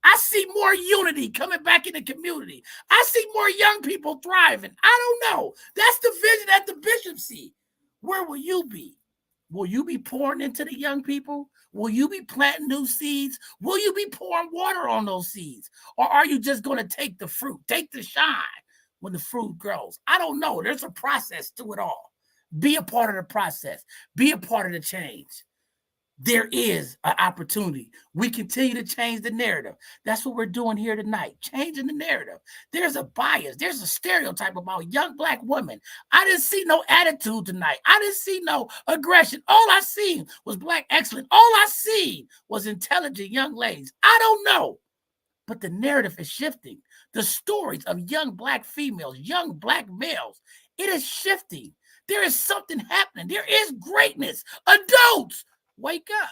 I see more unity coming back in the community. I see more young people thriving. I don't know. That's the vision that the bishop see. Where will you be? Will you be pouring into the young people? Will you be planting new seeds? Will you be pouring water on those seeds? Or are you just going to take the fruit, take the shine when the fruit grows? I don't know. There's a process to it all. Be a part of the process. Be a part of the change. There is an opportunity. We continue to change the narrative. That's what we're doing here tonight, changing the narrative. There's a bias. There's a stereotype about young Black women. I didn't see no attitude tonight. I didn't see no aggression. All I seen was Black excellence. All I seen was intelligent young ladies. I don't know, but the narrative is shifting. The stories of young Black females, young Black males, it is shifting. There is something happening. There is greatness. Adults, wake up.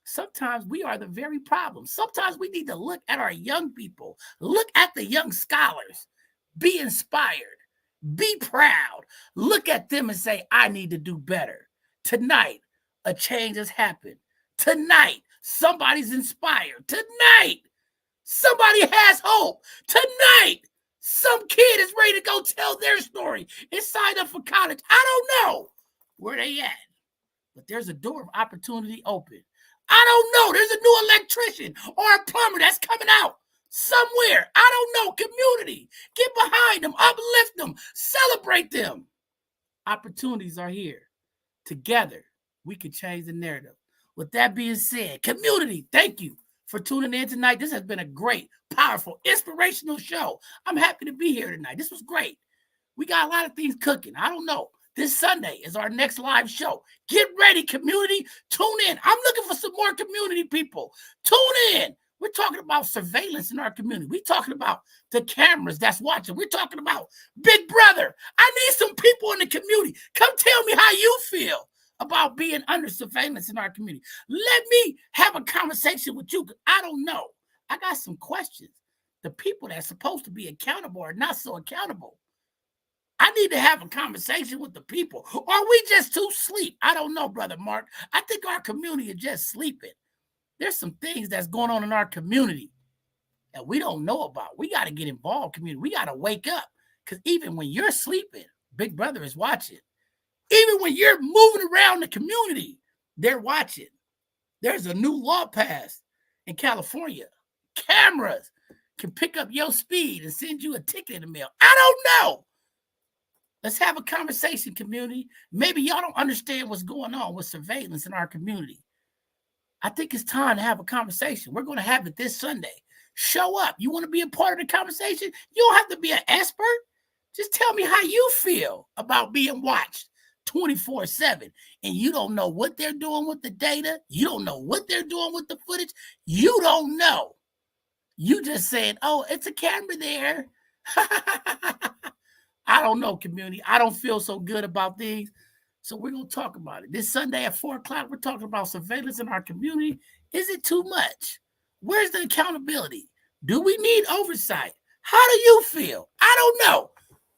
Sometimes we are the very problem. Sometimes we need to look at our young people, look at the young scholars, be inspired, be proud, look at them and say, I need to do better. Tonight, a change has happened. Tonight, somebody's inspired. Tonight, somebody has hope. Tonight, some kid is ready to go tell their story and sign up for college. I don't know where they at. But there's a door of opportunity open. I don't know. There's a new electrician or a plumber that's coming out somewhere. I don't know. Community. Get behind them. Uplift them. Celebrate them. Opportunities are here. Together, we can change the narrative. With that being said, community, thank you for tuning in tonight. This has been a great, powerful, inspirational show. I'm happy to be here tonight. This was great. We got a lot of things cooking. I don't know. This Sunday is our next live show. Get ready, community. Tune in. I'm looking for some more community people. Tune in. We're talking about surveillance in our community. We're talking about the cameras that's watching. We're talking about Big Brother. I need some people in the community. Come tell me how you feel about being under surveillance in our community. Let me have a conversation with you. I don't know. I got some questions. The people that's supposed to be accountable are not so accountable. I need to have a conversation with the people. Or are we just too sleep? I don't know, Brother Mark. I think our community is just sleeping. There's some things that's going on in our community that we don't know about. We got to get involved, community. We got to wake up. Because even when you're sleeping, Big Brother is watching. Even when you're moving around the community, they're watching. There's a new law passed in California. Cameras can pick up your speed and send you a ticket in the mail. I don't know. Let's have a conversation, community. Maybe y'all don't understand what's going on with surveillance in our community. I think it's time to have a conversation. We're going to have it this Sunday. Show up. You want to be a part of the conversation? You don't have to be an expert. Just tell me how you feel about being watched 24/7. And you don't know what they're doing with the data. You don't know what they're doing with the footage. You don't know. You just saying, oh, it's a camera there. I don't know, community. I don't feel so good about things. So we're going to talk about it. This Sunday at 4 o'clock, we're talking about surveillance in our community. Is it too much? Where's the accountability? Do we need oversight? How do you feel? I don't know.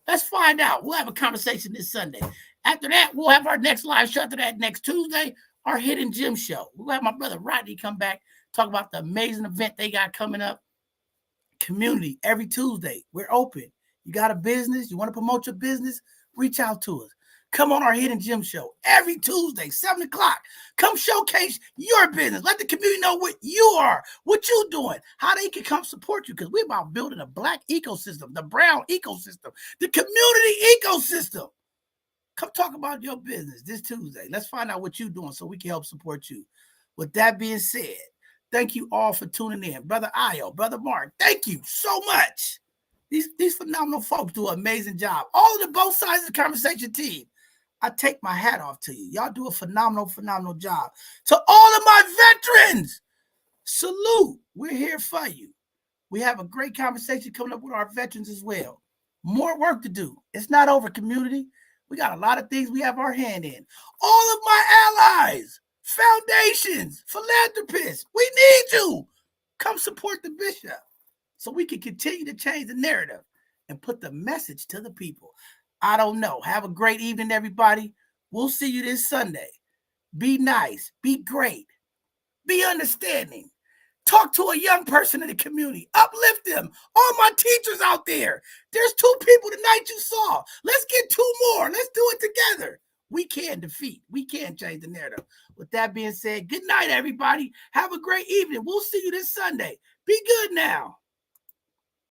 Let's find out. We'll have a conversation this Sunday. After that, we'll have our next live show. After that, next Tuesday, our Hidden Gem show. We'll have my brother Rodney come back, talk about the amazing event they got coming up. Community, every Tuesday, we're open. You got a business, you want to promote your business, reach out to us. Come on our Hidden Gem show every Tuesday, 7 o'clock. Come showcase your business. Let the community know what you are, what you're doing, how they can come support you, because we're about building a Black ecosystem, the brown ecosystem, the community ecosystem. Come talk about your business this Tuesday. Let's find out what you're doing so we can help support you. With that being said, thank you all for tuning in. Brother Ayo, Brother Mark, thank you so much. These phenomenal folks do an amazing job. All of the both sides of the conversation team, I take my hat off to you. Y'all do a phenomenal job. To all of my veterans, salute. We're here for you. We have a great conversation coming up with our veterans as well. More work to do. It's not over, community. We got a lot of things we have our hand in. All of my allies, foundations, philanthropists, we need you. Come support the bishop so we can continue to change the narrative and put the message to the people. I don't know. Have a great evening, everybody. We'll see you this Sunday. Be nice. Be great. Be understanding. Talk to a young person in the community. Uplift them. All my teachers out there. There's 2 people tonight you saw. Let's get 2 more. Let's do it together. We can defeat. We can change the narrative. With that being said, good night, everybody. Have a great evening. We'll see you this Sunday. Be good now.